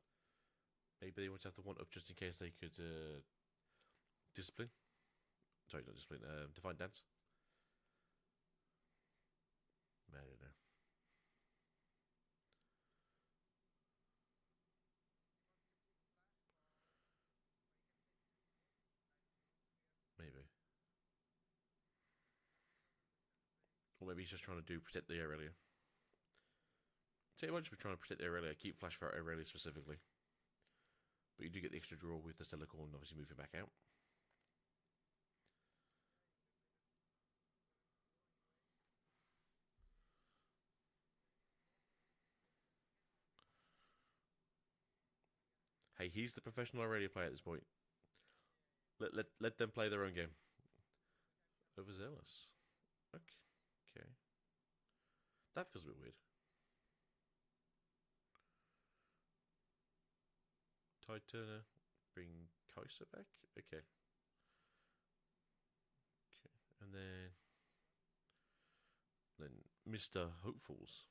maybe they want to have the one up just in case they could discipline. Sorry, not discipline. Divine dance. I don't know. Maybe. Or maybe he's just trying to do protect the Aurelia. So he might just be trying to protect the Aurelia, keep flash for Aurelia specifically. But you do get the extra draw with the Stellarcorn, obviously moving back out. Hey, he's the professional Aurelia player at this point. Let them play their own game. Overzealous. Okay. That feels a bit weird. Tide Turner, bring Kaiser back. Okay. And then Mr. Hopefuls.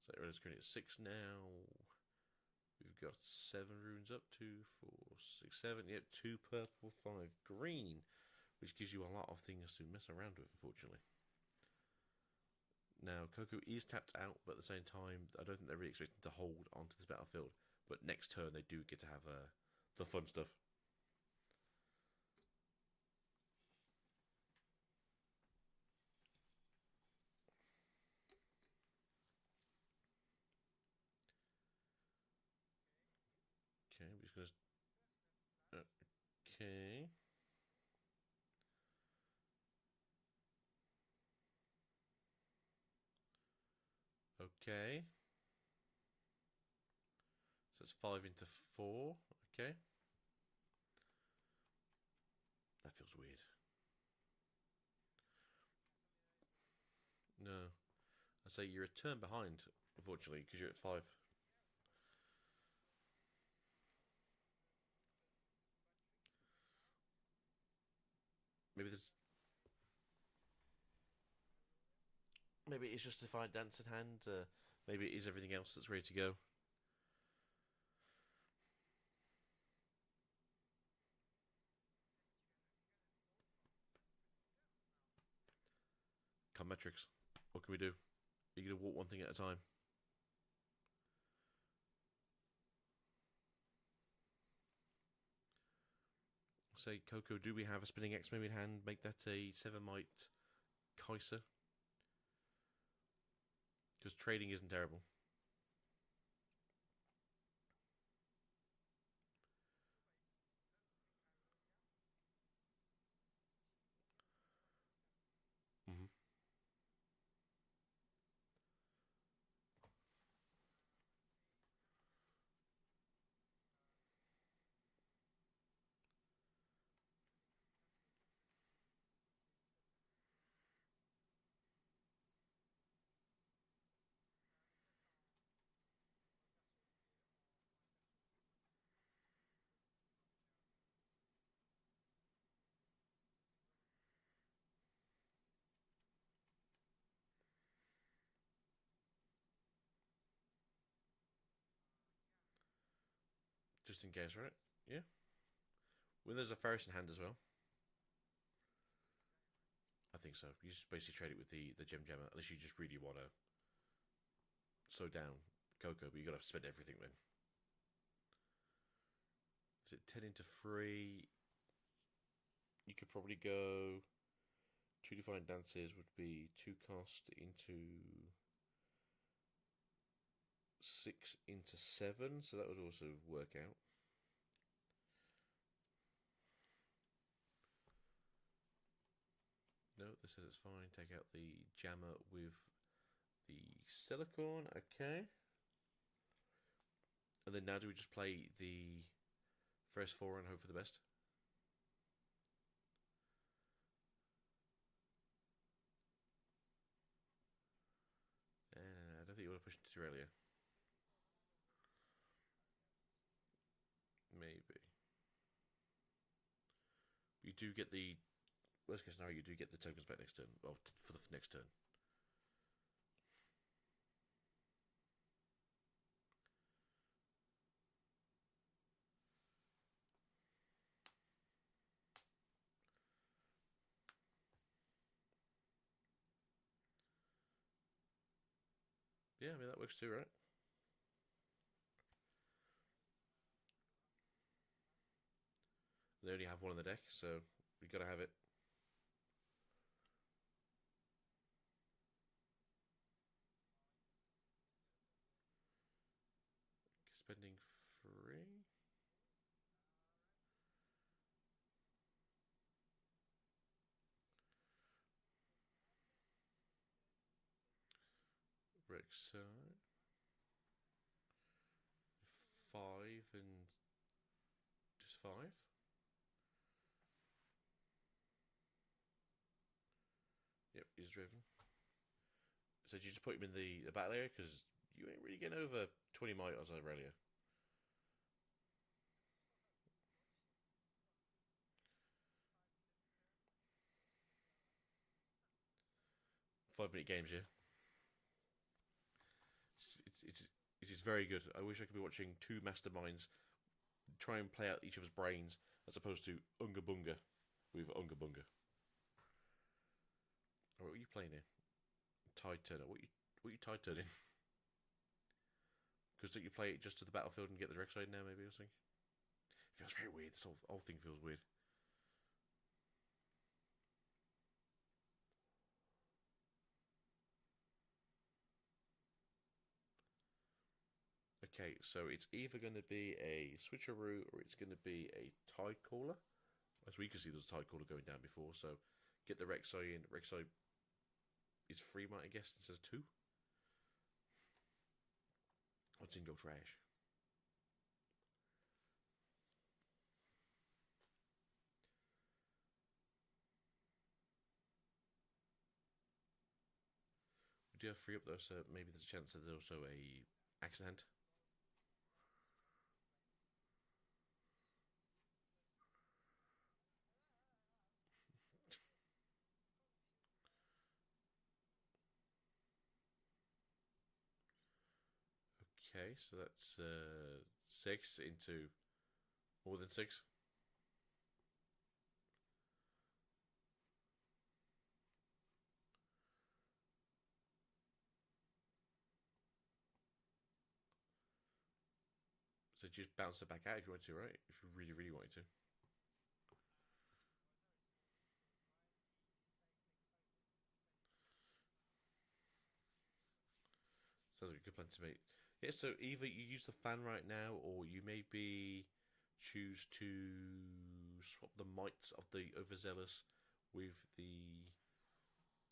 So Aurelia's currently at 6 now. We've got 7 runes up. 2, 4, 6, 7. Yep, 2 purple, 5 green. Which gives you a lot of things to mess around with, unfortunately. Now, Coco is tapped out, but at the same time, I don't think they're really expecting to hold onto this battlefield. But next turn, they do get to have the fun stuff. Okay, we're just gonna. Okay. Okay. So it's 5 into 4. Okay. That feels weird. No. I say you're a turn behind, unfortunately, because you're at 5. Maybe there's. Maybe it's just a fine dance in hand. Maybe it is everything else that's ready to go. Come metrics. What can we do? You're going to walk one thing at a time. Say, Coco, do we have a spinning X maybe in hand? Make that a 7 might Kaiser. Because trading isn't terrible. Mm-hmm. Just in case, right? Yeah. When there's a Ferris in hand as well. I think so. You just basically trade it with the Gem Gemmer, unless you just really want to slow down Coco, but you got to spend everything then. Is it 10 into 3? You could probably go 2 Divine Dances would be 2 cost into 6 into 7, so that would also work out. This says it's fine. Take out the jammer with the silicone. Okay. And then now do we just play the first four and hope for the best? I don't think you want to push into earlier. Maybe. You do get the worst case scenario. You do get the tokens back next turn. Well, for the next turn. Yeah, I mean that works too, right? They only have one in the deck, so we gotta have it. Spending 3. Rek'Sai. 5 and just 5. Yep, he's driven. So did you just put him in the battle area? Because you ain't really getting over 20 miles over earlier. 5-minute games, yeah. It's very good. I wish I could be watching two masterminds try and play out each other's brains as opposed to Unga Bunga with Unga Bunga. Alright, what are you playing here? Tide Turner. What you tide turning? Because don't you play it just to the battlefield and get the direct side now, maybe, or something? It feels very weird. This whole thing feels weird. Okay, so it's either going to be a switcheroo or it's going to be a tide caller. As we can see, there's a tide caller going down before, so get the Rek'Sai in. Rek'Sai is 3 might, I guess, instead of 2. What's in your trash? We do have 3 up though, so maybe there's a chance that there's also a accident. Okay, so that's 6 into more than 6. So just bounce it back out if you want to, right? If you really, really wanted to. Sounds like a good plan to me. Yeah, so either you use the fan right now, or you maybe choose to swap the mites of the overzealous with the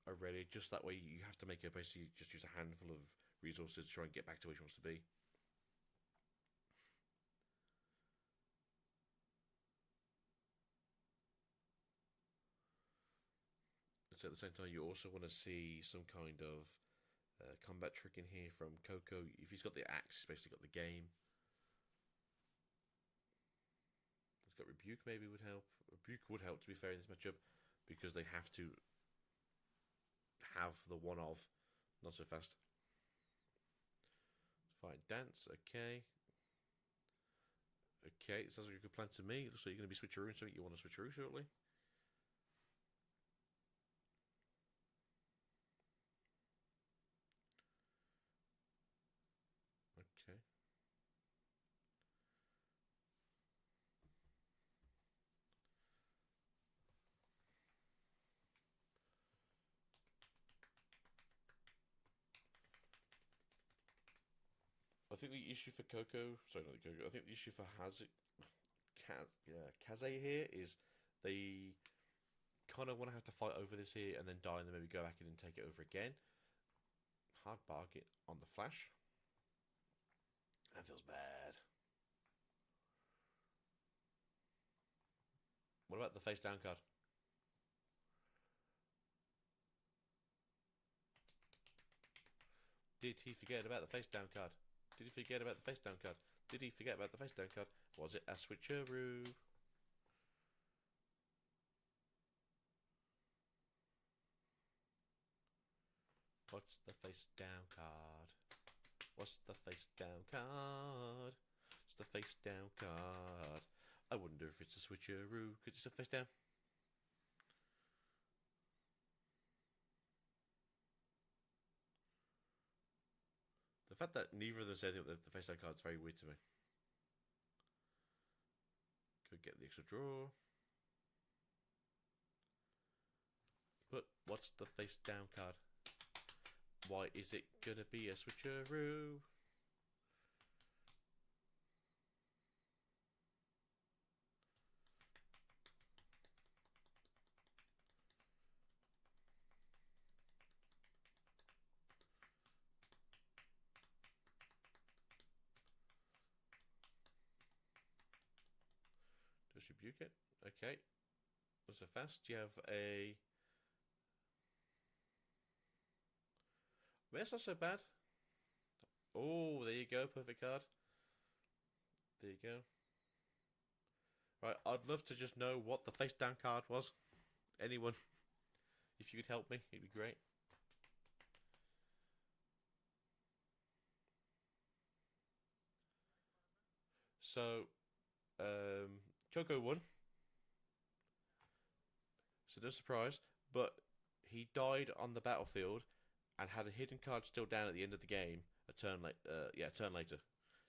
Aurelia. Just that way, you have to make it basically just use a handful of resources to try and get back to where she wants to be. So at the same time, you also want to see some kind of combat trick in here from Coco. If he's got the axe, he's basically got the game. He's got Rebuke, maybe would help. Rebuke would help, to be fair, in this matchup, because they have to have the one of. Not so fast. Fight dance, okay. Okay, it sounds like a good plan to me. Looks like you're going to be switcheroo, so you want to switcheroo shortly. Okay. I think the issue for Coco, sorry, not the Coco. I think the issue for Kaze here is they kind of want to have to fight over this here and then die and then maybe go back in and take it over again. Hard bargain on the flash. That feels bad. What about the face down card? Did he forget about the face down card? Did he forget about the face down card? Did he forget about the face down card? Was it a switcheroo? What's the face down card? What's the face down card? It's the face down card. I wonder if it's a switcheroo because it's a face down. The fact that neither of them said the face down card is very weird to me. Could get the extra draw. But what's the face down card? Why is it gonna be a switcheroo? Just rebuke it. Okay. So fast. You have a. Well, that's not so bad. Oh, there you go. Perfect card. There you go. Right, I'd love to just know what the face down card was. Anyone, if you could help me, it'd be great. So, Coco won. So no surprise, but he died on the battlefield and had a hidden card still down at the end of the game. A turn later.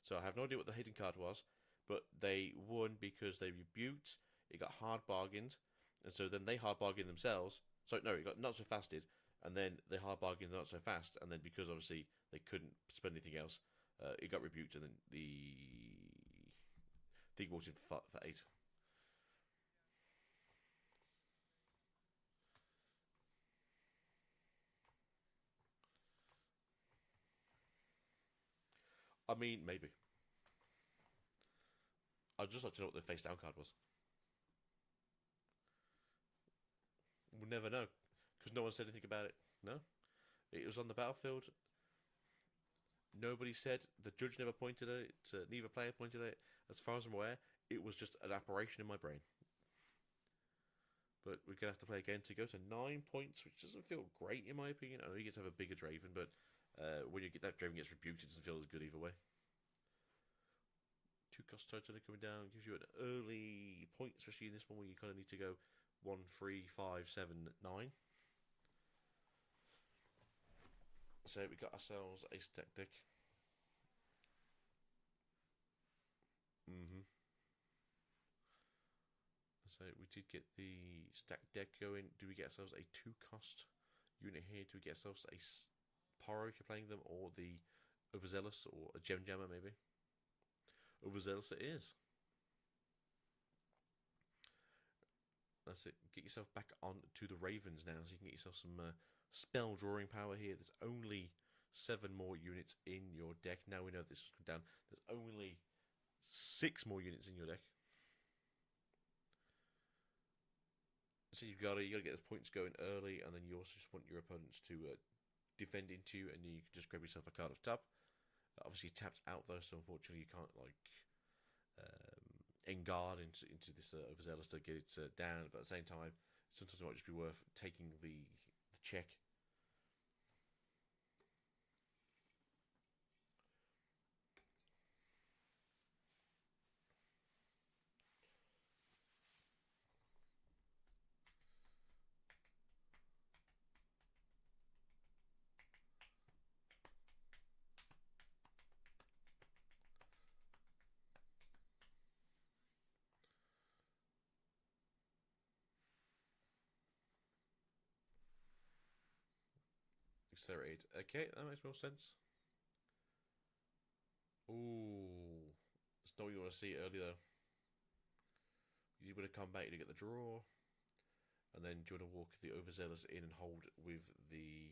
So I have no idea what the hidden card was, but they won because they rebuked. It got hard bargained, and so then they hard bargained themselves. So no, it got not so fasted, and then they hard bargained not so fast, and then because obviously they couldn't spend anything else, it got rebuked, and then the thing walked in for 8. I mean, maybe. I'd just like to know what the face down card was. We'll never know because no one said anything about it. No, it was on the battlefield. Nobody said. The judge never pointed at it. Neither player pointed at it. As far as I'm aware, it was just an apparition in my brain. But we're gonna have to play again to go to 9 points, which doesn't feel great in my opinion. I know you get to have a bigger Draven, but when you get that Draven gets rebuked, it doesn't feel as good either way. 2 cost totally coming down gives you an early point, especially in this one where you kind of need to go 1, 3, 5, 7, 9. So we got ourselves a stack deck. So we did get the stack deck going. Do we get ourselves a 2 cost unit here? Do we get ourselves a Paro if you're playing them, or the Overzealous, or a Gem Jammer maybe? Overzealous it is. That's it. Get yourself back on to the Ravens now, so you can get yourself some spell drawing power here. There's only 7 more units in your deck. Now we know this was down. There's only 6 more units in your deck. So you gotta get those points going early, and then you also just want your opponents to defend into you, and you can just grab yourself a card of top. Obviously tapped out though, so unfortunately you can't like guard into this Overzealous to get it down. But at the same time, sometimes it might just be worth taking the check. Accelerated. Okay, that makes more sense. Ooh, it's not what you want to see early though. You would have come back to get the draw. And then do you want to walk the overzealous in and hold with the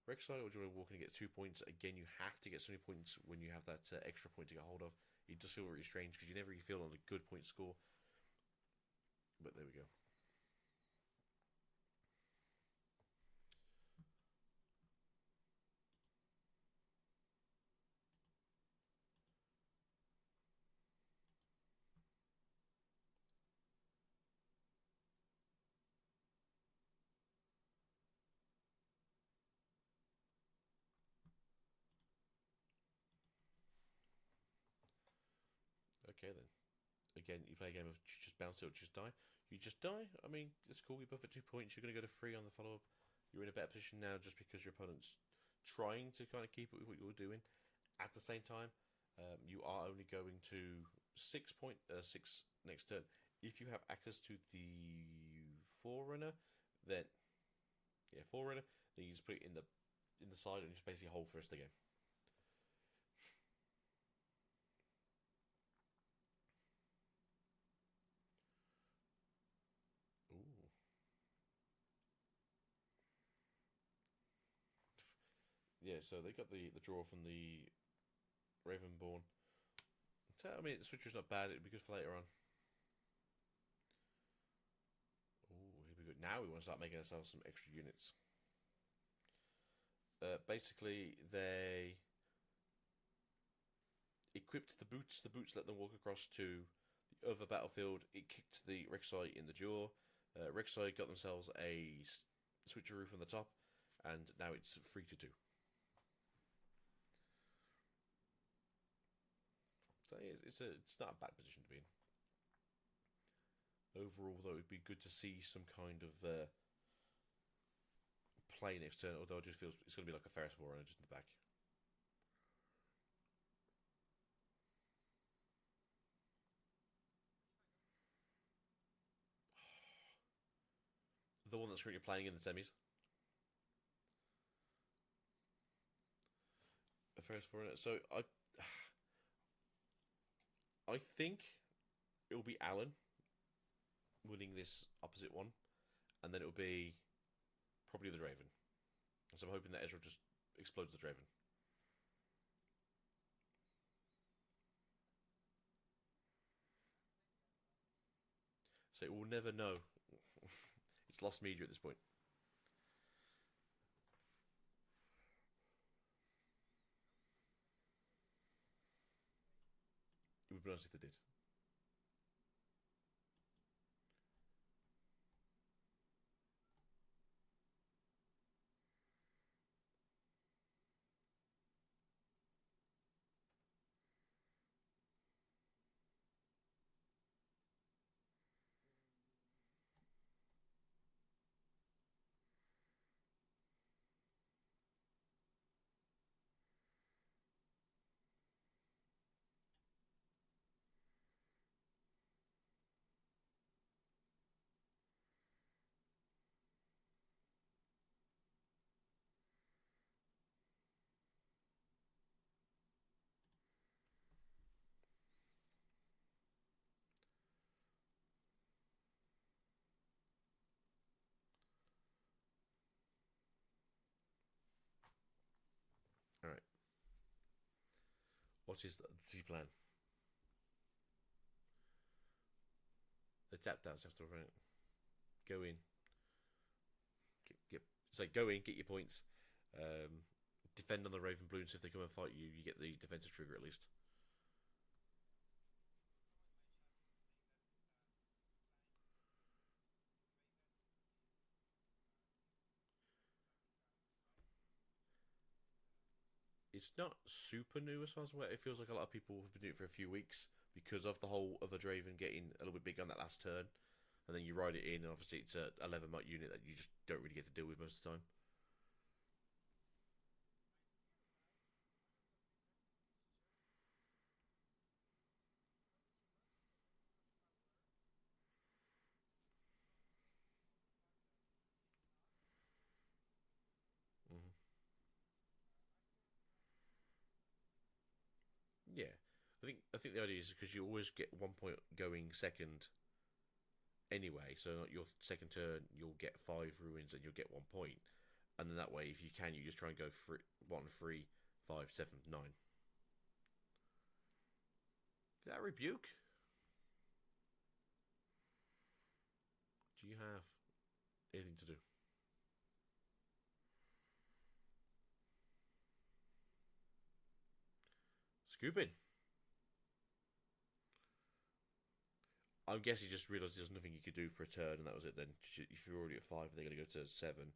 Rek'Sai, or do you want to walk in and get 2 points? Again, you have to get so many points when you have that extra point to get hold of. It does feel really strange because you never really feel on a good point score. But there we go. Okay then. Again, you play a game of just bounce it or just die. You just die. I mean, it's cool. You're both at 2 points. You're going to go to 3 on the follow up. You're in a better position now just because your opponent's trying to kind of keep it with what you're doing. At the same time, you are only going to 6 next turn. If you have access to the Forerunner, then Forerunner, then you just put it in the side and just basically hold for the rest of the game. Ooh. Yeah, so they got the draw from the Ravenborn. So, I mean, the Switcher's not bad. It'd be good for later on. Oh, here we go. Now we want to start making ourselves some extra units. Basically, they equipped the boots. The boots let them walk across to the other battlefield. It kicked the Rek'Sai in the jaw. Rek'Sai got themselves a switcheroo from the top, and now it's 3-2. So it's not a bad position to be in. Overall, though, it'd be good to see some kind of play next turn. Although it just feels it's going to be like a Ferris Forerunner just in the back. The one that's currently playing in the semis. A Ferris Forerunner. So I think it will be Alan winning this opposite one, and then it will be probably the Draven. So I'm hoping that Ezra just explodes the Draven. So we'll never know. It's lost media at this point. It would be nice if they did. All right. What is the plan? The tap dance after a go in, go in, get your points, defend on the Raven Balloons. If they come and fight you, you get the defensive trigger at least. It's not super new as far as it feels like a lot of people have been doing it for a few weeks because of the whole other Draven getting a little bit big on that last turn, and then you ride it in, and obviously it's a 11 mut unit that you just don't really get to deal with most of the time. Mm-hmm. Yeah, I think the idea is because you always get 1 point going second anyway. So your second turn, you'll get 5 ruins and you'll get 1 point. And then that way, if you can, you just try and go 1, 3, 5, 7, 9. Is that a rebuke? Do you have anything to do? Scooping. I'm guessing he just realised there's nothing you could do for a turn, and that was it then. If you're already at 5, they're going to go to 7.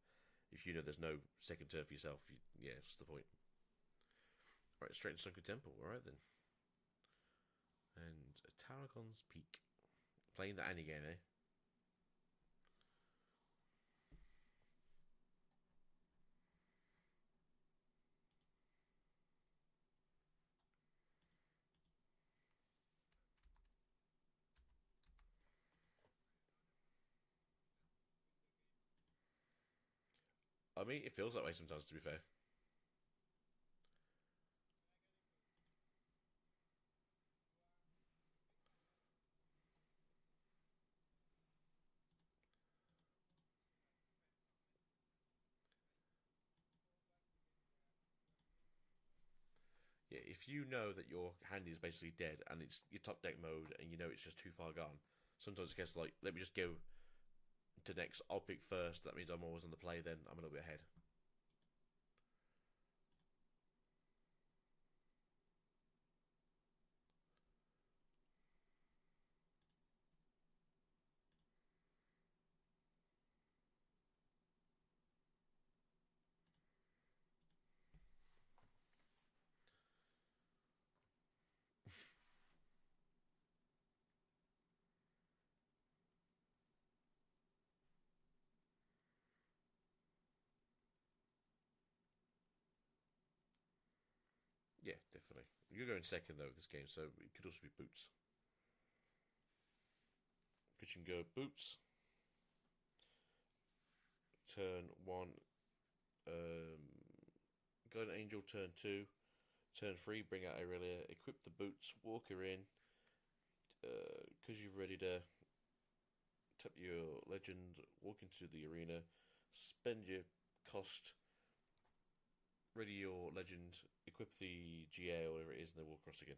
If you know there's no second turn for yourself, yeah, what's the point? Right, straight to Sunken Temple. Alright then. And Tarragon's Peak. Playing the Annie game, eh? I mean, it feels that way sometimes, to be fair. Yeah, if you know that your hand is basically dead and it's your top deck mode and you know it's just too far gone, sometimes it gets like, let me just go to next. I'll pick first. That means I'm always on the play. Then I'm a little bit ahead. Yeah, definitely. You're going second though this game, so it could also be boots. Because you can go boots, turn 1, um, Golden Angel turn 2, turn 3, bring out Aurelia, equip the boots, walk her in. Because you've ready to tap your legend, walk into the arena, spend your cost, ready your legend, equip the GA or whatever it is, and then walk across again.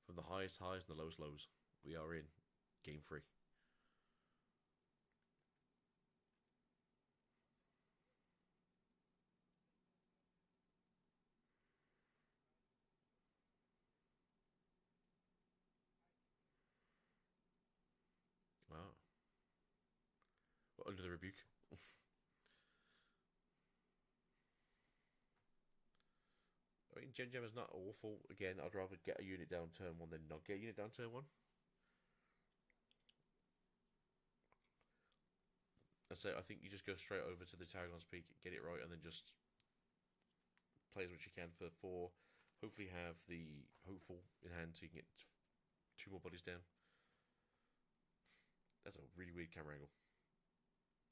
From the highest highs and the lowest lows, we are in game 3. Wow. Well, under the rebuke. I mean, Gem is not awful. Again, I'd rather get a unit down turn 1 than not get a unit down turn 1. So I think you just go straight over to the Tarragon's Peak, get it right, and then just play as much as you can for 4. Hopefully have the Hopeful in hand so you can get 2 more bodies down. That's a really weird camera angle.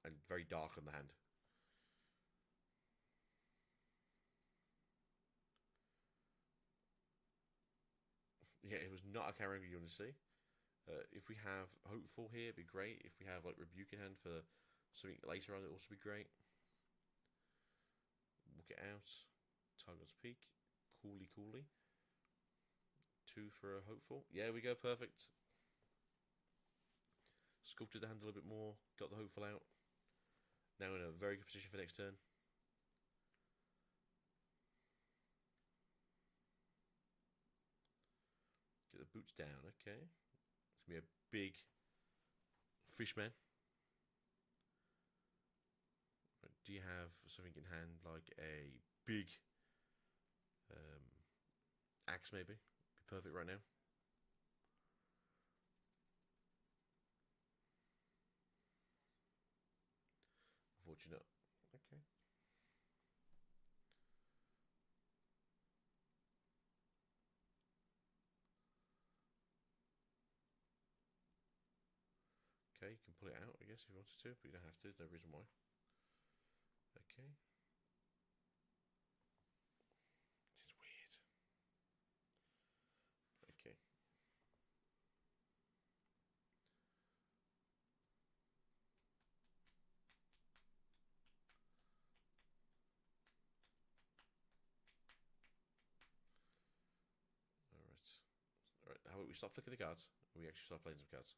And very dark on the hand. Yeah, it was not a camera angle you want to see. If we have Hopeful here, it'd be great. If we have like Rebuke in hand for something later on, it'd also be great. Walk it out. Target's Peak. Coolly. 2 for a Hopeful. Yeah, we go, perfect. Sculpted the hand a little bit more. Got the Hopeful out. Now in a very good position for next turn. Get the boots down, okay. It's going to be a big fishman. Do you have something in hand like a big axe maybe? Be perfect right now. Unfortunate. Okay. Okay, you can pull it out, I guess, if you wanted to, but you don't have to. There's no reason why. Okay. how about we start flicking the cards? And we actually start playing some cards.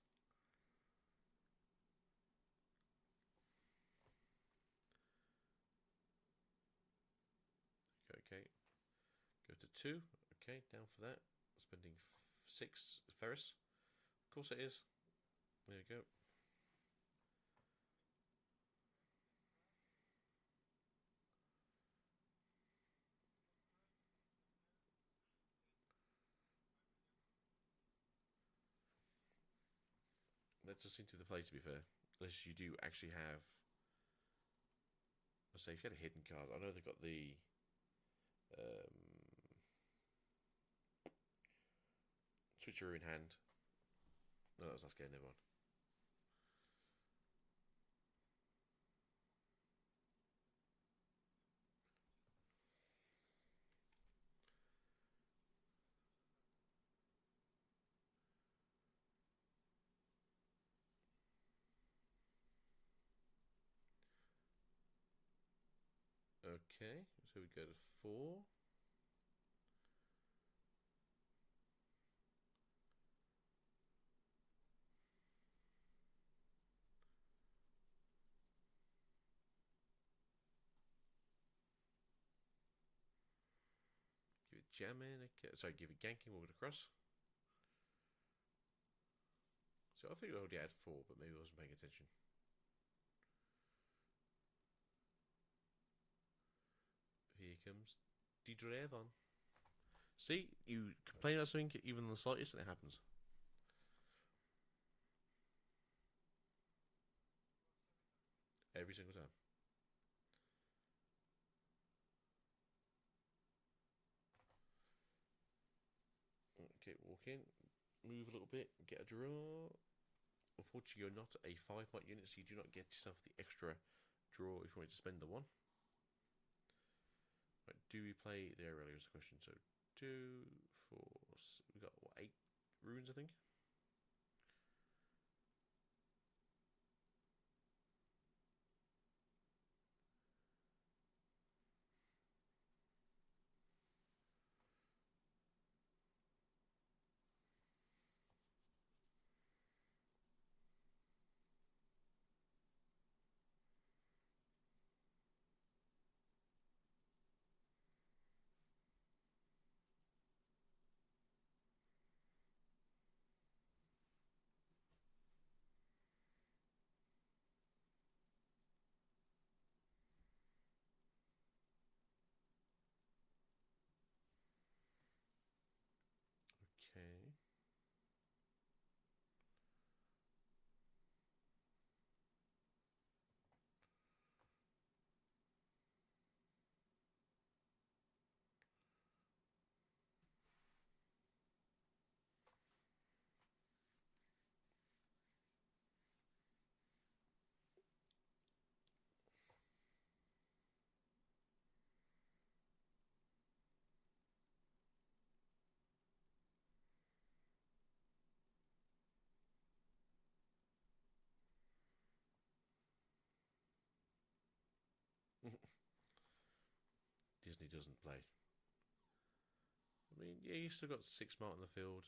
Okay. Go to 2. Okay, down for that. Spending 6 Ferris. Of course it is. There you go. That just seems to be the play, to be fair. Unless you do actually have... Let's say if you had a hidden card. I know they've got the... Switcheroo in hand. No, that was last game, never mind. Okay, so we go to 4. Give it jamming. Okay. Sorry, give it ganking. Walk it across. So I thought you already had 4, but maybe I wasn't paying attention. Here comes the Draven. See, you complain about something even the slightest, and it happens. Every single time. Okay, walk in, move a little bit, get a draw. Unfortunately, you're not a 5-point unit, so you do not get yourself the extra draw if you want to spend the 1. Right, do we play there earlier is the question. So 2, 4, we got what, 8 runes, I think. Okay. Disney doesn't play. I mean, yeah, you still got 6 smart in the field.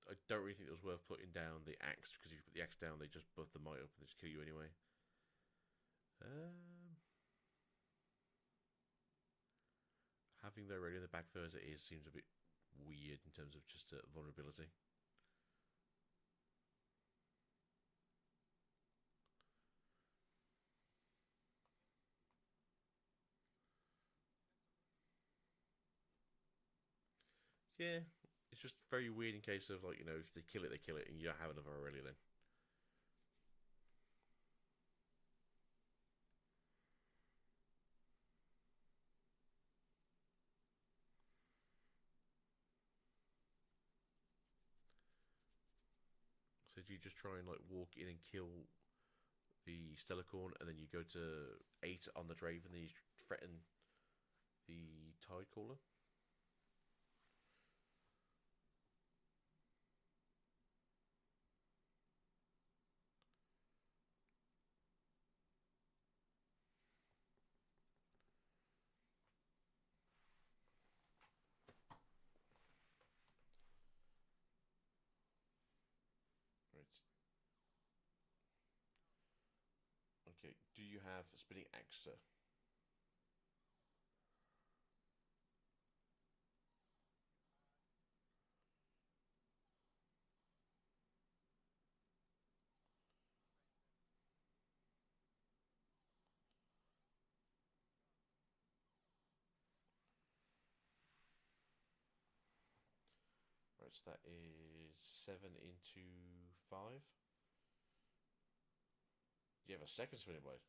I don't really think it was worth putting down the axe, because if you put the axe down, they just buff the might up and they just kill you anyway. Having their ready in the back throw as it is seems a bit weird in terms of just vulnerability. Yeah, it's just very weird in case of, like, you know, if they kill it, and you don't have another Aurelia then. So do you just try and, like, walk in and kill the Stellacorn, and then you go to 8 on the Draven, and you threaten the Tidecaller? Okay. Do you have spinning axe, sir? Right, so that is 7 into 5. Do you have a second spinning blade?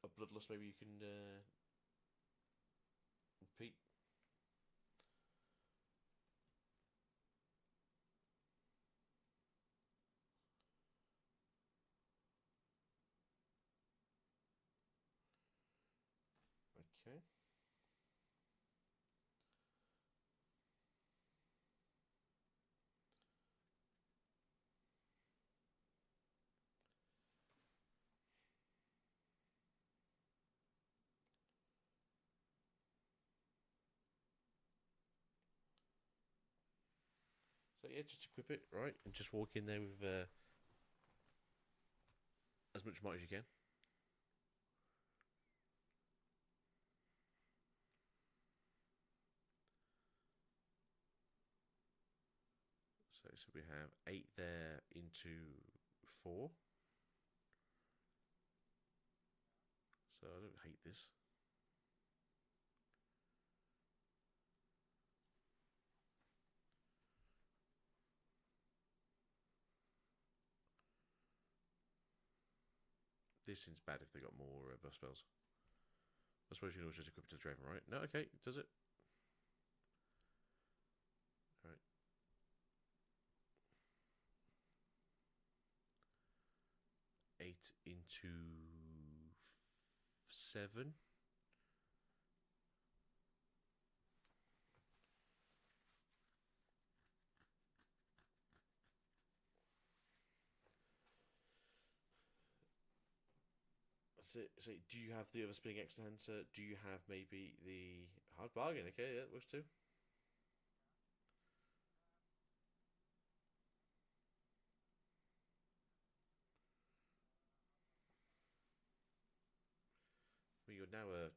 Or a bloodlust, maybe you can repeat? Okay. So yeah, just equip it, right? And just walk in there with as much might as you can. So we have 8 there into 4. So I don't hate this. This seems bad if they got more buff spells. I suppose you can always just equip it to Draven, right? No, okay, does it? Alright. 8 into 7. So, do you have the other spinning X answer? Do you have maybe the hard bargain? Okay, yeah, that works too. Well, you're now a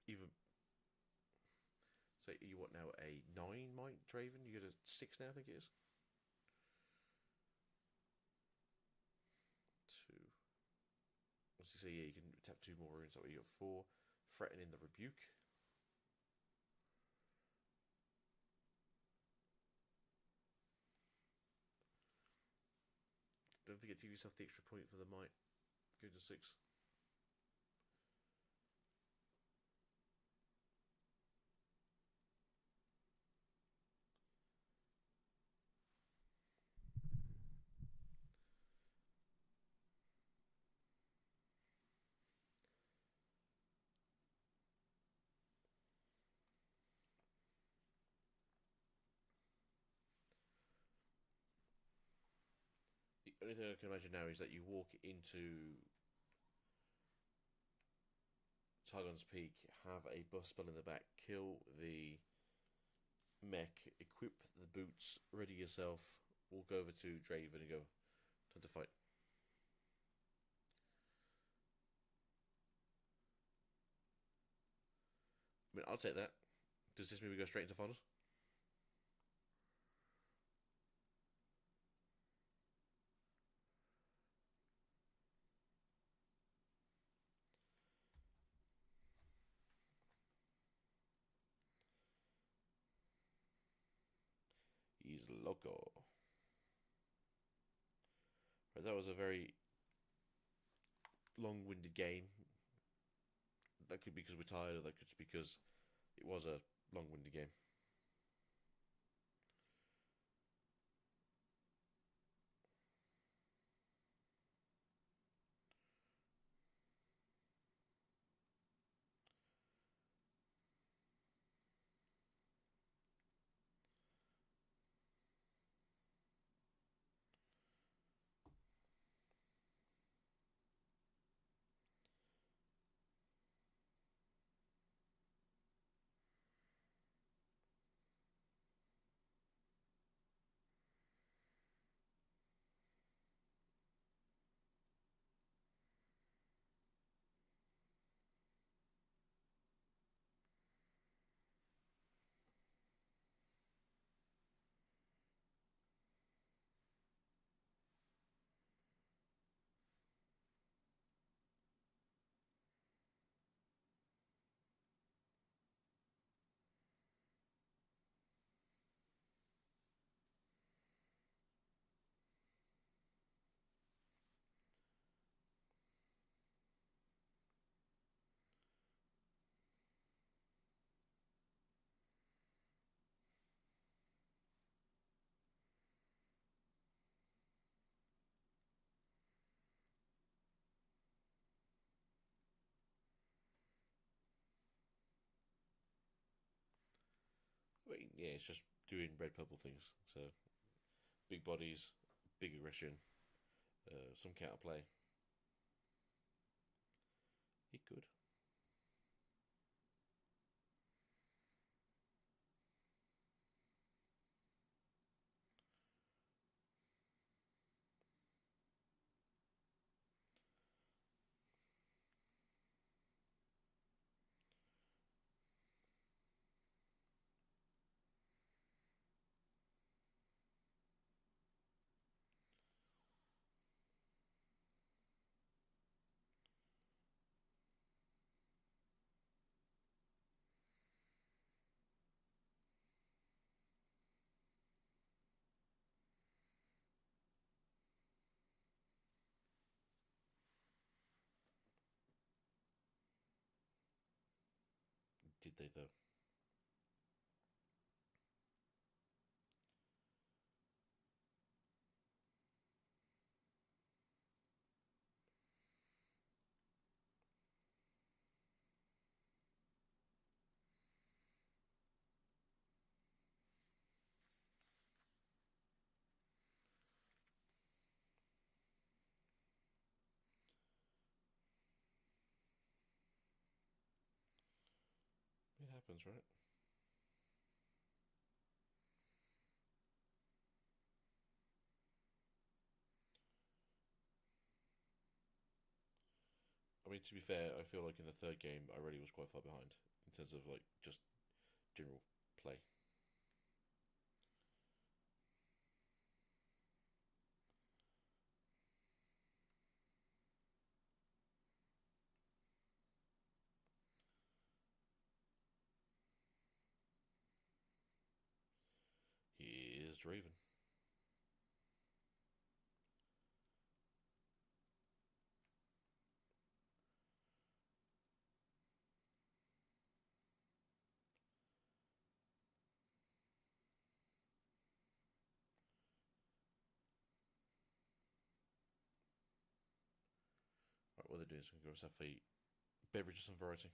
even. So you what now? A 9 might Draven? You got a 6 now, I think it is. 2. As you say, yeah, you can tap 2 more runes. That way you got 4. Threatening the rebuke. Don't forget to give yourself the extra point for the might. Go to 6. The only thing I can imagine now is that you walk into Targon's Peak, have a buff spell in the back, kill the mech, equip the boots, ready yourself, walk over to Draven and go, time to fight. I mean, I'll take that. Does this mean we go straight into finals? He's loco. Right, that was a very long-winded game. That could be because we're tired, or that could be because it was a long-winded game. yeah, it's just doing red purple things. So big bodies, big aggression, some counterplay. It could. Did they though? It happens, right? I mean, to be fair, I feel like in the third game, I really was quite far behind in terms of like just general play. Here's Draven. Right, what they're doing is going to give ourselves a beverage of some variety.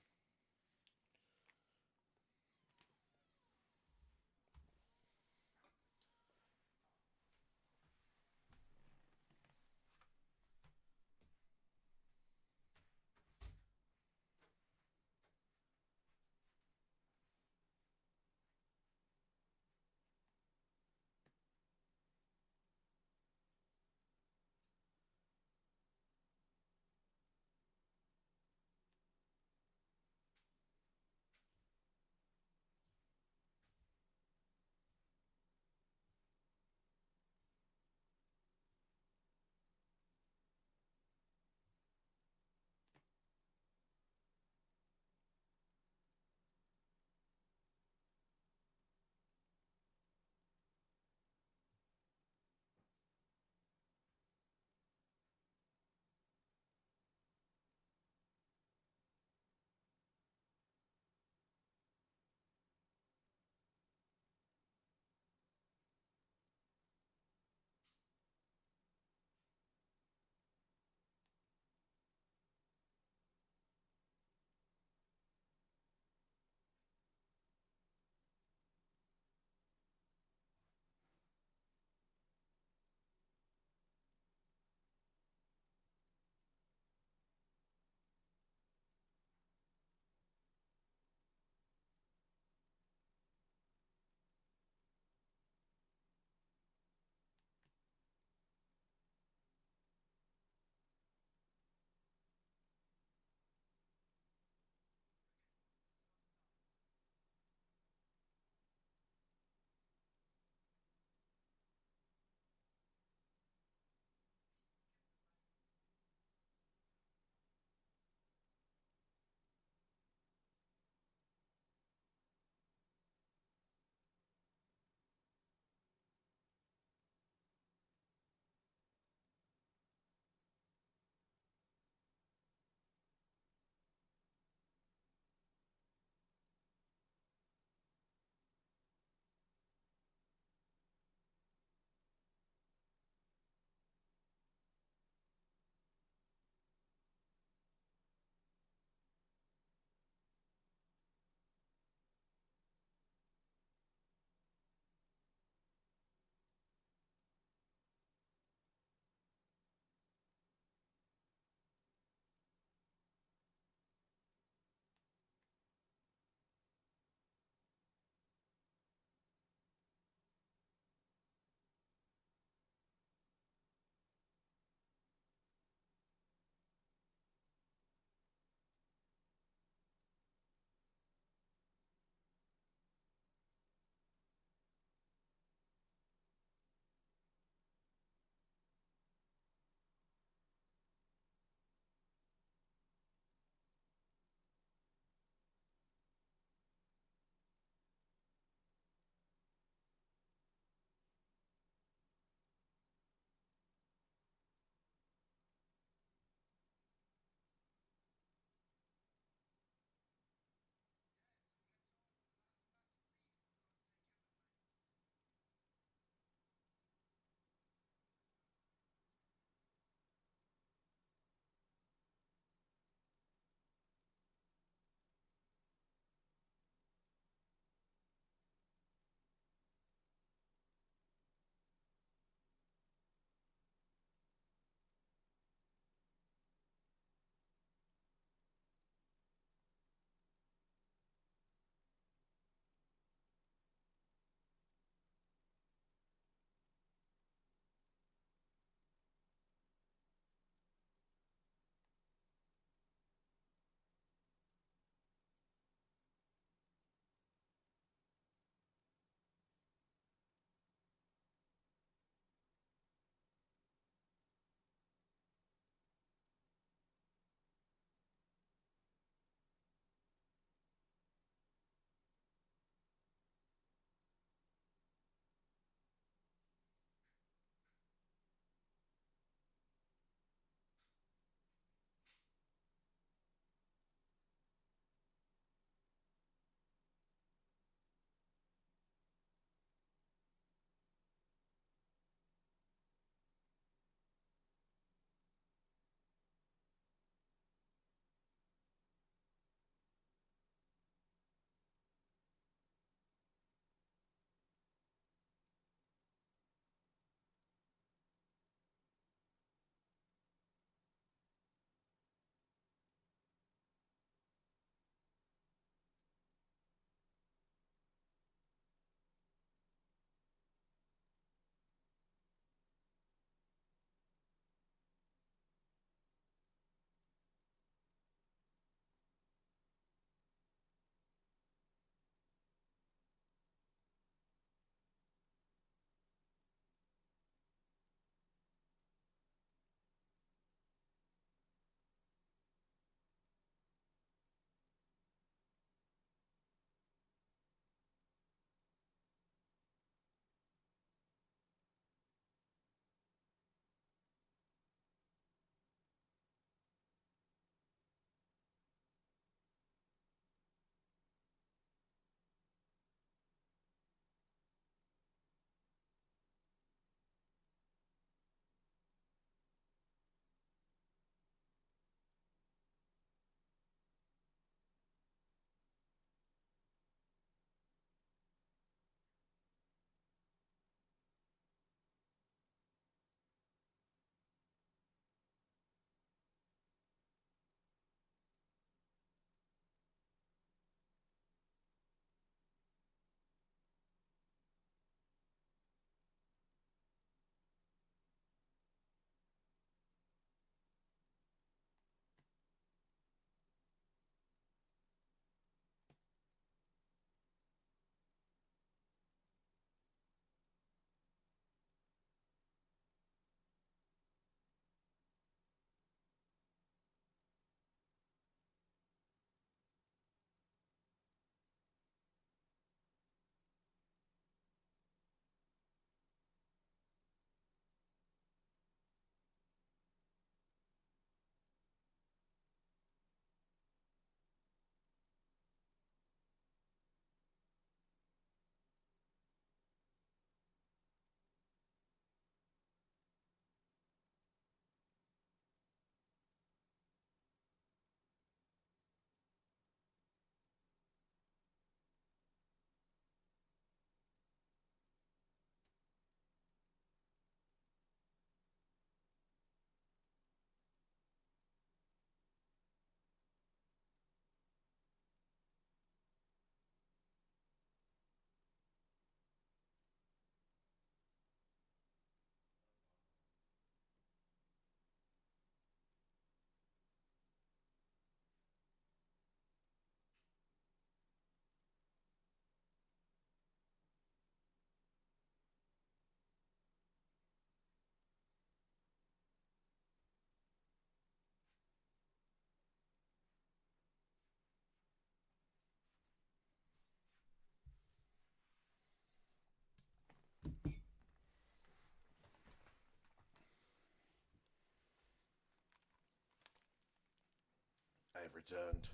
I've returned.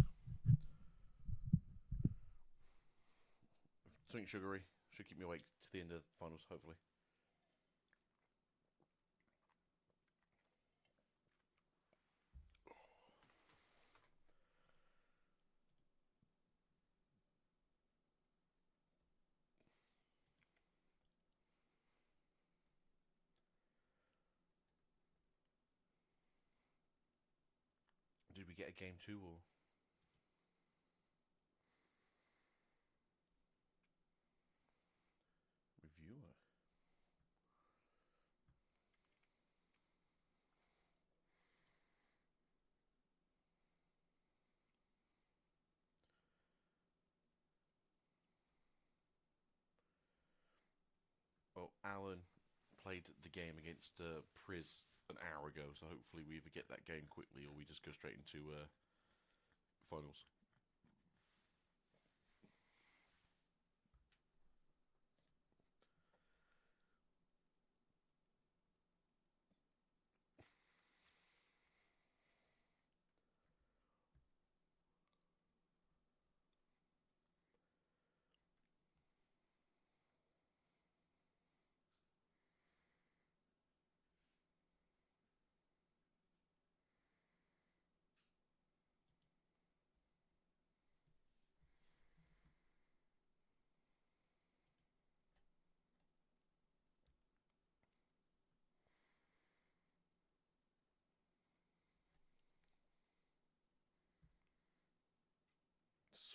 Something sugary. Should keep me awake to the end of the finals, hopefully. Did we get a game 2 or? Reviewer? Well, Alan played the game against Priz an hour ago, so hopefully we either get that game quickly or we just go straight into finals.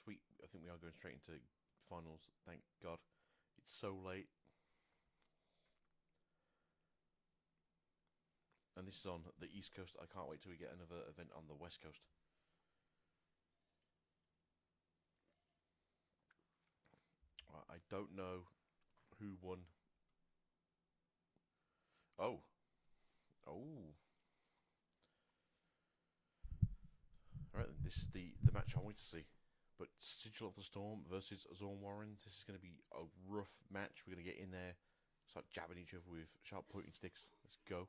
Sweet. I think we are going straight into finals. Thank God. It's so late. And this is on the East Coast. I can't wait till we get another event on the West Coast. I don't know who won. Oh. Oh. Alright, then. This is the match I wanted to see. But Sigil of the Storm versus Zorn Warrens. This is going to be a rough match. We're going to get in there, start jabbing each other with sharp pointing sticks. Let's go.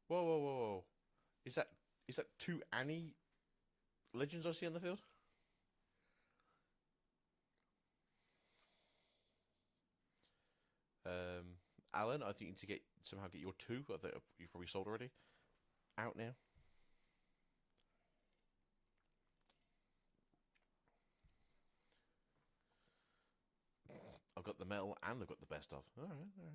Whoa, whoa, whoa, whoa! Is that two Annie legends I see on the field? Alan, I think you need to somehow get your 2. I think you've probably sold already. Out now. I've got the metal and I've got the best of. All right, all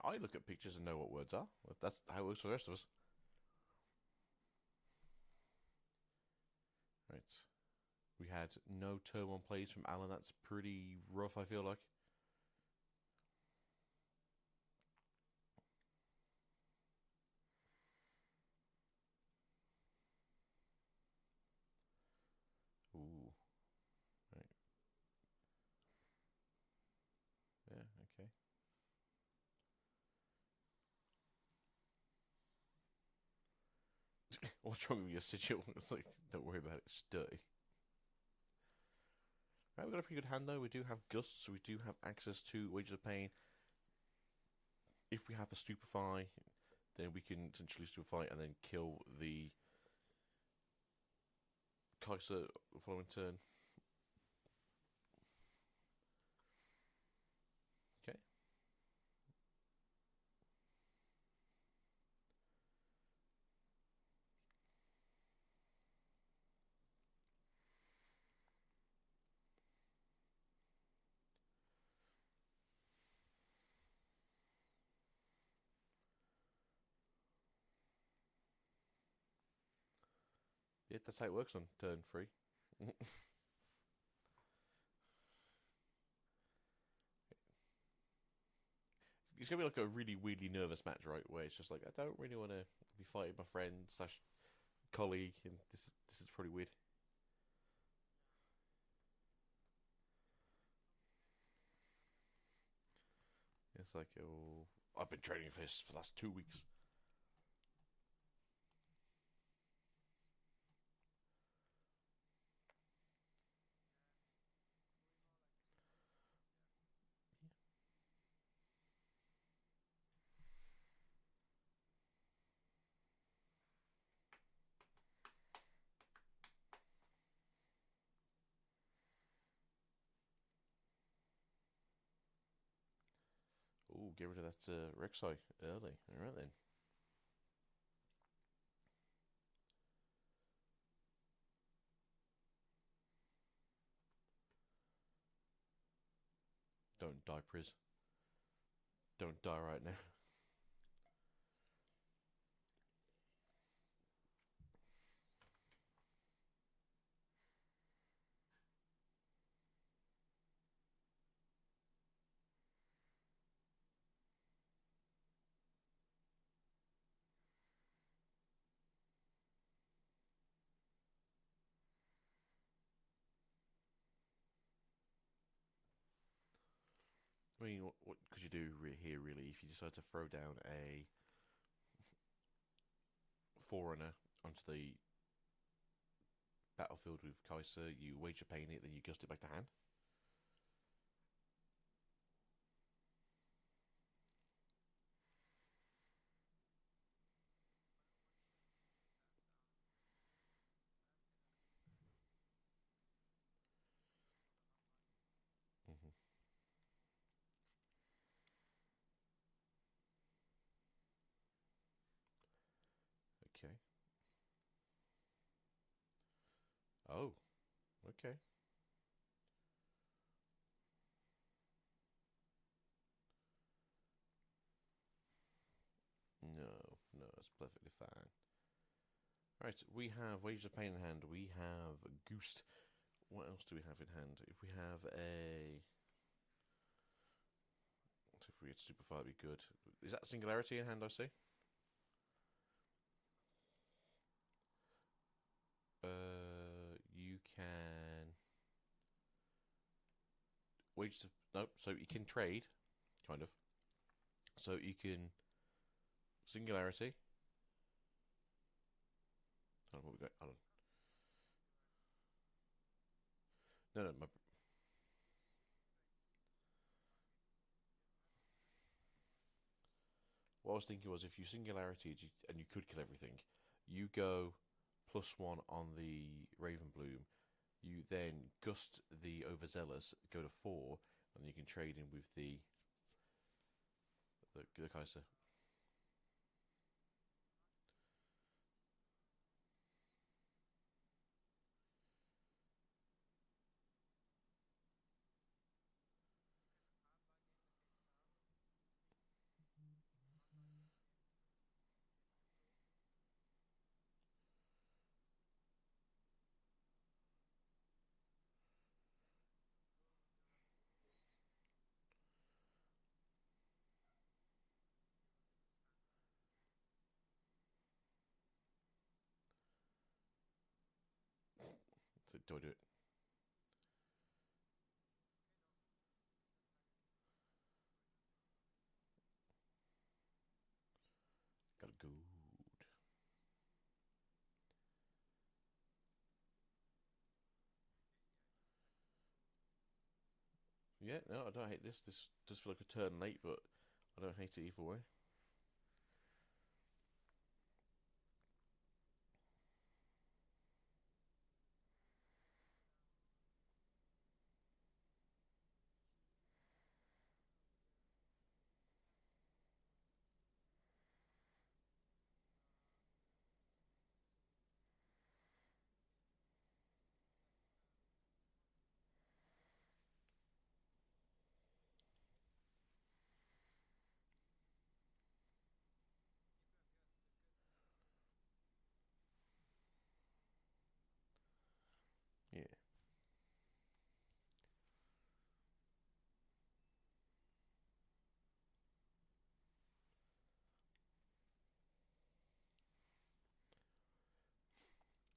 right. I look at pictures and know what words are. That's how it works for the rest of us. Right. We had no turn 1 plays from Alan. That's pretty rough, I feel like. Ooh. Right. Yeah, okay. What's wrong with your sigil? It's like, don't worry about it, it's dirty. Right, we've got a pretty good hand though. We do have gusts, so we do have access to Wages of Pain. If we have a Stupefy, then we can essentially Stupefy and then kill the Kaiser following turn. Okay. Yeah, that's how it works on turn 3. It's gonna be like a really weirdly nervous match, right? Where it's just like I don't really want to be fighting my friend slash colleague, and this is pretty weird. It's like, oh, I've been training for this for the last 2 weeks. Oh, get rid of that Rek'Sai early. All right then. Don't die, Priz. Don't die right now. I mean, what could you do here, really, if you decide to throw down a Forerunner onto the battlefield with Kaiser, you wager pain it, then you gust it back to hand? Mm-hmm. Okay. Oh, okay. No, no, it's perfectly fine. Right, we have Wages of Pain in hand. We have Goose. What else do we have in hand? If we have a... If we get Stupefy, that'd be good. Is that Singularity in hand, I see? You can... Wages of... No, so you can trade, kind of. So you can... Singularity. Hold on, what we got? Hold on. No, no, what I was thinking was if you Singularity and you could kill everything, you go +1 on the Raven Bloom. You then gust the Overzealous, go to 4, and you can trade in with the Kaiser. So do I do it? Got a good. Yeah, no, I don't hate this. This does feel like a turn late, but I don't hate it either way. Yeah.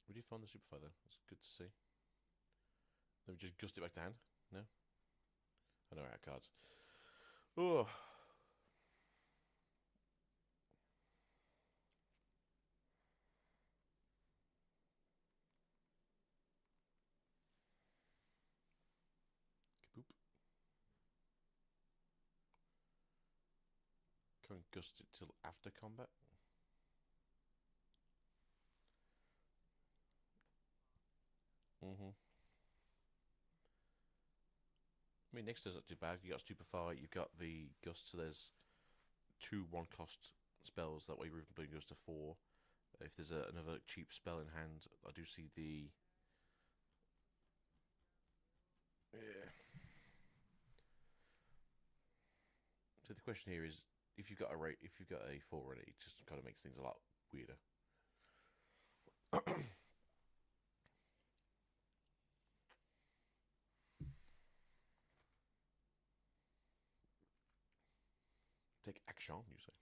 We did find the Superfly though. It's good to see. Then we just gust it back to hand. No, I know our cards. Oh, Can't gust it till after combat. I mean, next turn's not too bad. You got Stupefy, you've got the Gust, so there's 2 1-cost spells. That way, Riftbound goes to 4. If there's another cheap spell in hand, I do see the. Yeah. So the question here is, if you've got a 4 already, it just kind of makes things a lot weirder. Take action, you say.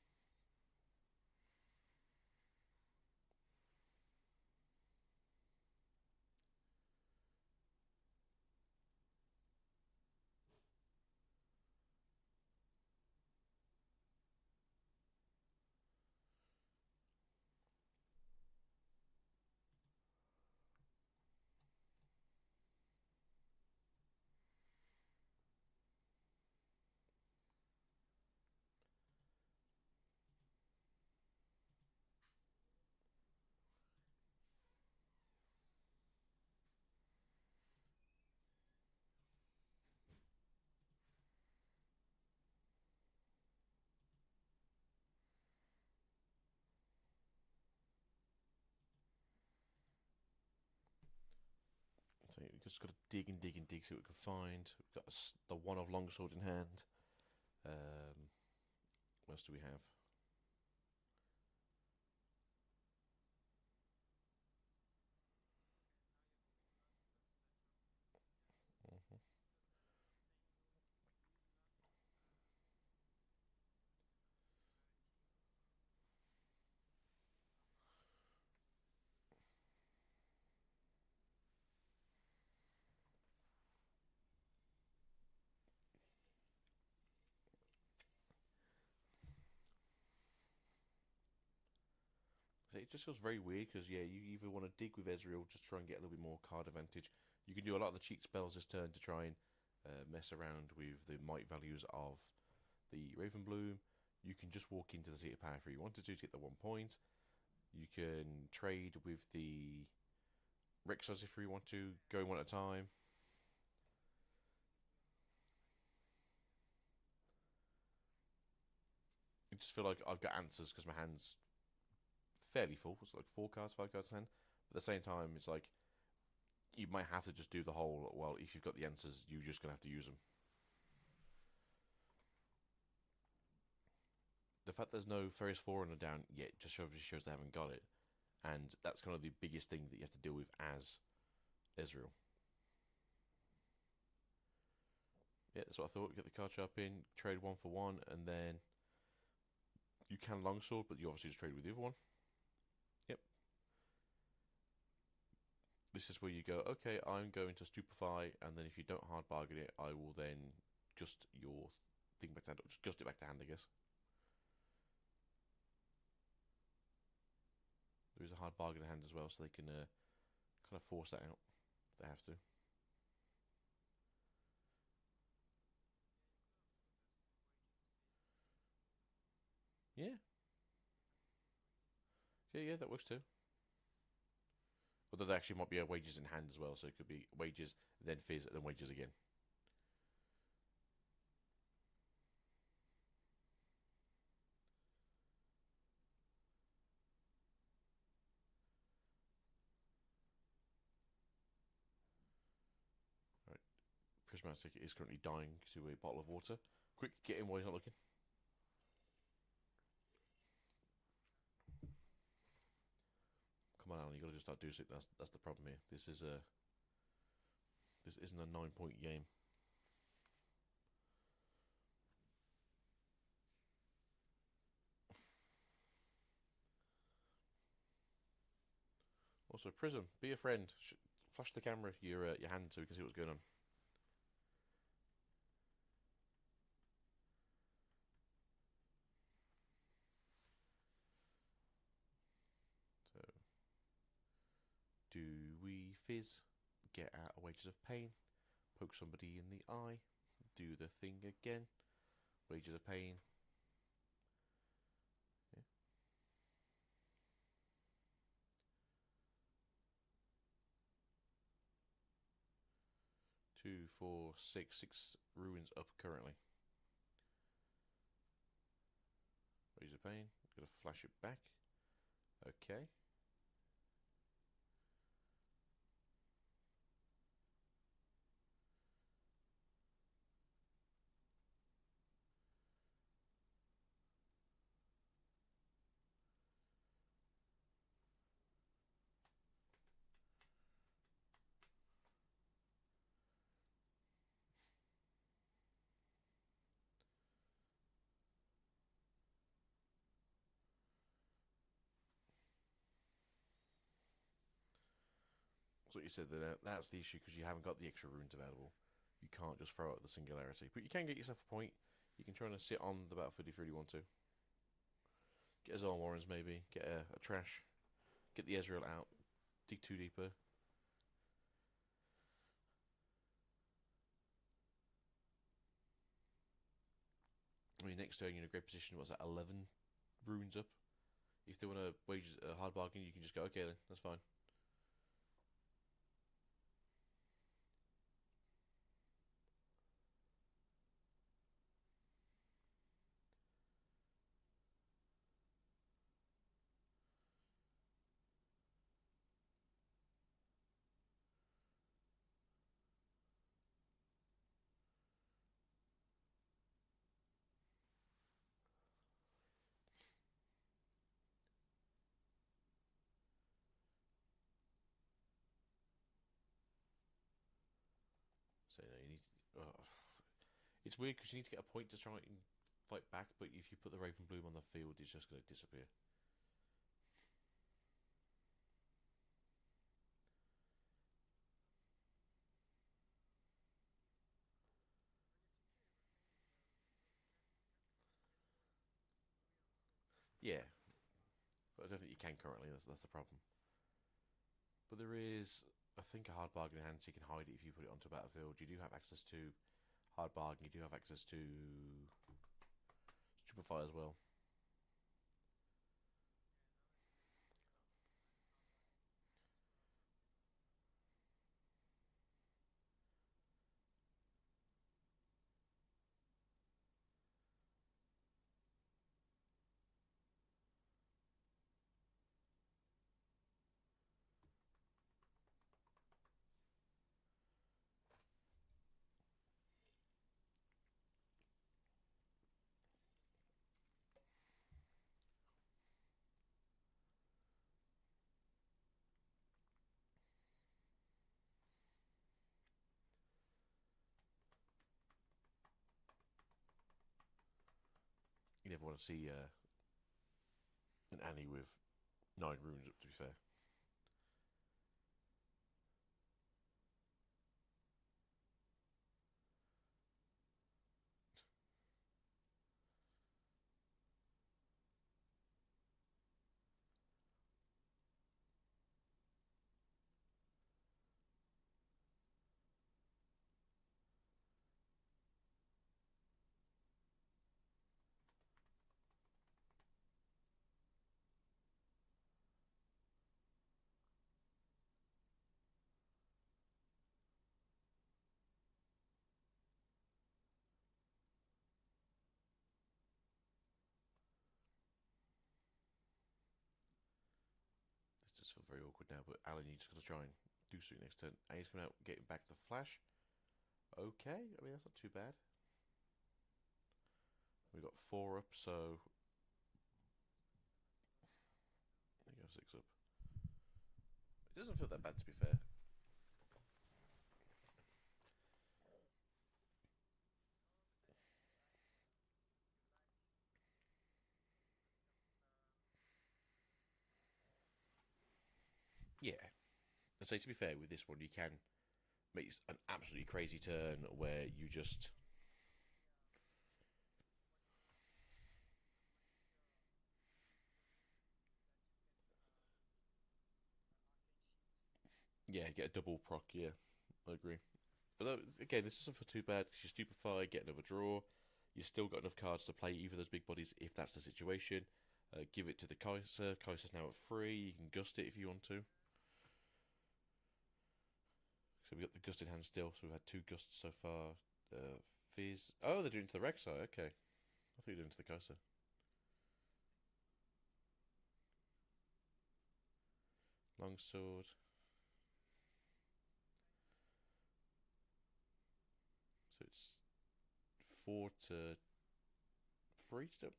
So we've just got to dig and dig and dig, see what we can find. We've got the one of longsword in hand. What else do we have? Mhm. So it just feels very weird because, yeah, you either want to dig with Ezreal, just try and get a little bit more card advantage. You can do a lot of the cheat spells this turn to try and mess around with the might values of the Ravenbloom. You can just walk into the Seat of Power if you wanted to get the 1 point. You can trade with the Rexos if you want to, going one at a time. I just feel like I've got answers because my hand's fairly full. It's like 4 cards, 5 cards in hand. But at the same time, it's like you might have to just do the whole, well, if you've got the answers, you're just going to have to use them. The fact there's no Ferris Forerunner down yet just shows they haven't got it. And that's kind of the biggest thing that you have to deal with as Ezreal. Yeah, that's what I thought. Get the card sharp in, trade 1 for 1, and then you can longsword, but you obviously just trade with the other one. Yep. This is where you go, okay, I'm going to Stupefy, and then if you don't hard bargain it, I will then just your thing back to hand, or just it back to hand, I guess. There is a hard bargain in hand as well, so they can kind of force that out if they have to. Yeah. Yeah, that works too. Although there actually might be a wages in hand as well, so it could be wages, then fizz, then wages again. Right. Prismatic is currently dying to a bottle of water. Quick, get in while he's not looking. Come on, Alan, you got to just start doing it. That's the problem here. This isn't a 9-point game. Also, Prism, be a friend. Flash the camera your hand so we can see what's going on. So, do we fizz? Get out of wages of pain. Poke somebody in the eye. Do the thing again. Wages of pain. 4, 6 ruins up currently. Razor Pain. Gotta flash it back. Okay. So what you said that's the issue because you haven't got the extra runes available. You can't just throw out the singularity, but you can get yourself a point. You can try and sit on the battlefield if you really want to. Get a Zone Warrens maybe. Get a trash. Get the Ezreal out. Dig 2 deeper. I mean, next turn you're in a great position. What's that? 11 runes up. If they want to wage a hard bargain, you can just go, okay then, that's fine. So you need. It's weird because you need to get a point to try and fight back, but if you put the Raven Bloom on the field, it's just going to disappear. Yeah, but I don't think you can currently. That's the problem. But there is, I think, a hard bargain in hand, so you can hide it if you put it onto a battlefield. You do have access to hard bargain. You do have access to stupefy as well. You never want to see an Annie with 9 runes up. To be fair. This just feels very awkward now, but Alan, you just got to try and do something next turn. And he's coming out, getting back the flash. Okay, I mean, that's not too bad. We've got 4 up, so. There you go, 6 up. It doesn't feel that bad, to be fair. Yeah. And so, to be fair, with this one, you can make an absolutely crazy turn where you just. Yeah, get a double proc, yeah. I agree. Although, again, this isn't for too bad because you stupefy, get another draw. You've still got enough cards to play either of those big bodies if that's the situation. Give it to the Kaiser. Kaiser's now at 3. You can gust it if you want to. So we got the gust in hand still. So we've had 2 gusts so far. Fizz. Oh, they're doing to the Rek'Sai. Okay, I thought you were doing to the Kai'Sa. Longsword. So it's 4-3 still.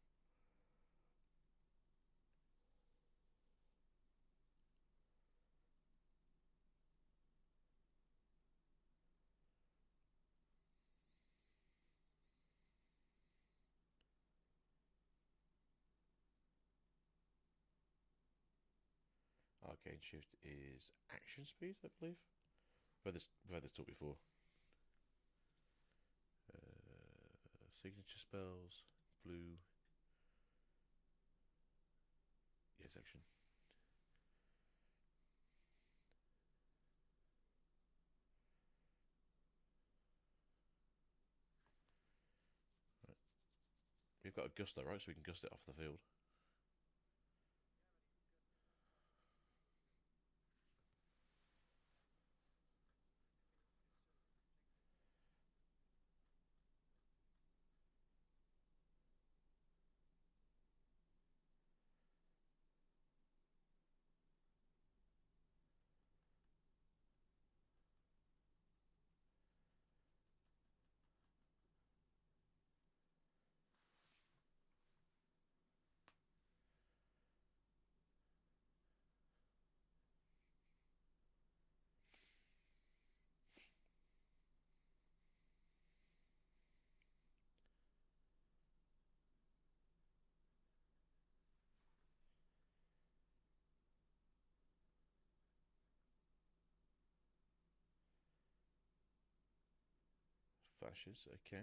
Arcane shift is action speed, I believe. We've had this talk before. Signature spells, blue. Yes, action. Right. We've got a gust though, right? So we can gust it off the field. Flashes, okay.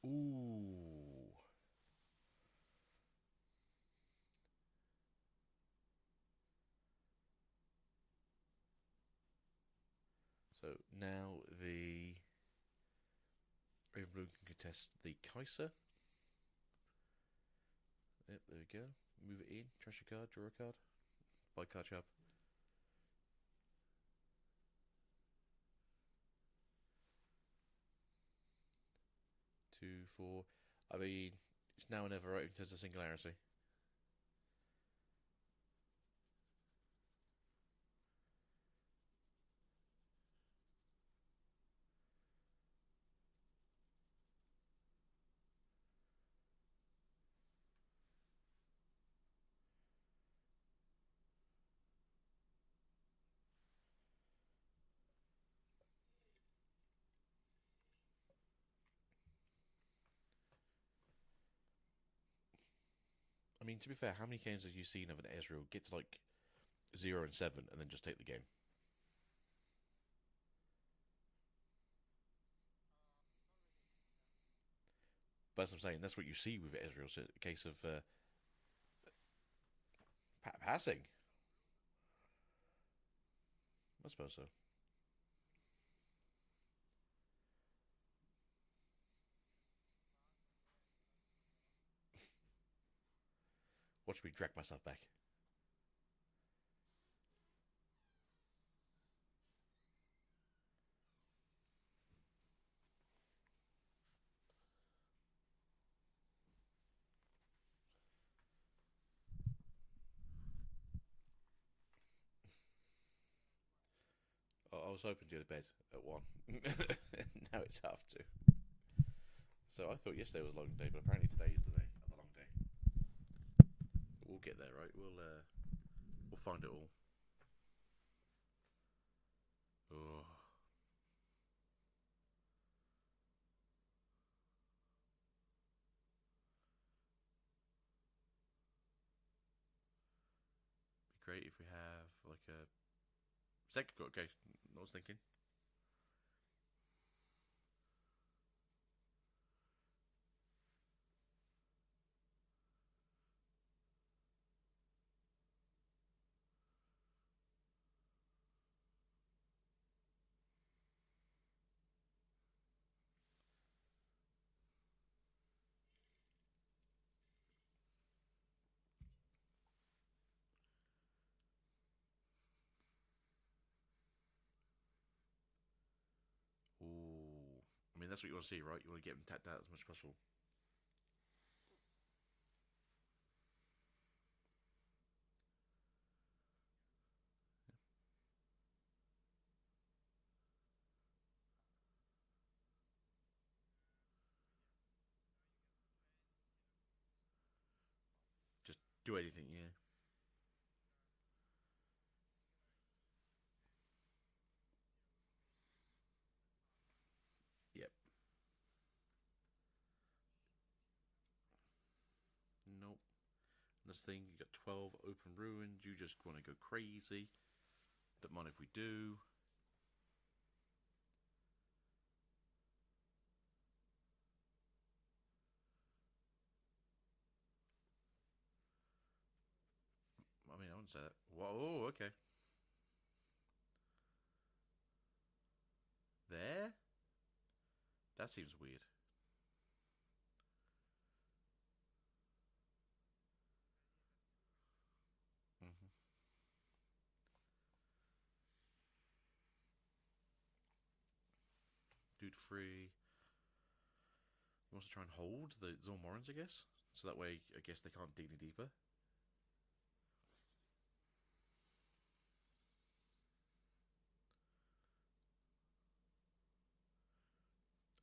Ooh. So now the Raven Blue can contest the Kai'Sa. Yep, there we go. Move it in, trash a card, draw a card. Buy card shop. 2, 4. I mean, it's now or never, right, in terms of singularity. I mean, to be fair, how many games have you seen of an Ezreal get to like 0 and 7 and then just take the game? But as I'm saying, that's what you see with Ezreal. So a case of passing. I suppose so. Watch me drag myself back. I was hoping to go to bed at 1. Now it's half 2. So I thought yesterday was a long day, but apparently today is the day of the long day. We'll get there, right? We'll find it all. Oh, be great if we have like a second. Okay, I was thinking. that's what you want to see, right? You want to get them tapped out as much as possible. Just do anything, yeah. Yep. Nope. This thing, you got 12 open ruins. You just want to go crazy. Don't mind if we do. I mean, I wouldn't say that. Whoa, okay. There? That seems weird. Mm-hmm. Dude free. He wants to try and hold the Zormorans, I guess. So that way, I guess they can't dig any deeper.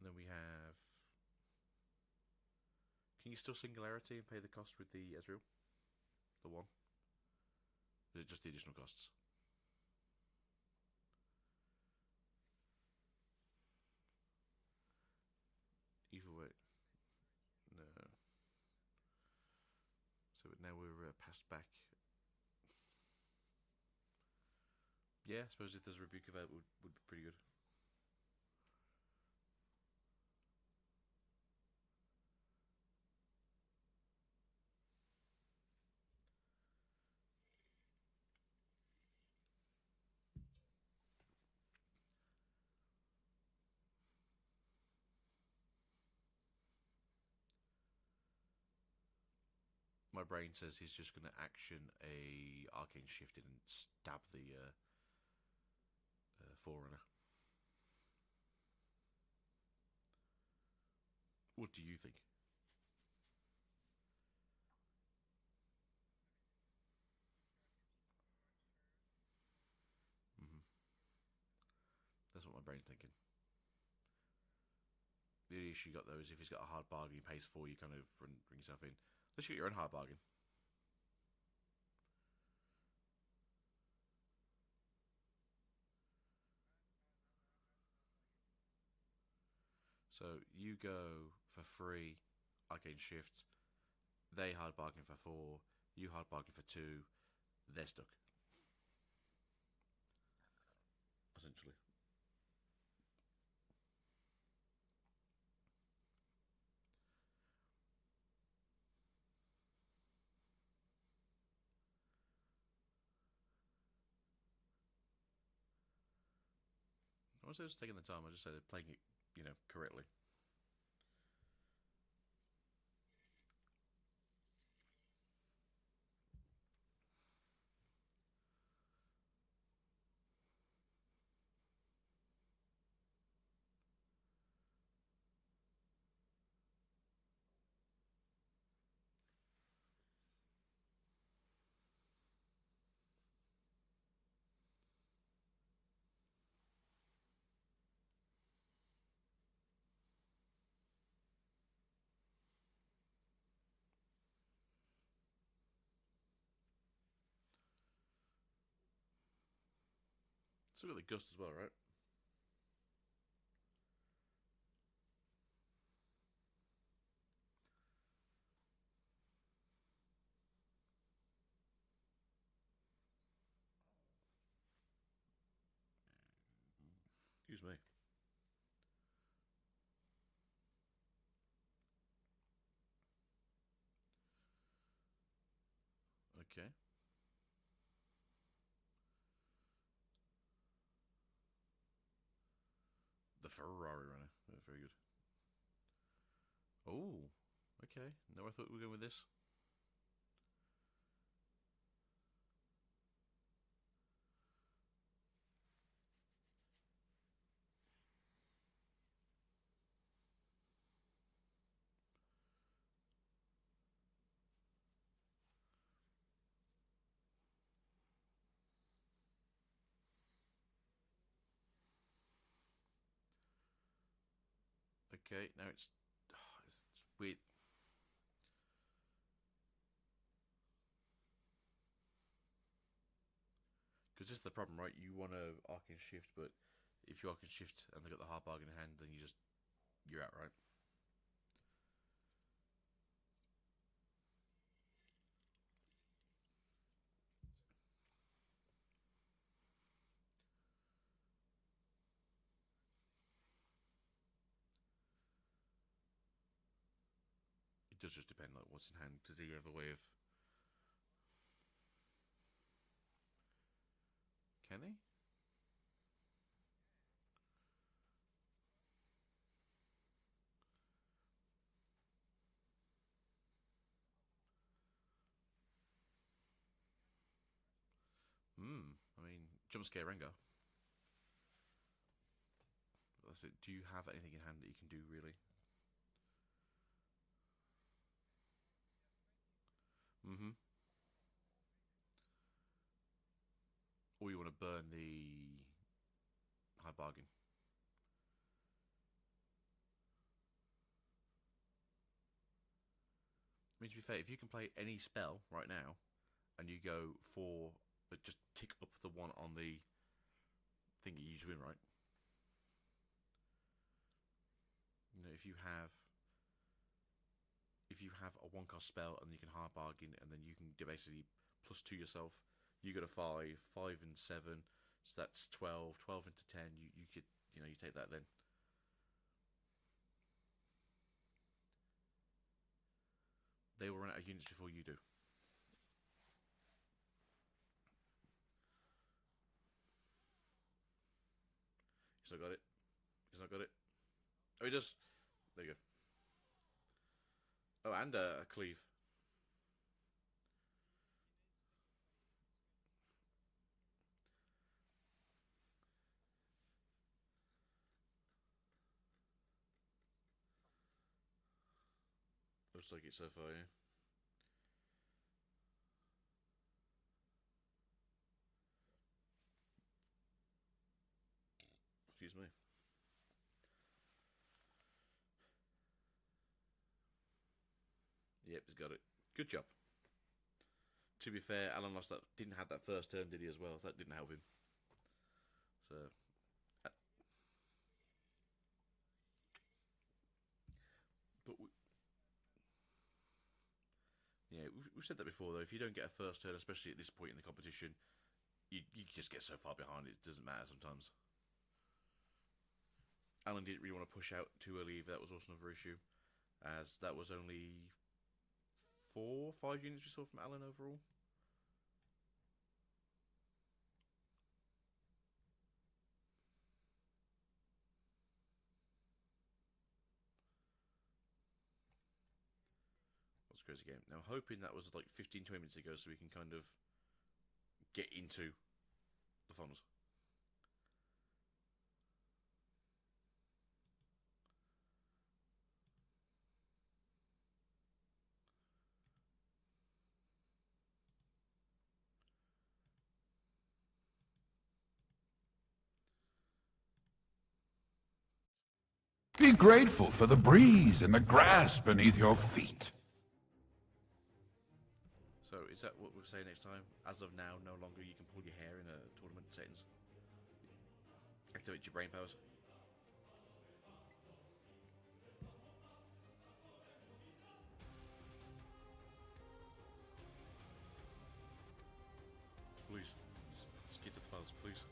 And then we have. Can you still Singularity and pay the cost with the Ezreal? The one? Or is it just the additional costs? Either way. No. So now we're passed back. Yeah, I suppose if there's a rebuke of that, would be pretty good. My brain says he's just going to action a arcane shift in and stab the forerunner. What do you think? Mm-hmm. That's what my brain's thinking. The only issue you got though is if he's got a hard bargain, he pays 4, you kind of bring yourself in. Let's get your own hard bargain. So you go for 3, arcane shift. They hard bargain for 4. You hard bargain for 2. They're stuck. Essentially. I was just taking the time. I just say they're playing it, correctly. So we got the gust as well, right? Excuse me. Okay. The Ferrari runner. Very good. Oh, okay. No, I thought we were going with this. Okay, now it's weird. Because this is the problem, right? You want to arc and shift, but if you arc and shift and they got the hard bargain in hand, then you're out, right? It does just depend, like what's in hand. Does he have a way of? Can he? I mean, jump scare Rengar. That's it. Do you have anything in hand that you can do really? Mm-hmm. Or you want to burn the hard bargain? I mean, to be fair, if you can play any spell right now, and you go for, but just tick up the one on the thing, you usually win, right? You know, if you have a one cost spell and you can hard bargain, and then you can basically +2 yourself. You got a 5, 5 and 7, so that's 12. 12 into 10. You could you take that then. They will run out of units before you do. He's not got it. He's not got it. Oh, he does. There you go. Oh, and a cleave. Looks like it so far, yeah. Excuse me. Yep, he's got it. Good job. To be fair, Alan lost that. Didn't have that first turn, did he, as well? So that didn't help him. So, but yeah, we've said that before though. If you don't get a first turn, especially at this point in the competition, you just get so far behind. It doesn't matter sometimes. Alan didn't really want to push out too early either. That was also another issue, as that was only 4, 5 units we saw from Alan overall. That's a crazy game. Now, hoping that was like 15, 20 minutes ago, so we can kind of get into the finals. Be grateful for the breeze and the grass beneath your feet. So, is that what we'll say next time? As of now, no longer you can pull your hair in a tournament settings. Activate your brain powers. Please, let's get to the finals, please.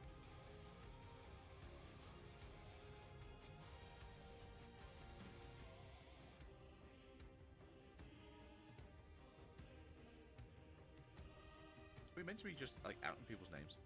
We're meant to be just like outing people's names.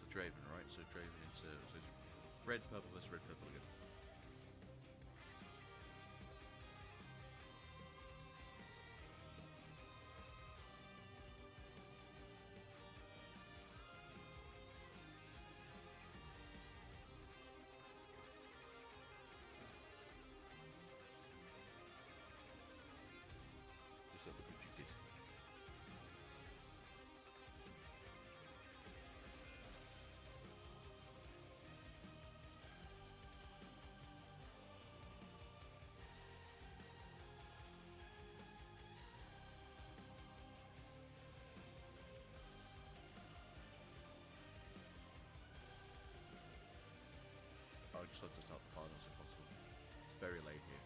the Draven, right? So Draven into so it's red purple versus red purple again. Just like the butcher did. I would just like to start the finals if possible. It's very late here.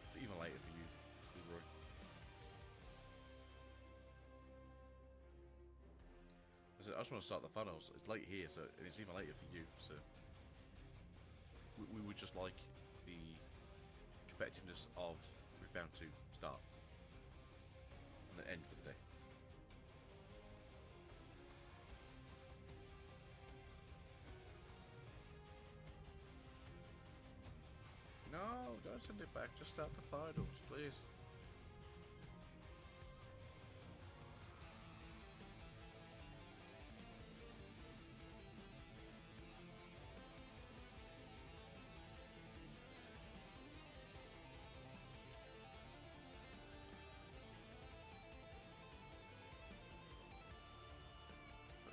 It's even later for you, Leroy. I just want to start the finals. It's late here, so and it's even later for you. So we would just like the competitiveness of Riftbound to start and then end for the day. No, don't send it back. Just start the finals, please.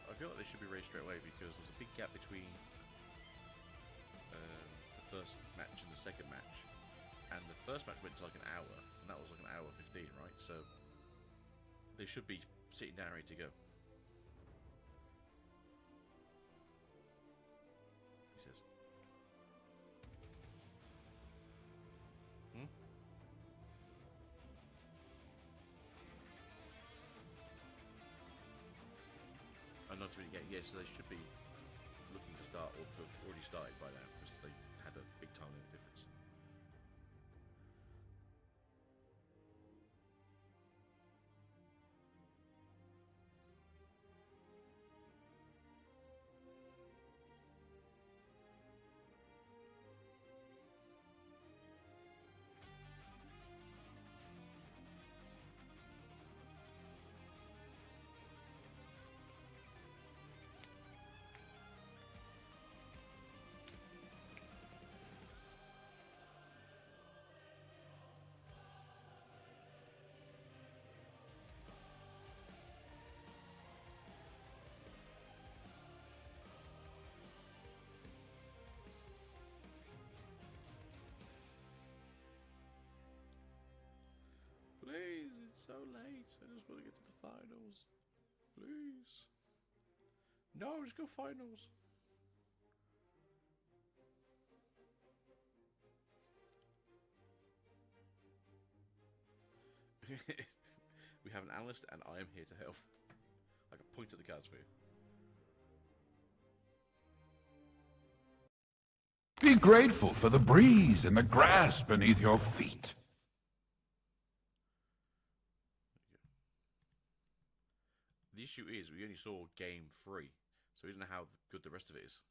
I feel like they should be raised straight away because there's a big gap between the first match and the second match, and the first match went to like an hour, and that was like an hour 15, right? So they should be sitting down ready to go. He says. Hmm? Oh, not to be again. Yes, so they should be looking to start or to have already started by now because they had a big time limit difference. Please, it's so late. I just want to get to the finals. Please. No, just go finals. We have an analyst, and I am here to help. I can point at the cards for you. Be grateful for the breeze and the grass beneath your feet. The issue is we only saw game 3, so we don't know how good the rest of it is.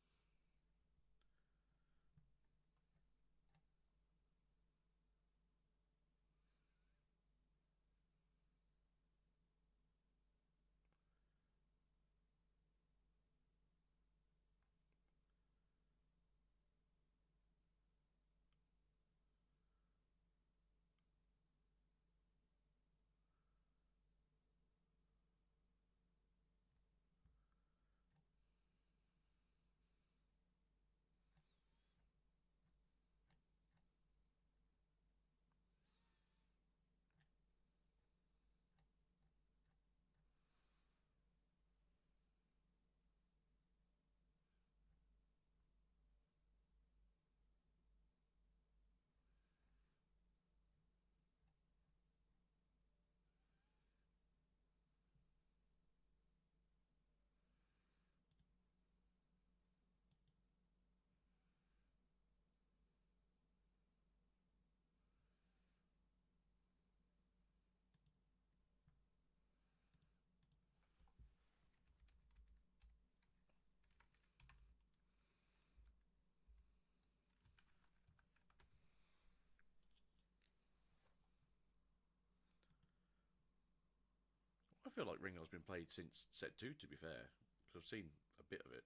I feel like Ringo's been played since set 2, to be fair, because I've seen a bit of it.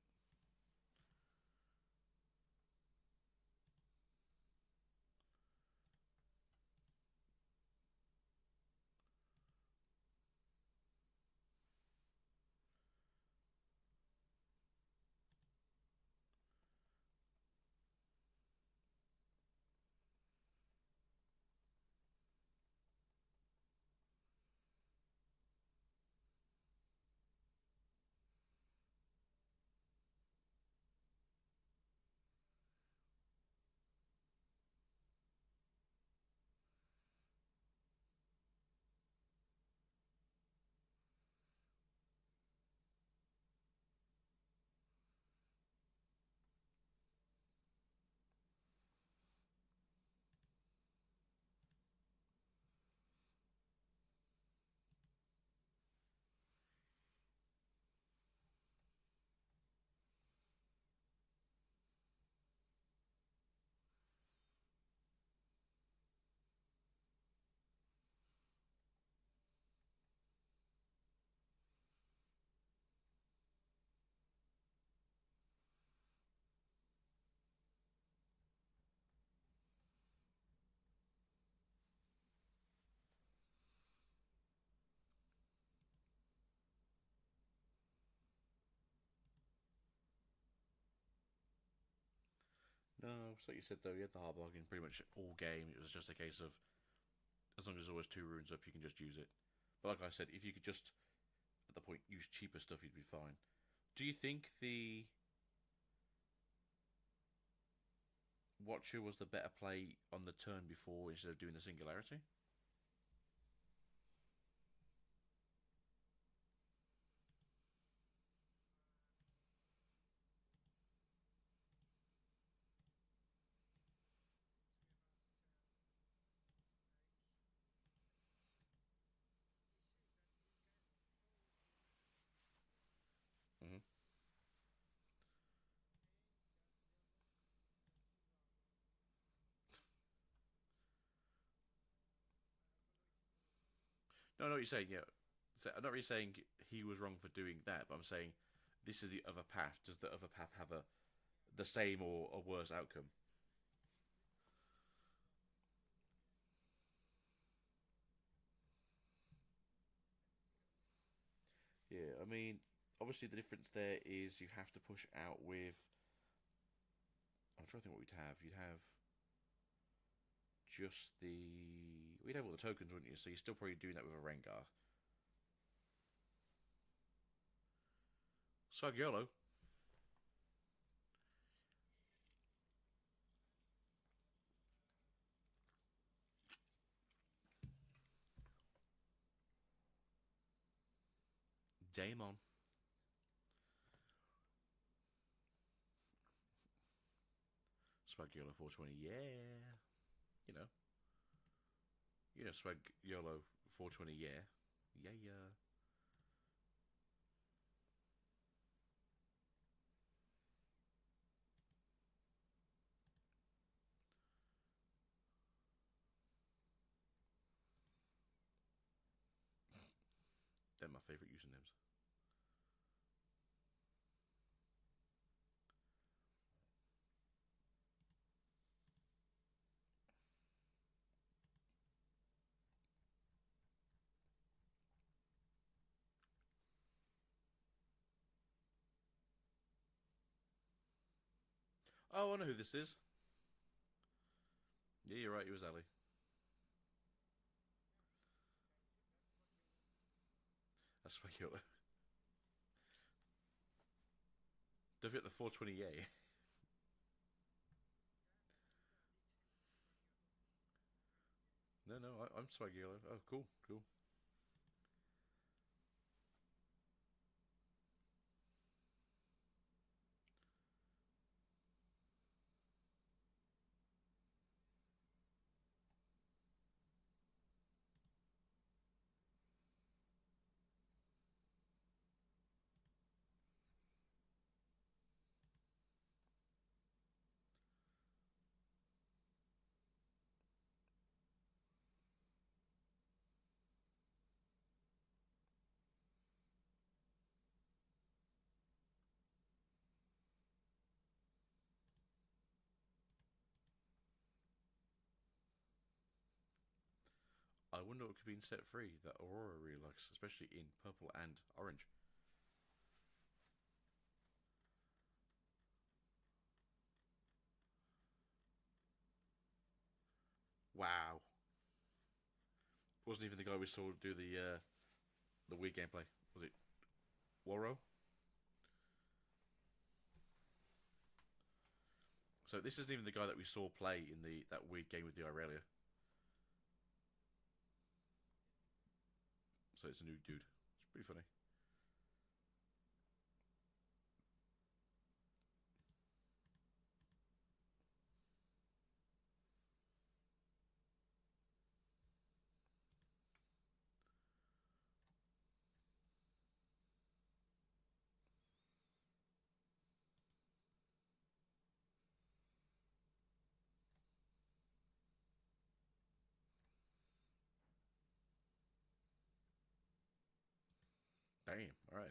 No, so like you said though, you had the hard bargain pretty much all game. It was just a case of as long as there's always 2 runes up, you can just use it. But like I said, if you could just at the point use cheaper stuff, you'd be fine. Do you think the Watcher was the better play on the turn before instead of doing the singularity? Mm-hmm. No, I know what you're saying. Yeah, so I'm not really saying he was wrong for doing that, but I'm saying this is the other path. Does the other path have the same or a worse outcome? Yeah, I mean, obviously the difference there is you have to push out with. I'm trying to think what we'd have. You'd have just the. We'd have all the tokens, wouldn't you? So you're still probably doing that with a Rengar. Swagiolo. Daemon. Swagiolo 420. Yeah. You know. Swagiolo 420. Yeah. Yeah, yeah. They're my favourite usernames. Oh, I know who this is. Yeah, you're right. It was Ali. That's Swagiolo. Don't forget the 420. Yeah. No, no, I'm Swagiolo. Oh, cool, cool. know what could be in set 3 that Aurora really likes, especially in purple and orange. Wow. Wasn't even the guy we saw do the weird gameplay. Was it Waro? So this isn't even the guy that we saw play in that weird game with the Irelia. So it's a new dude. It's pretty funny. Damn. All right.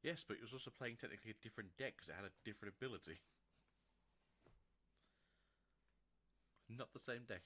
Yes, but it was also playing technically a different deck because it had a different ability. It's not the same deck.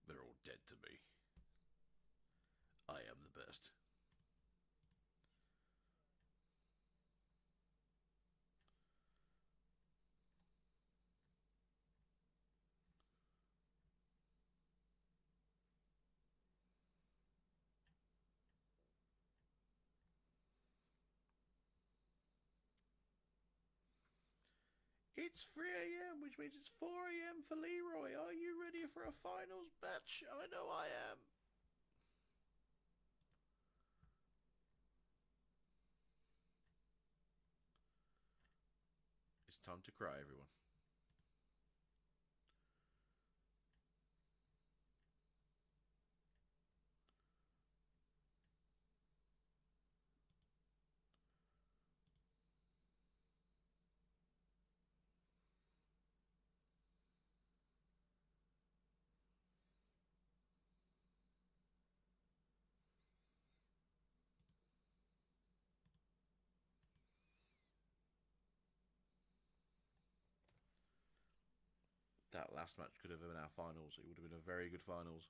They're all dead to me. I am the best. It's 3 a.m., which means it's 4 a.m. for Leroy. Are you ready for a finals match? I know I am. It's time to cry, everyone. that last match could have been our finals. It would have been a very good finals.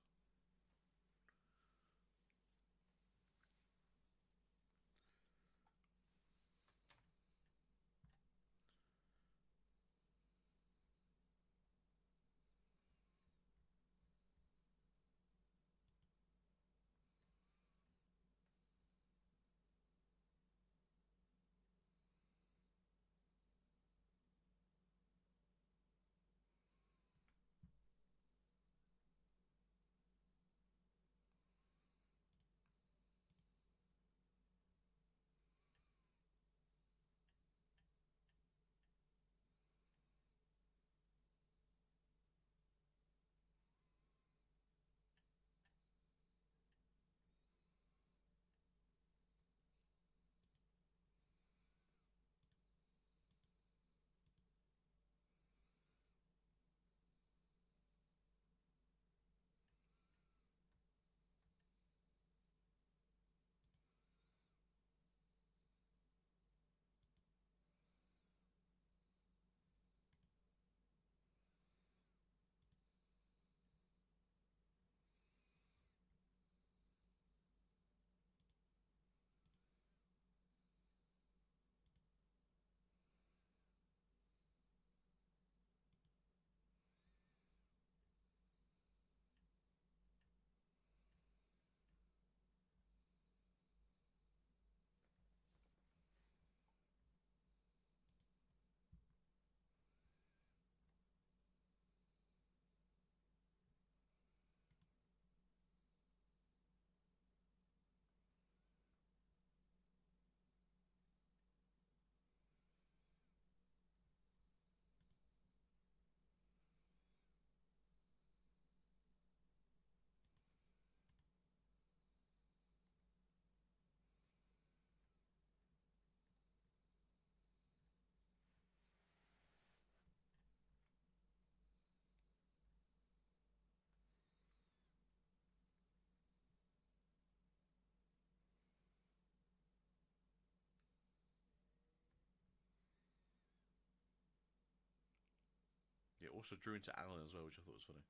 It also drew into Alan as well, which I thought was funny.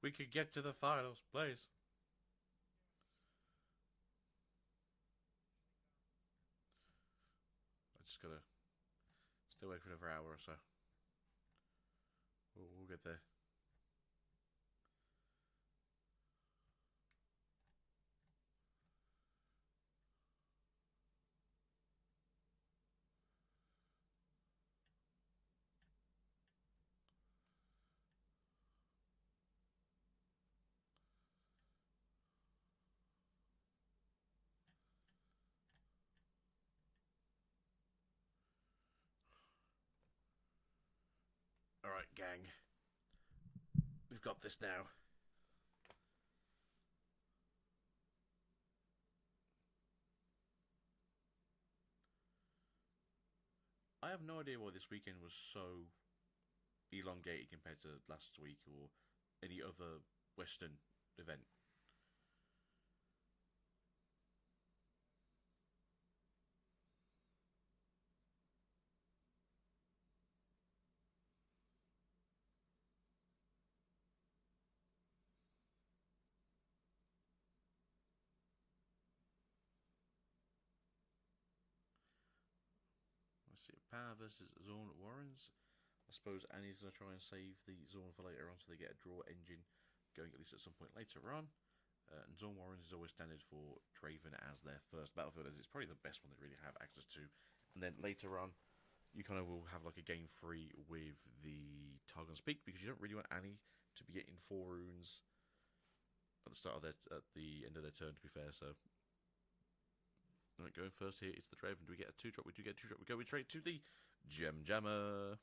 We could get to the finals, please. I just gotta stay awake for another hour or so. We'll get there. Alright, gang. We've got this now. I have no idea why this weekend was so elongated compared to last week or any other Western event. Let's see, Power versus Zorn Warrens. I suppose Annie's going to try and save the Zorn for later on so they get a draw engine going at least at some point later on. And Zorn Warrens is always standard for Draven as their first battlefield, as it's probably the best one they really have access to. And then later on, you kind of will have like a game free with the Targon's Peak because you don't really want Annie to be getting 4 runes at the start of at the end of their turn. To be fair, so alright, going first here, it's the Draven. Do we get a 2-drop? We do get a 2-drop. We go straight to the Gem Jammer.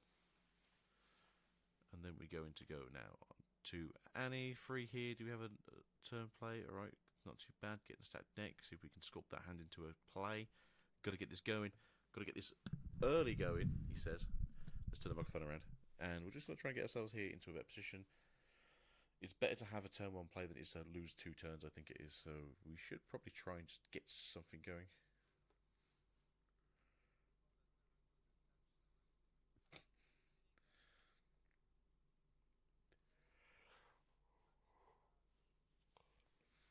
And then we go now on to Annie. 3 here. Do we have a turn play? Alright, not too bad. Get the stacked deck. See if we can sculpt that hand into a play. Got to get this going. Got to get this early going, he says. Let's turn the microphone around. And we're just going to try and get ourselves here into a better position. It's better to have a turn 1 play than it is to lose 2 turns, I think it is. So we should probably try and just get something going.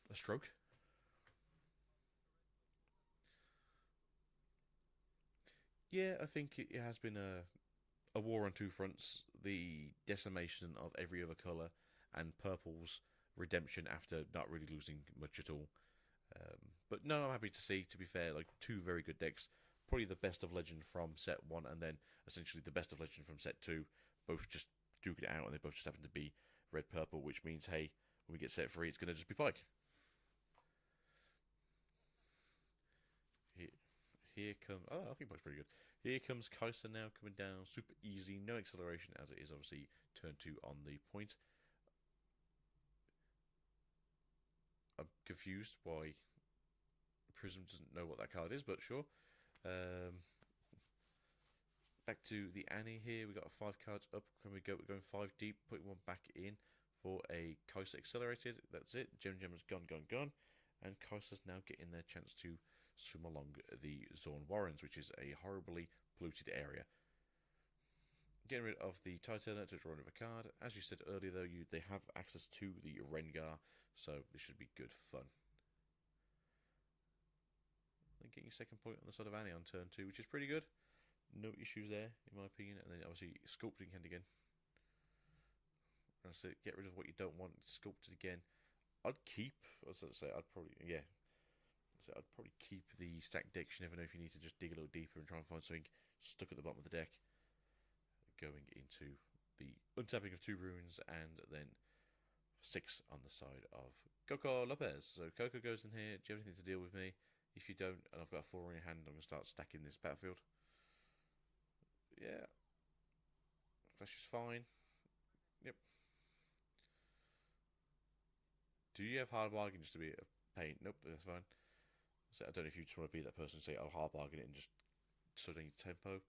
A stroke. Yeah, I think it has been a war on 2 fronts. The decimation of every other colour and purple's redemption after not really losing much at all. But no, I'm happy to see, to be fair, like 2 very good decks. Probably the best of Legend from set 1 and then essentially the best of Legend from set 2. Both just duking it out and they both just happen to be red-purple, which means, hey, when we get set 3, it's going to just be Pike. Here comes... Oh, I think Pike's pretty good. Here comes Kaiser now coming down. Super easy. No acceleration as it is obviously turn 2 on the point. I'm confused why Prism doesn't know what that card is, but sure. Back to the Annie here. We got 5 cards up. Can we go? We're going 5 deep. Putting 1 back in for a Kaiser accelerated. That's it. Gem has gone. And Kaiser's now getting their chance to swim along the Zorn Warrens, which is a horribly polluted area. Getting rid of the Titan to draw another card. As you said earlier, though, they have access to the Rengar, so this should be good fun. Then getting your second point on the side of Annie on turn 2, which is pretty good. No issues there, in my opinion. And then obviously sculpting hand again. That's it. Get rid of what you don't want. Sculpt it again. I'd keep. I'd probably keep the stack decks. You never know if you need to just dig a little deeper and try and find something stuck at the bottom of the deck. Going into the untapping of 2 runes and then 6 on the side of Coco Lopez. So Coco goes in here. Do you have anything to deal with me? If you don't, and I've got a 4 in your hand, I'm going to start stacking this battlefield. Yeah. That's just fine. Yep. Do you have hard bargain just to be a pain? Nope, that's fine. So I don't know if you just want to be that person and say, I'll hard bargain it and just suddenly tempo.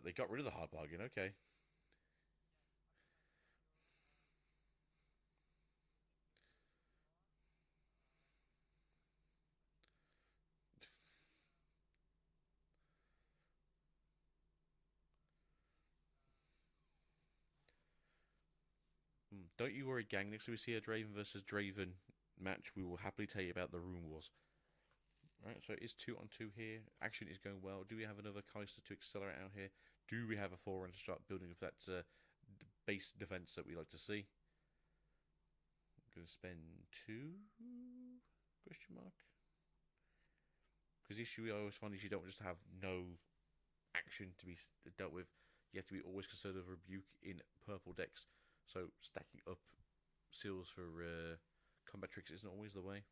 They got rid of the hard bargain, okay. Don't you worry, gang. Next time we see a Draven versus Draven match, we will happily tell you about the Rune Wars. Right, so it is 2 on 2 here. Action is going well. Do we have another Kaiser to accelerate out here? Do we have a 4 to start building up that base defense that we like to see? I'm going to spend 2? Question mark. Because the issue I always find is you don't just have no action to be dealt with. You have to be always concerned of rebuke in purple decks. So stacking up seals for combat tricks isn't always the way.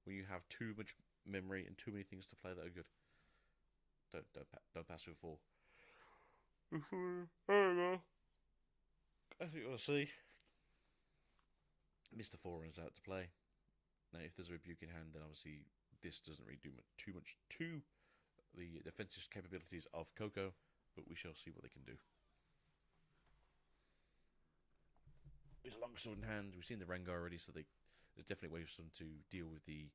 When you have too much memory and too many things to play that are good, don't pass with 4. There we go. As you want to see, Mr. Forerunners out to play. Now, if there's a rebuke in hand, then obviously this doesn't really do too much to the defensive capabilities of Coco, but we shall see what they can do. There's a longsword in hand. We've seen the Rengar already, so there's definitely ways for them to deal with the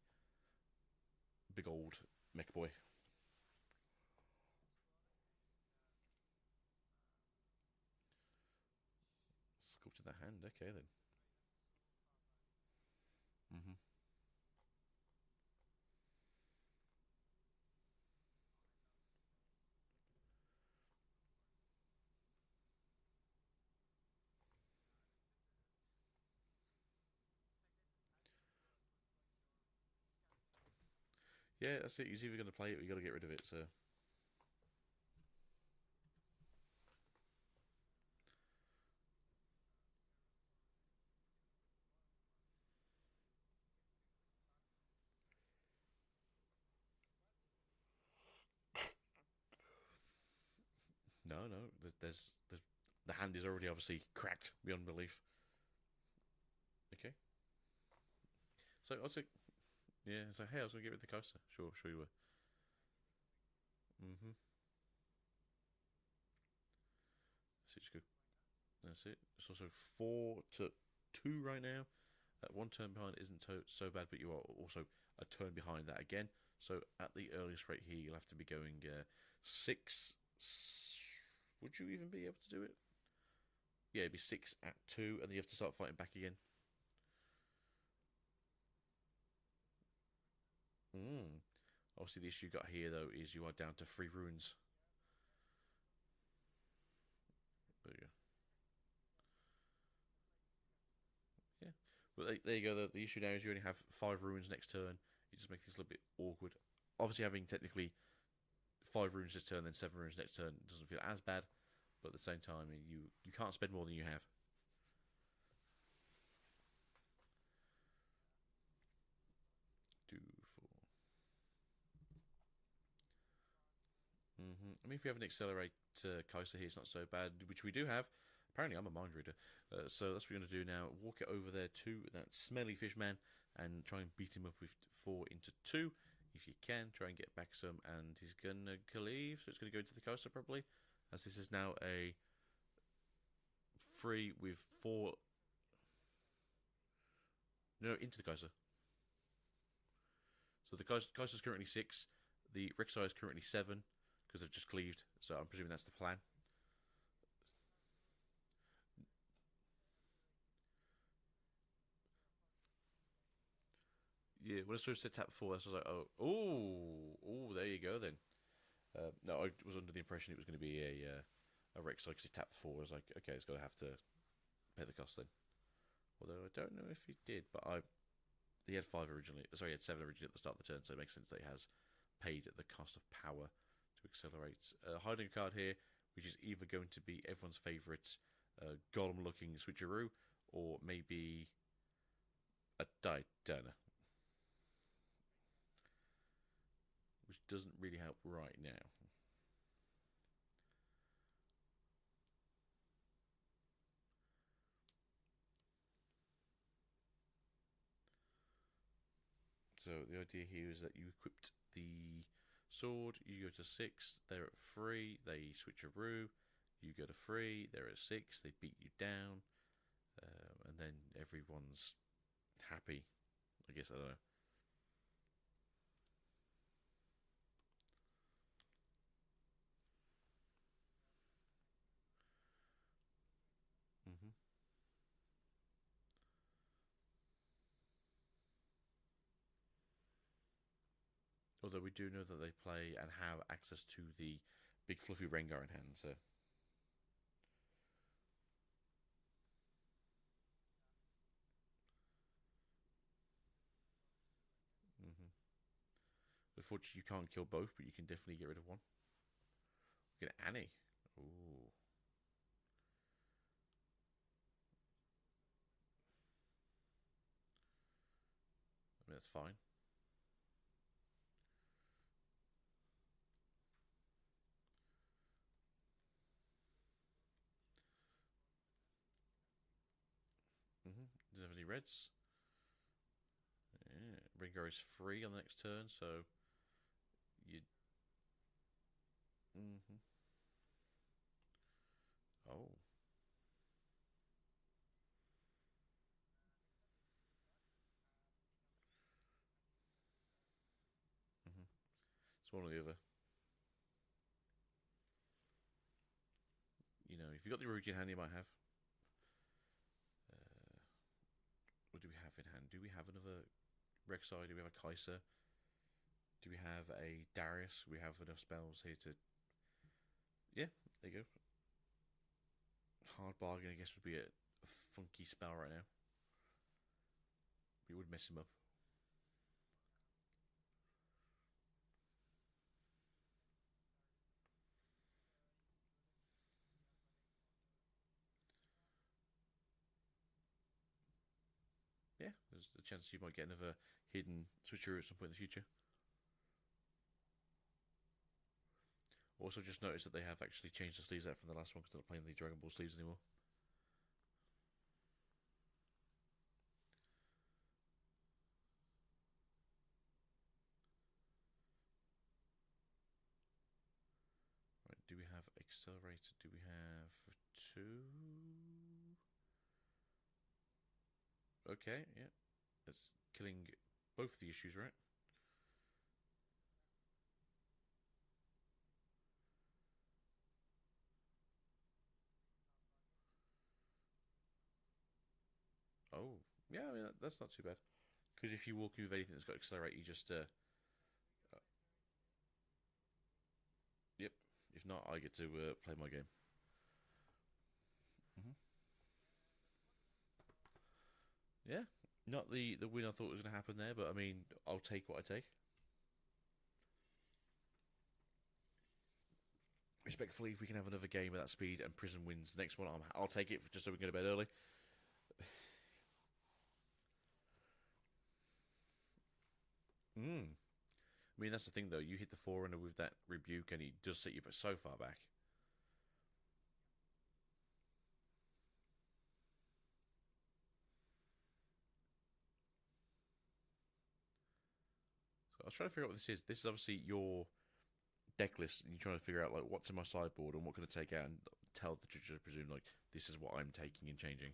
big old mech boy. Sculpted that hand. Okay then. Mhm. Yeah, that's it. He's either going to play it or you got to get rid of it. So. No, no. There's the hand is already obviously cracked beyond belief. Okay. So I was like, yeah. So hey, I was gonna get rid of the coaster. Sure you were. Mhm. So just go. That's it. It's also 4-2 right now. One turn behind isn't so bad, but you are also a turn behind that again. So at the earliest rate here, you'll have to be going 6. Would you even be able to do it? Yeah, it'd be 6 at 2, and then you have to start fighting back again. Mm. Obviously, the issue you got here though is you are down to 3 runes. There you go. Yeah. Well, there you go. The issue now is you only have 5 runes next turn. It just makes things a little bit awkward. Obviously, having technically 5 runes this turn, then 7 runes next turn doesn't feel as bad. But at the same time, you can't spend more than you have. Two, four. I mean, if you have an accelerate Kaiser here, it's not so bad, which we do have. Apparently, I'm a mind reader. So that's what we're going to do now. Walk it over there to that smelly fish man and try and beat him up with 4 into 2. If you can, try and get back some. And he's going to leave. So it's going to go into the Kaiser probably. As this is now a 3 with 4. No, into the Kaiser. So the Kaiser's currently 6. The Rek'Sai is currently 7 because they've just cleaved. So I'm presuming that's the plan. Yeah, when I saw it set tap 4, I was like, oh, there you go then. No, I was under the impression it was going to be a Rek'Sai because he tapped 4. I was like, okay, it's going to have to pay the cost then. Although I don't know if he did, but he had 5 originally. Sorry, he had 7 originally at the start of the turn, so it makes sense that he has paid at the cost of power to accelerate. Hiding a card here, which is either going to be everyone's favourite golem-looking switcheroo, or maybe a Diana, which doesn't really help right now. So the idea here is that you equipped the sword, you go to 6, they're at 3, they switch a roo, you go to 3, they're at 6, they beat you down, and then everyone's happy. I guess, I don't know. hmm Although we do know that they play and have access to the big fluffy Rengar in hand, so. hmm Unfortunately, you can't kill both, but you can definitely get rid of one. Get Annie. Ooh. I mean, that's fine. Doesn't have any reds. Yeah. Ringo is free on the next turn, so you. Mm-hmm. Oh. Mm-hmm. It's one or the other. You know, if you got the Rookie in hand, you might have. Uh, what do we have in hand? Do we have another Rek'Sai? Do we have a Kaiser? Do we have a Darius? We have enough spells here to. Yeah, there you go. Hard bargain, I guess, would be a funky spell right now. It would mess him up. Yeah, there's a chance you might get another hidden switcheroo at some point in the future. Also, just noticed that they have actually changed the sleeves out from the last one because they're not playing the Dragon Ball sleeves anymore. Right, do we have Accelerator? Do we have two? Okay, yeah. That's killing both the issues, right? Oh, yeah, I mean, that's not too bad. Because if you walk in with anything that's got Accelerate, you just, yep. If not, I get to play my game. Hmm. Yeah, not the win I thought was going to happen there, but I mean, I'll take what I take. Respectfully, if we can have another game at that speed and Prison wins the next one, I'll take it just so we can go to bed early. Mm. I mean, that's the thing though. You hit the forerunner with that rebuke, and he does set you so far back. So I was trying to figure out what this is. This is obviously your deck list, and you're trying to figure out like what's in my sideboard and what can I take out, and tell the judge, I presume, like this is what I'm taking and changing.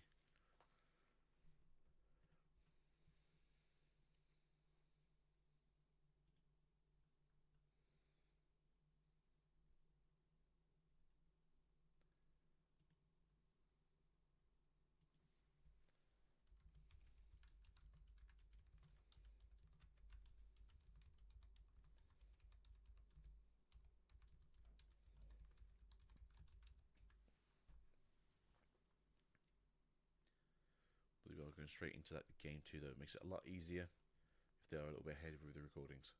But we are going straight into that game too, though. It makes it a lot easier if they are a little bit ahead with the recordings.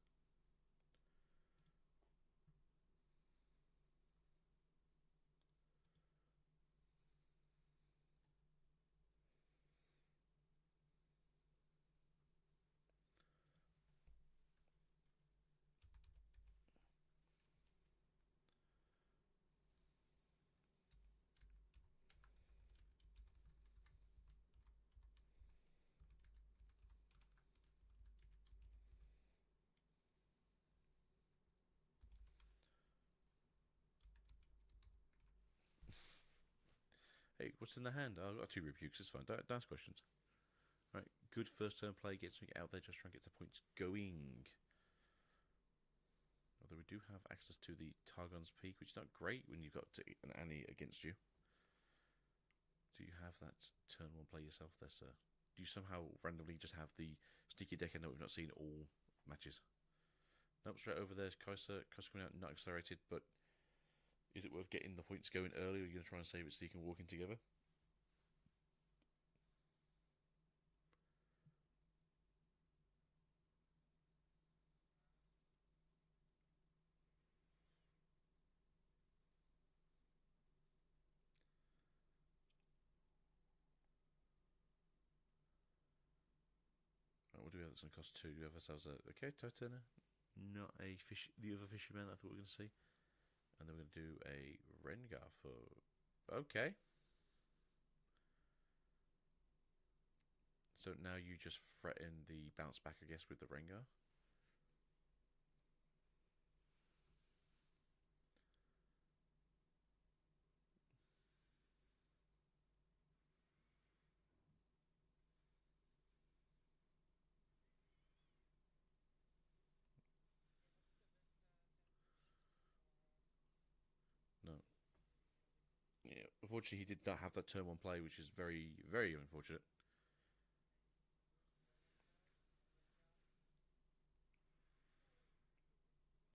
Hey, what's in the hand? Oh, I've got two rebukes. It's fine. Don't ask questions. Right, good first turn play. Get something out there. Just try and get the points going. Although we do have access to the Targon's Peak, which is not great when you've got an Annie against you. Do you have that turn one play yourself there, sir? Do you somehow randomly just have the sneaky deck end that we've not seen all matches? Nope, straight over there. Kaiser coming out, not accelerated, but is it worth getting the points going early, or are you going to try and save it so you can walk in together? Right, what do we have that's going to cost two? Do we have ourselves a... Okay, Totena. Not a fish... The other fisherman I thought we were going to see. And then we're going to do a Rengar for... Okay. So now you just threaten the bounce back, I guess, with the Rengar. No. Yeah, unfortunately, he did not have that turn one play, which is very, very unfortunate.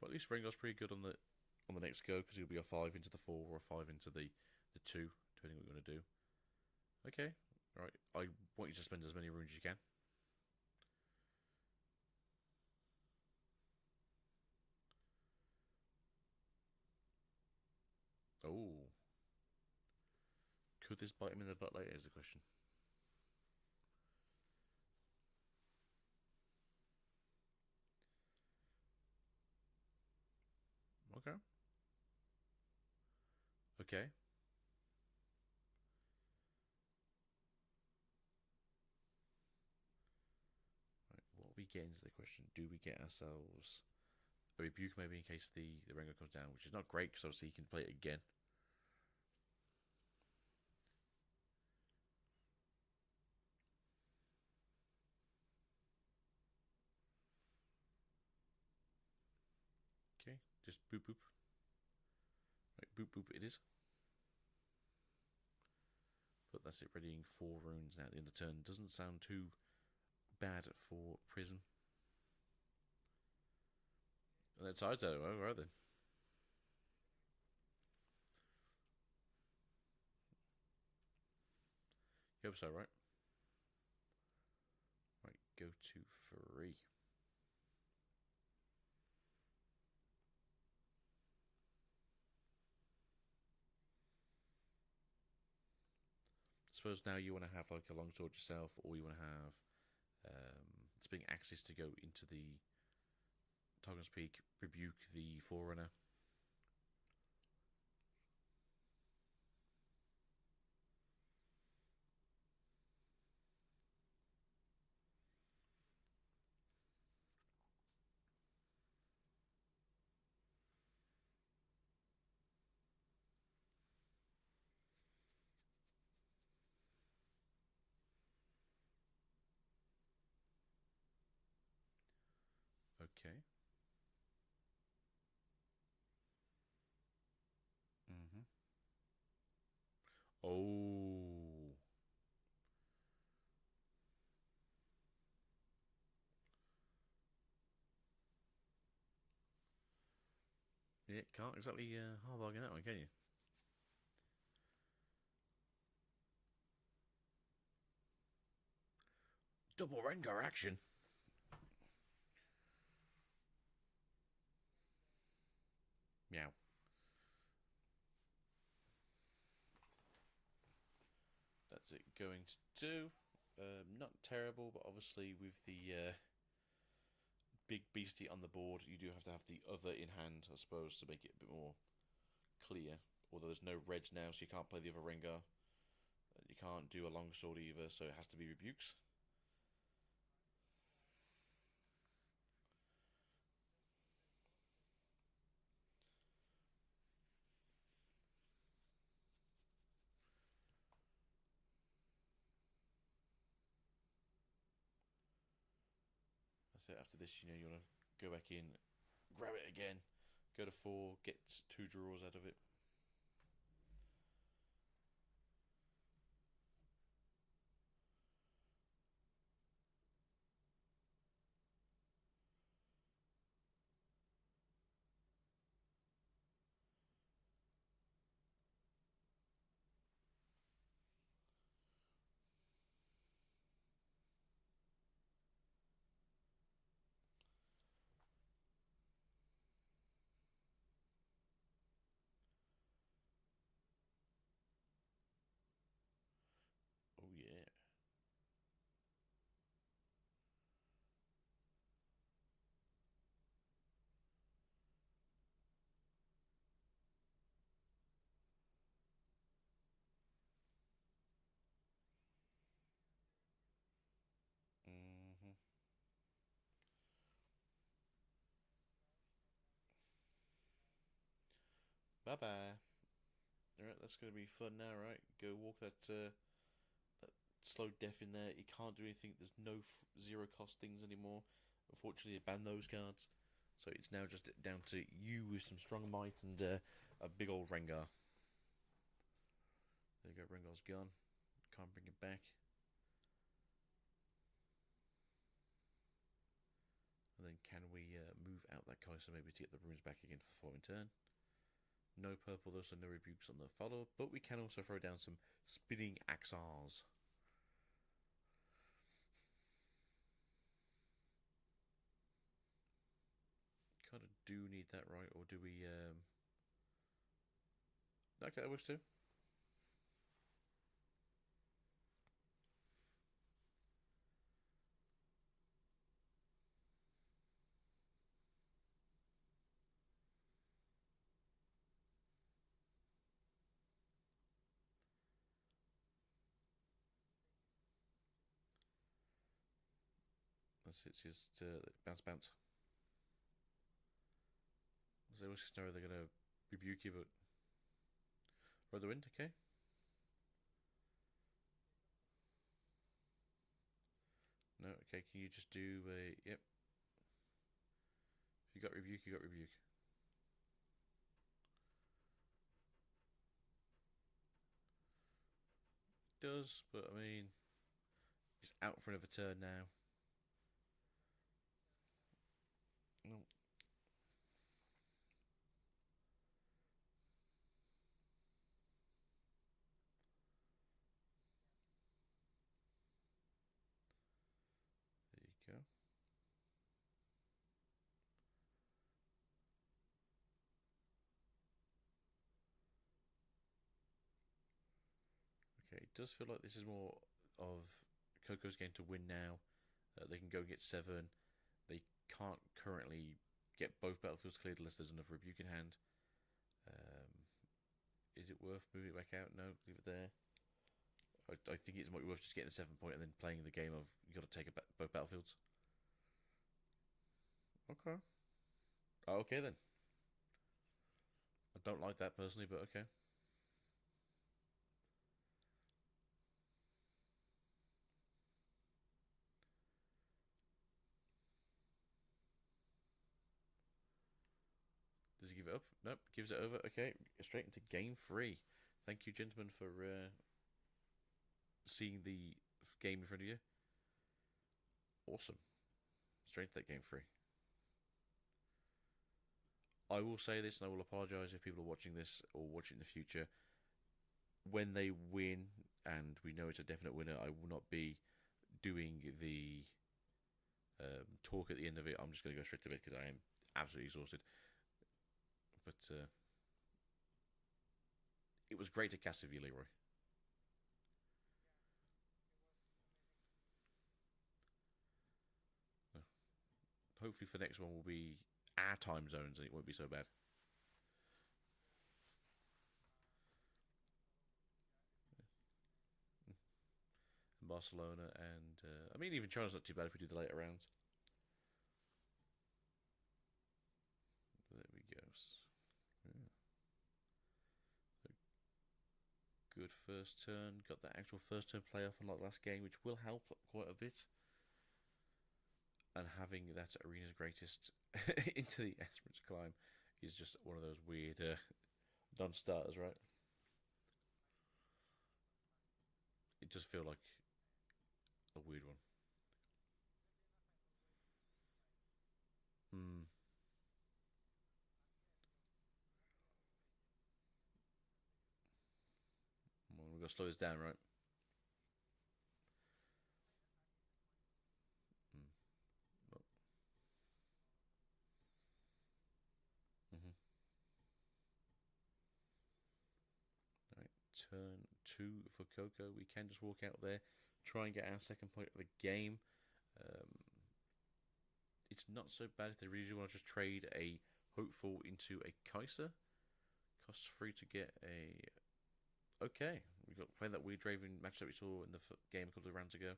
But at least Rengar's pretty good on the next go because he'll be a 5 into the 4 or a 5 into the 2, depending what you want to do. Okay, right. I want you to spend as many runes as you can. Oh. Could this bite him in the butt later is the question. Okay. Okay. Right, what we get into the question? Do we get ourselves a rebuke maybe in case the Rengar comes down, which is not great because obviously he can play it again. Okay, just boop boop. Right, boop boop it is. But that's it, readying 4 runes now at the end of the turn. Doesn't sound too bad for Prism. And then tides out. Oh, right then. You hope so, right? Right, go to 3. I suppose now you want to have like a longsword yourself, or you want to have spring axis to go into the Targon's Peak, rebuke the Forerunner. Okay. Mm-hmm. Oh. Yeah, can't exactly hard bargain that one, can you? Double Rengar action. Meow. That's it going to do. Not terrible, but obviously with the big beastie on the board, you do have to have the other in hand, I suppose, to make it a bit more clear. Although there's no reds now, so you can't play the other Rengar. You can't do a longsword either, so it has to be rebukes. That's it. After this, you know, you want to go back in, grab it again, go to 4, get 2 draws out of it. Bye bye. Alright, that's going to be fun now, right? Go walk that slow death in there. You can't do anything. There's no zero cost things anymore. Unfortunately, they banned those cards. So it's now just down to you with some strong might and a big old Rengar. There you go, Rengar's gone. Can't bring it back. And then can we move out that Kaiser maybe to get the runes back again for the following turn? No purple though, so no rebukes on the follow-up, but we can also throw down some spinning Axars. Kind of do need that, right? Or do we... Okay, that works too. That's it, just bounce, bounce. So they just know they're going to rebuke you, but... Ride the wind, okay. No, okay, can you just do a... Yep. If you got rebuke, you got rebuke. Does, but I mean... He's out for another turn now. No. There you go. Okay, it does feel like this is more of Coco's going to win now. They can go get 7. They can't currently get both battlefields cleared unless there's enough rebuke in hand. Is it worth moving it back out? No, leave it there. I think it's might be worth just getting the 7 point and then playing the game of you got to take both battlefields. Okay. Oh, okay then. I don't like that personally, but okay. Does he give it up? Nope, gives it over. Okay, straight into game 3. Thank you, gentlemen, for seeing the game in front of you. Awesome. Straight to that game 3. I will say this, and I will apologise if people are watching this or watching in the future. When they win, and we know it's a definite winner, I will not be doing the talk at the end of it. I'm just going to go straight to bed because I am absolutely exhausted. But it was great to cast with you, Leroy. Hopefully for next one will be our time zones and it won't be so bad. And Barcelona and I mean even China's not too bad if we do the later rounds. There we go. Yeah. Good first turn. Got that actual first turn playoff unlike last game, which will help quite a bit. And having that arena's greatest into the Esperance climb is just one of those weird non-starters, right? It does feel like a weird one. Hmm. Well, we've got to slow this down, right? Hmm. Oh. Mm-hmm. Right. Turn 2 for Coco. We can just walk out there, try and get our second point of the game. Um, it's not so bad if they really want to just trade a hopeful into a Kaiser. Costs 3 to get a... Okay, we got playing that weird Draven match that we saw in the game a couple of rounds ago.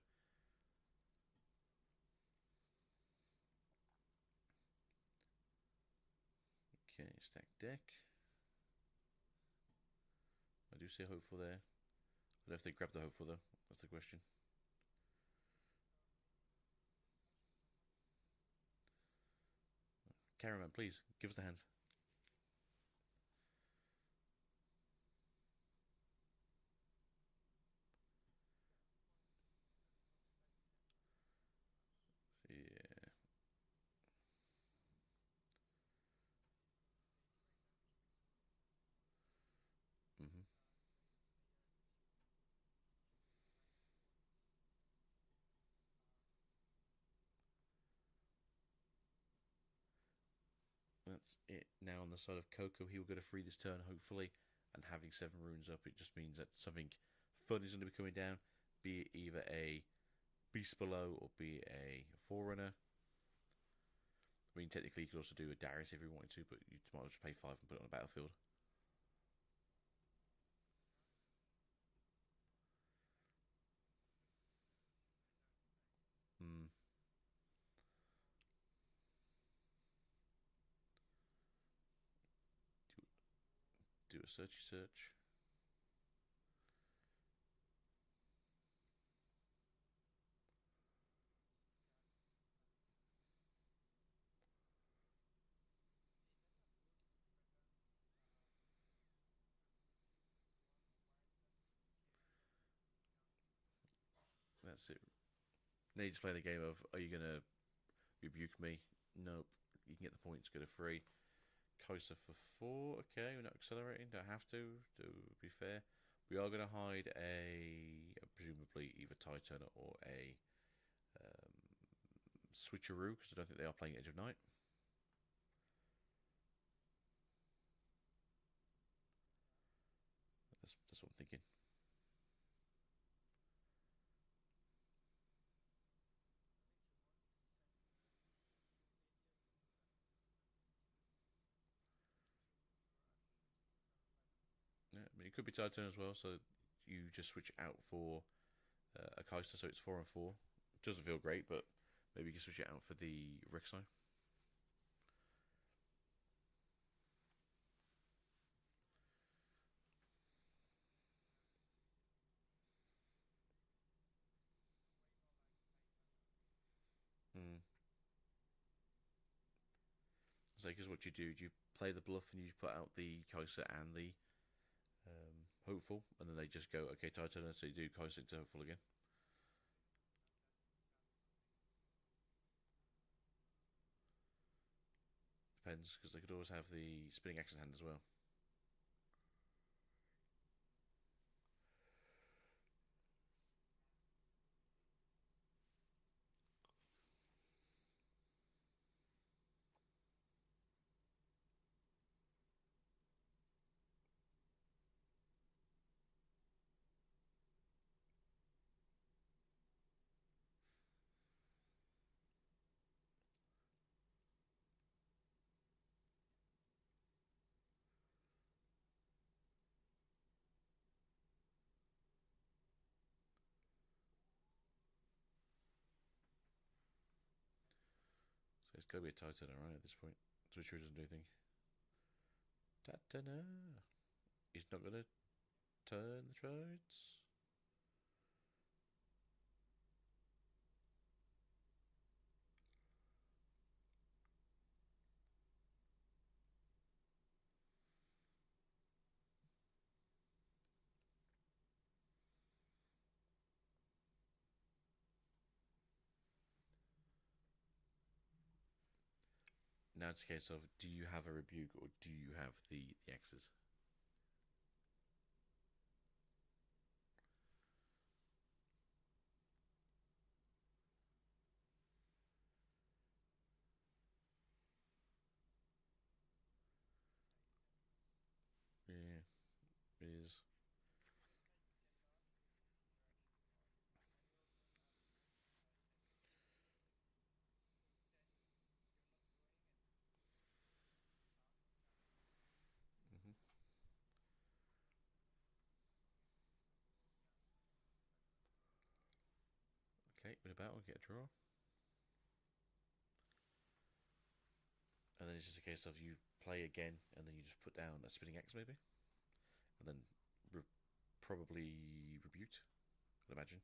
Okay, stack deck. do see a hopeful there. I don't know if they grab the hopeful though. That's the question. Cameraman, please give us the hands. Yeah. Mhm. That's it. Now on the side of Coco, he will get a free this turn, hopefully. And having 7 runes up, it just means that something fun is going to be coming down. Be it either a Beast Below or be it a Forerunner. I mean, technically, you could also do a Darius if you wanted to, but you might as well just pay 5 and put it on a battlefield. Hmm. Do a searchy search. That's it. Now you just play the game of, are you going to rebuke me? Nope. You can get the points, get a free. Kosa for 4. Okay, we're not accelerating. Don't have to be fair. We are going to hide presumably either Titan or a switcheroo, because I don't think they are playing Edge of Night. That's what I'm thinking. Yeah, I mean, it could be Titan as well, so you just switch out for a Kaiser, so it's 4 and 4. Doesn't feel great, but maybe you can switch it out for the Rexo. Mm. So, because what you play the bluff and you put out the Kaiser and the Hopeful, and then they just go, okay, Titan, so you do Kaiser to Hopeful again. Depends, because they could always have the Spinning Axe in hand as well. So it's got to be a Titan, alright, at this point. Switcher doesn't do anything. Tatana. He's not going to turn the trades. Now it's a case of, do you have a rebuke or do you have the X's? Yeah, it is. Mm-hmm. Okay, win a battle, get a draw. And then it's just a case of you play again, and then you just put down a Spinning Axe maybe, and then Re- Probably Rebuke, I'd imagine.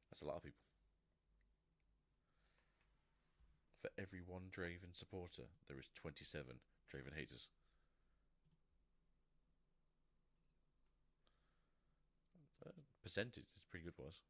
That's a lot of people. For every one Draven supporter, there is 27 Draven haters. Percentage is pretty good, was.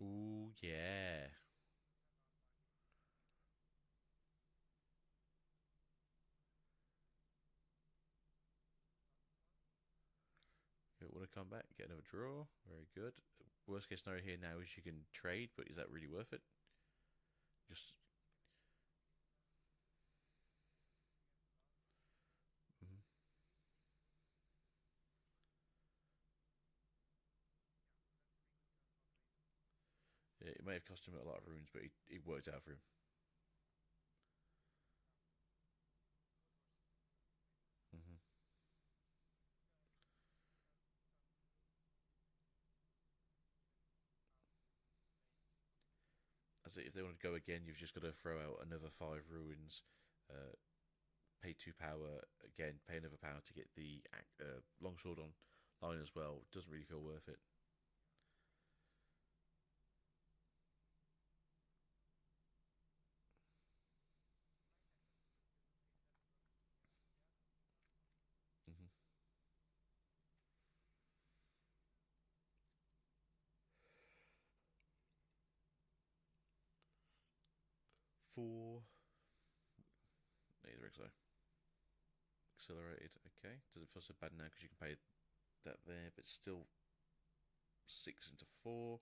Ooh, yeah. You want to come back, get another draw. Very good. Worst case scenario here now is you can trade, but is that really worth it? Just mhm. Yeah, it may have cost him a lot of runes, but it worked out for him. Hmm. As if they want to go again, you've just got to throw out another 5 ruins, uh, pay 2 power again, pay another power to get the longsword on line as well. Doesn't really feel worth it. Hmm. 4. Neither XO. Accelerated. Okay. Does it feel so bad now because you can pay that there, but still 6 into 4.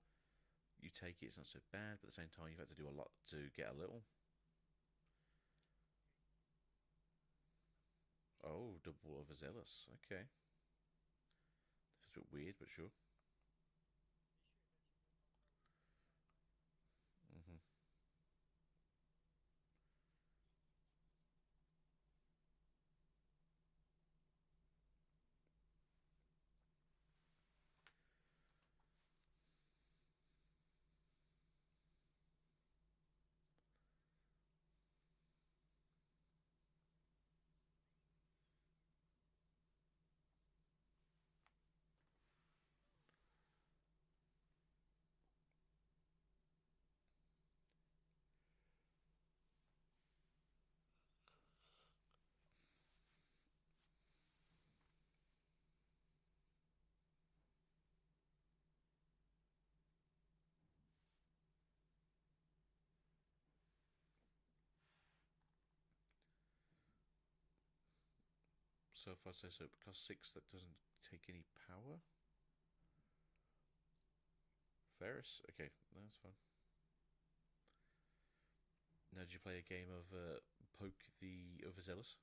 You take it, it's not so bad, but at the same time, you've had to do a lot to get a little. Oh, double overzealous. Okay. That's a bit weird, but sure. Hmm. So if I say so, it costs 6, that doesn't take any power. Ferris? Okay, that's fine. Now, did you play a game of Poke the Overzealous?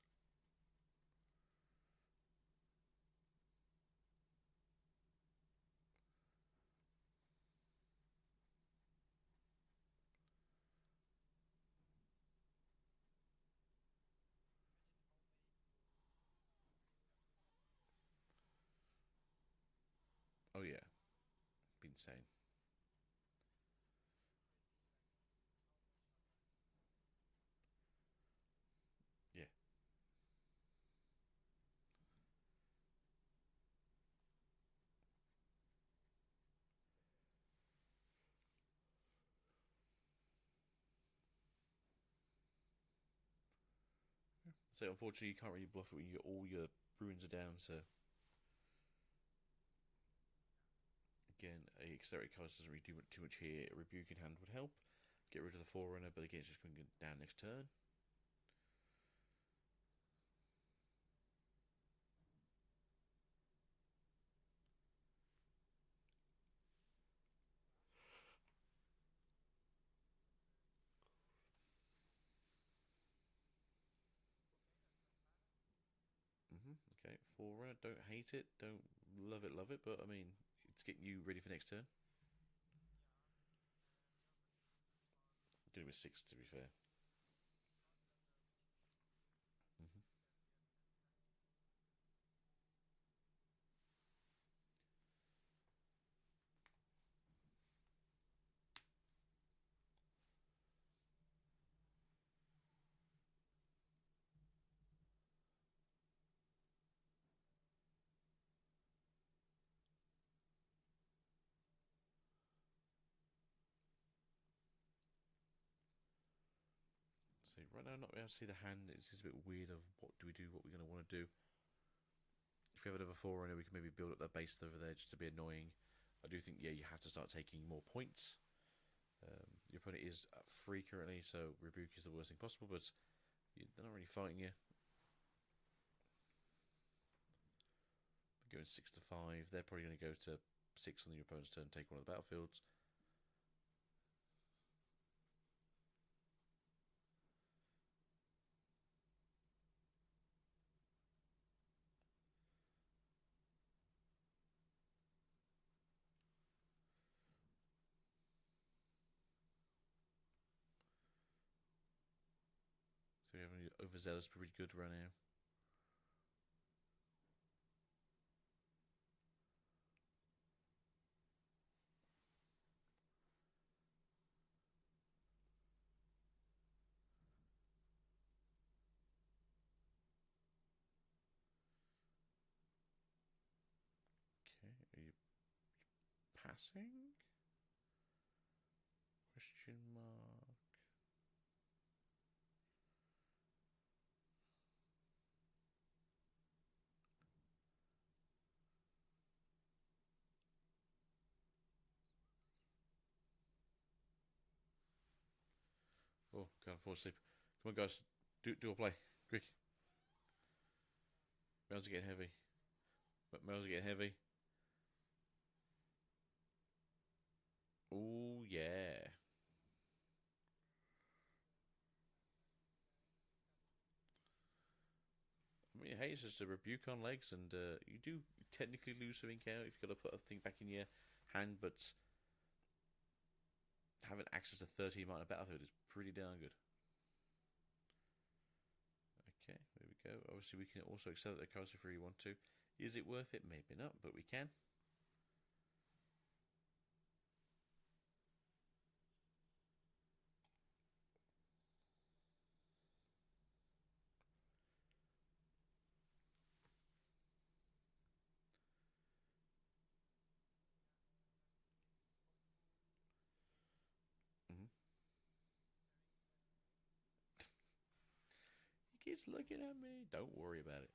Oh, yeah. Be insane. Yeah. So, unfortunately, you can't really bluff it when all your ruins are down to Again, a accelerate cast doesn't really do too much here. A rebuke in hand would help. Get rid of the Forerunner, but again, it's just going down next turn. Okay, Forerunner, don't hate it, don't love it, but I mean, it's getting you ready for next turn. Going to be 6 to be fair. So right now, I'm not able to see the hand. It's just a bit weird of what do we do, what we're going to want to do. If we have another Forerunner, we can maybe build up that base over there just to be annoying. I do think, yeah, you have to start taking more points. Your opponent is at 3 currently, so rebuke is the worst thing possible, but they're not really fighting you. Going 6 to 5, they're probably going to go to 6 on your opponent's turn, take one of the battlefields. So we have an overzealous, pretty good right now. Okay, are you passing? Question mark. Oh, can't afford sleep. Come on, guys. Do a play. Quick. Mails are getting heavy. Mails are getting heavy. Oh, yeah. I mean, hey, it's just a rebuke on legs, and you do technically lose something out if you've got to put a thing back in your hand, but having access to 13 might on a battlefield is pretty darn good. Okay, there we go. Obviously, we can also accelerate the coast if we want to. Is it worth it? Maybe not, but we can. Mm-hmm. He keeps looking at me. Don't worry about it.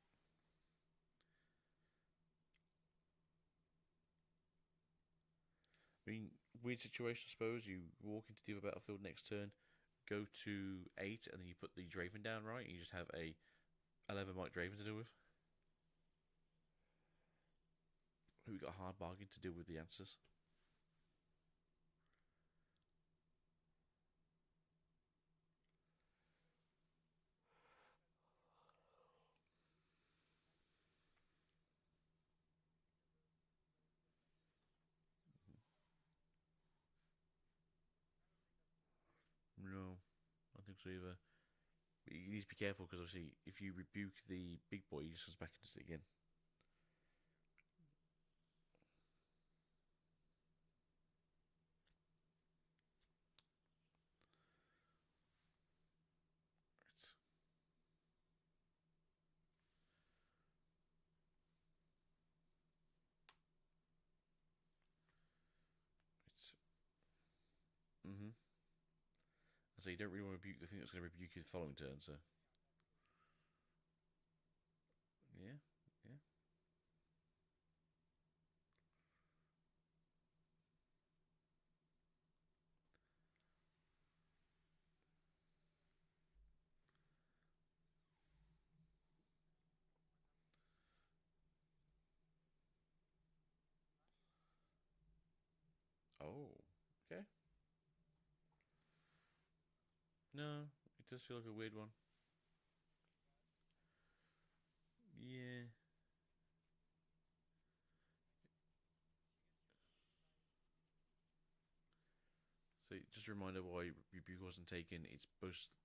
I mean, weird situation, I suppose. You walk into the other battlefield next turn, go to 8, and then you put the Draven down, right? And you just have a 11 Mike Draven to deal with. Who got a hard bargain to deal with the answers. No, I don't think so either. But you need to be careful because obviously, if you rebuke the big boy, he just comes back into it again. Right. Right. Mm-hmm. So you don't really want to rebuke the thing that's going to rebuke you the following turn, so. Yeah, yeah. Oh, okay. No, it does feel like a weird one. Yeah. So just a reminder why Rebuke wasn't taken. It's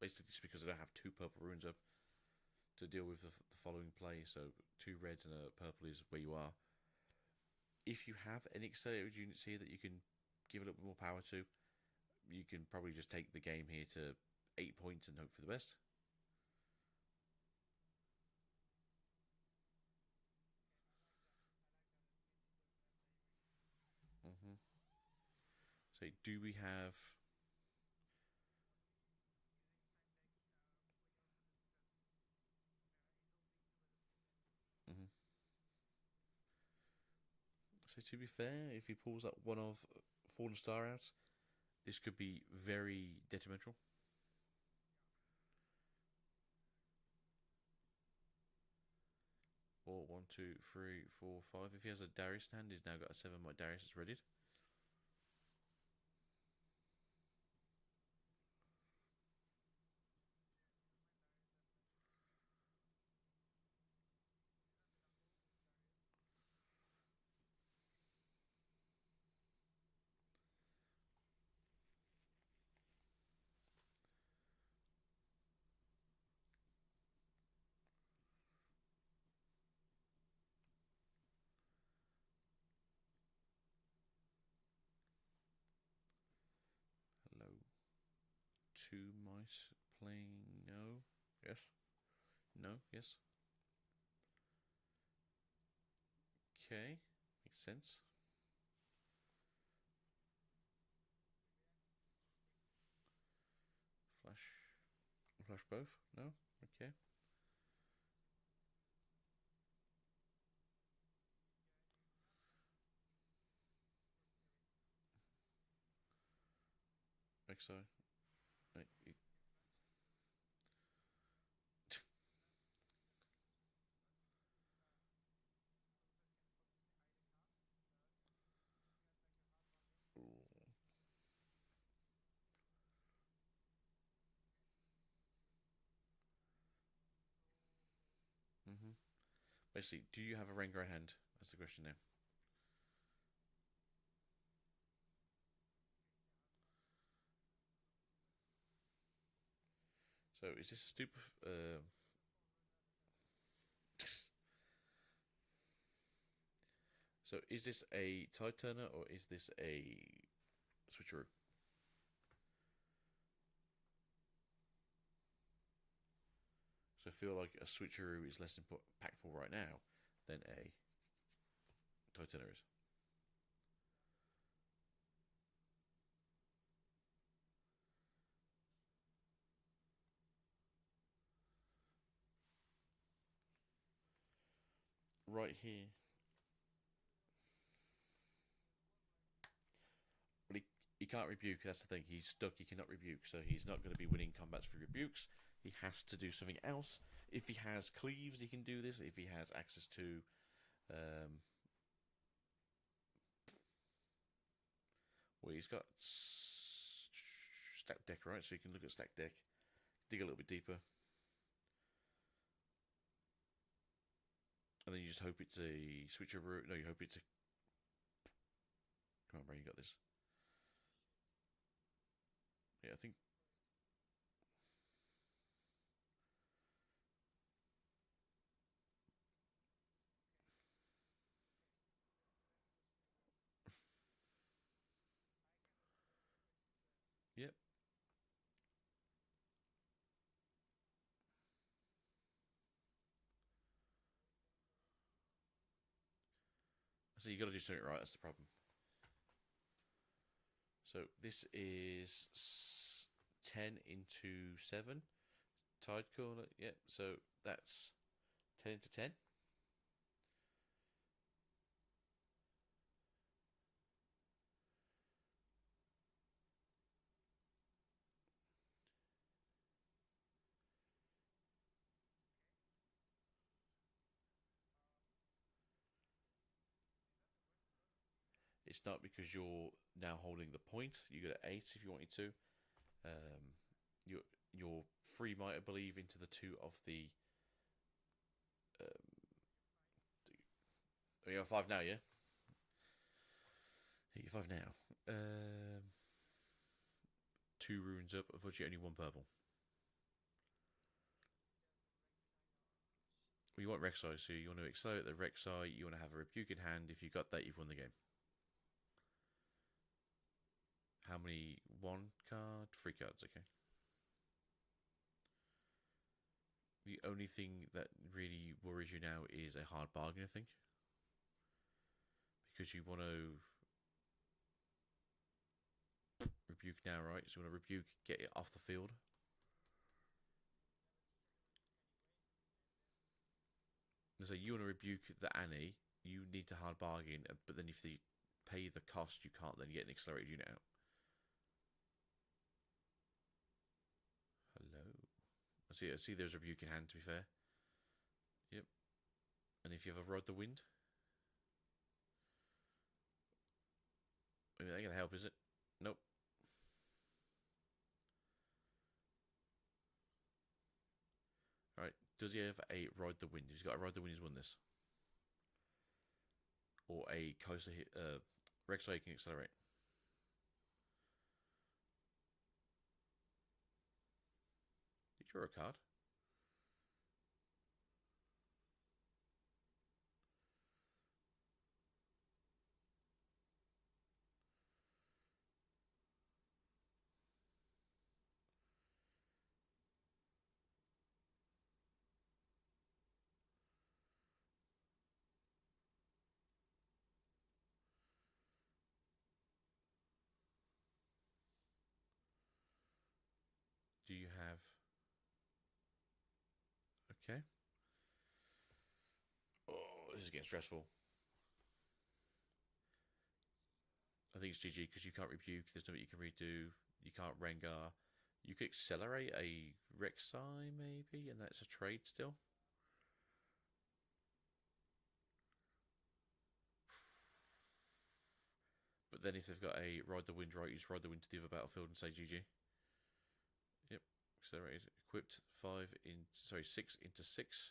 basically just because I don't have two purple runes up to deal with the following play. So two reds and a purple is where you are. If you have any accelerated units here that you can give a little bit more power to, you can probably just take the game here to 8 points and hope for the best. Mm-hmm. So do we have? Mm-hmm. So to be fair, if he pulls that one of Fallen Star out, this could be very detrimental. Or one, two, three, four, five. If he has a Darius in hand, he's now got a seven. My Darius is ready. Hello. Two mice playing. No. Yes. No. Yes. Okay. Makes sense. Flash. Flash both. No. Okay. Like so. Right. Mm-hmm. Basically, do you have a Rengar in hand? That's the question now. So is this a stupid? So is this a tide turner or is this a switcheroo? So I feel like a switcheroo is less impactful right now than a tide turner is. Right here, but he can't rebuke. That's the thing. He's stuck. He cannot rebuke, so he's not going to be winning combats through rebukes. He has to do something else. If he has cleaves, he can do this. If he has access to, um, well, he's got stack deck, right? So you can look at stack deck, dig a little bit deeper, and then you just hope it's a switcheroo. No, you hope it's a. Come on, bro, you got this. Yeah, I think. Yep. So you got to do something right. That's the problem. So this is 10 into 7. Tide corner. Yep. So that's 10 into 10. It's not because you're now holding the point. You get an 8 if you wanted to. Your 3 might, I believe, into the 2 of the. You have 5 now, yeah. You have 5 now. 2 runes up. Unfortunately, only 1 purple. Well, you want Rek'Sai, so you want to accelerate the Rek'Sai. You want to have a Rebuke in hand. If you've got that, you've won the game. How many? 1 card? 3 cards, okay. The only thing that really worries you now is a hard bargain, I think. Because you want to Rebuke now, right? So you want to Rebuke, get it off the field. So you want to Rebuke the Annie, you need to hard bargain, but then if they pay the cost, you can't then get an accelerated unit out. Hello. I see there's Rebuke in hand, to be fair. Yep. And if you have a Ride the Wind, I mean, that ain't going to help, is it? Nope. Alright, does he have a Ride the Wind? If he's got a Ride the Wind, he's won this. Or a Coaster hit, Rek'Sai can accelerate. Did you draw a card? Do you have... Okay. Oh, this is getting stressful. I think it's GG because you can't Rebuke. There's nothing you can redo. You can't Rengar. You could accelerate a Rek'Sai maybe, and that's a trade still. But then if they've got a Ride the Wind, right, you just Ride the Wind to the other battlefield and say GG. Yep, accelerated, equipped 6 into 6.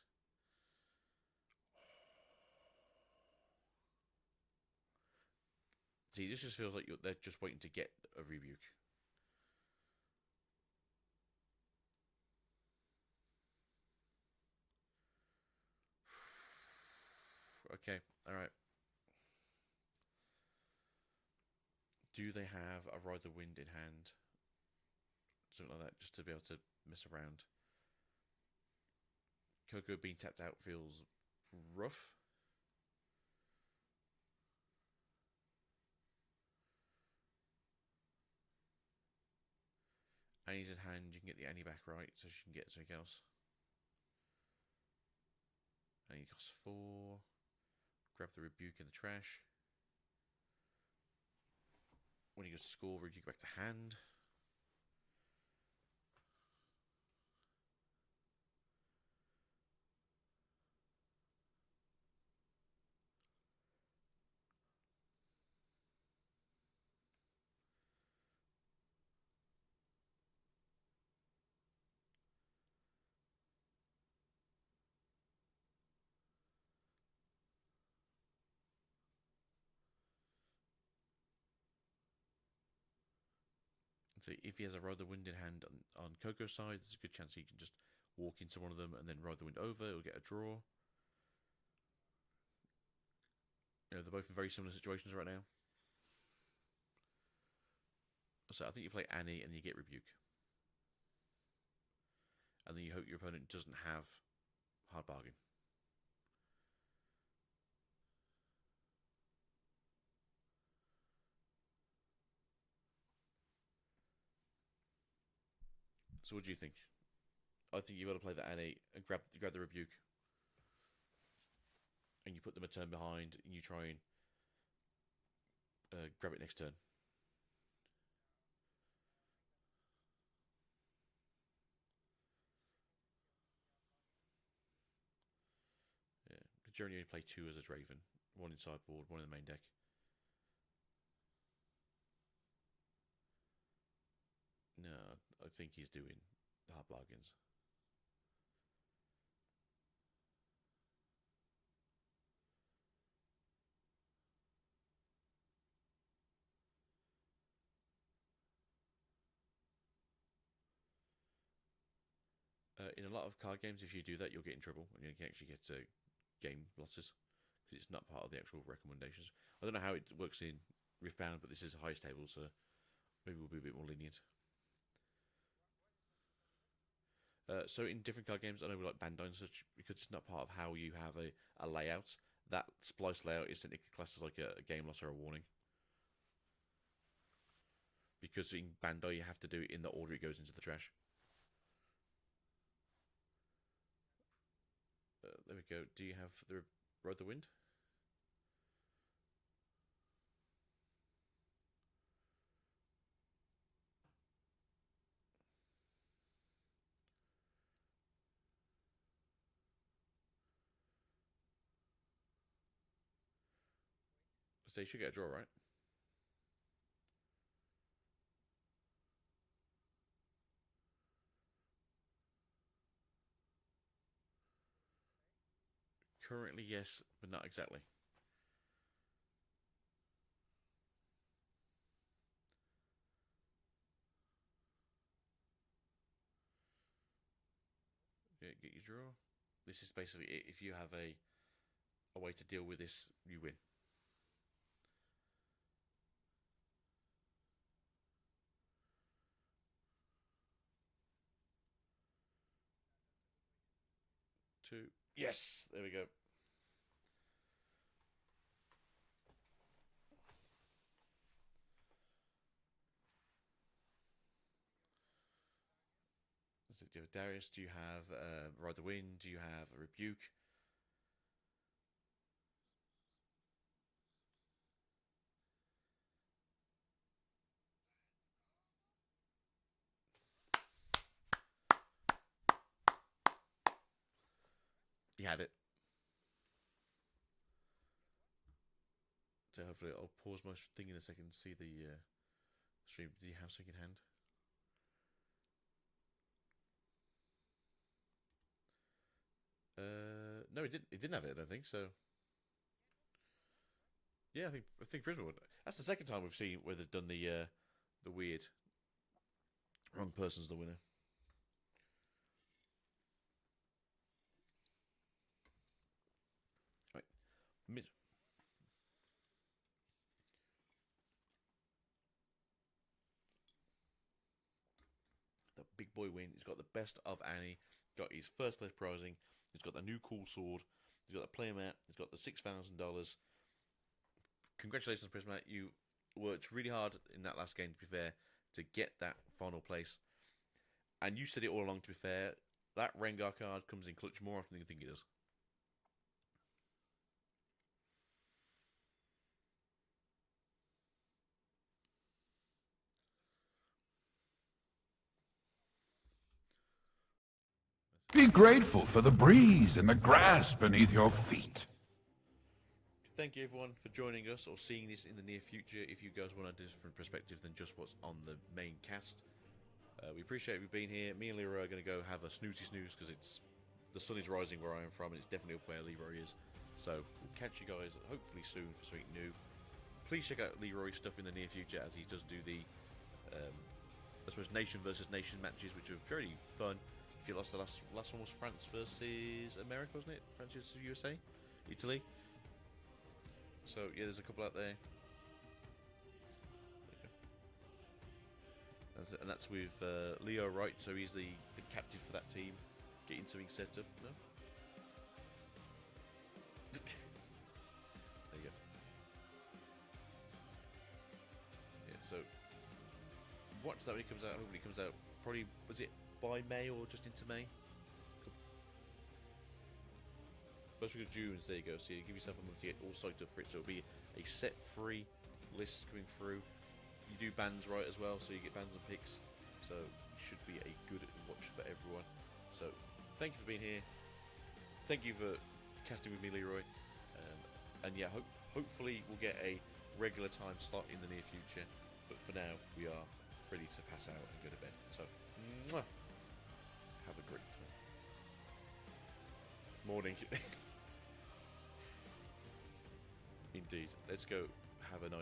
See, this just feels like they're just waiting to get a Rebuke. Okay, alright. Do they have a Ride the Wind in hand? Something like that, just to be able to mess around. Coco being tapped out feels rough. Annie's in hand, you can get the Annie back right, so she can get something else. Annie costs 4. Grab the Rebuke in the trash. When you go to score, Rebuke back to hand. So if he has a Ride the Wind in hand on Coco's side, there's a good chance he can just walk into one of them and then Ride the Wind over. He'll get a draw. You know, they're both in very similar situations right now. So I think you play Annie and you get Rebuke. And then you hope your opponent doesn't have Hard Bargain. So what do you think? I think you've got to play the Annie and grab the Rebuke. And you put them a turn behind and you try and grab it next turn. Yeah, because generally you only play 2 as a Draven. 1 in sideboard, 1 in the main deck. No, I think he's doing hard bargains. In a lot of card games, if you do that, you'll get in trouble, and you can actually get game losses because it's not part of the actual recommendations. I don't know how it works in Riftbound, but this is the highest table, so maybe we'll be a bit more lenient. So in different card games, I know we like Bandai and such, because it's not part of how you have a layout. That splice layout is technically classed as like a game loss or a warning. Because in Bandai, you have to do it in the order it goes into the trash. There we go. Do you have the Ride the Wind? So you should get a draw, right? Currently, yes, but not exactly. Yeah, get your draw. This is basically it. If you have a way to deal with this, you win. Two. Yes, there we go. Do you have Darius? Do you have Ride the Wind? Do you have a Rebuke? He had it. So hopefully I'll pause my thing in a second and see the stream. Did he have second hand? No, he didn't. He didn't have it. I don't think so. Yeah, I think Brisbane would. That's the second time we've seen where they've done the weird wrong person's the winner. Right, mid. The big boy win. He's got the best of Annie. Got his first place prizing. He's got the new cool sword. He's got the player mat. He's got the $6,000. Congratulations, Prismat. You worked really hard in that last game, to be fair, to get that final place. And you said it all along, to be fair. That Rengar card comes in clutch more often than you think it does. Be grateful for the breeze and the grass beneath your feet. Thank you, everyone, for joining us or seeing this in the near future. If you guys want a different perspective than just what's on the main cast, we appreciate you being here. Me and Leroy are going to go have a snoozy snooze because the sun is rising where I am from, and it's definitely up where Leroy is. So we'll catch you guys hopefully soon for something new. Please check out Leroy's stuff in the near future, as he does do the, I suppose, nation versus nation matches, which are very fun. If you lost, the last one was France versus America, wasn't it? France versus USA, Italy. So yeah, there's a couple out there. And that's with Leo Wright, so he's the captain for that team. Getting something set up, no? There you go. Yeah, so watch that when it comes out. Hopefully it comes out probably, was it by May or just into May? First week of June, so there you go. So you give yourself a month to get all psyched up for it. So it'll be a set free list coming through. You do bands right as well, so you get bands and picks. So it should be a good watch for everyone. So thank you for being here. Thank you for casting with me, Leroy. And yeah, hopefully we'll get a regular time slot in the near future. But for now, we are ready to pass out and go to bed. So, mwah, have a great time. Morning. Indeed. Let's go have a nice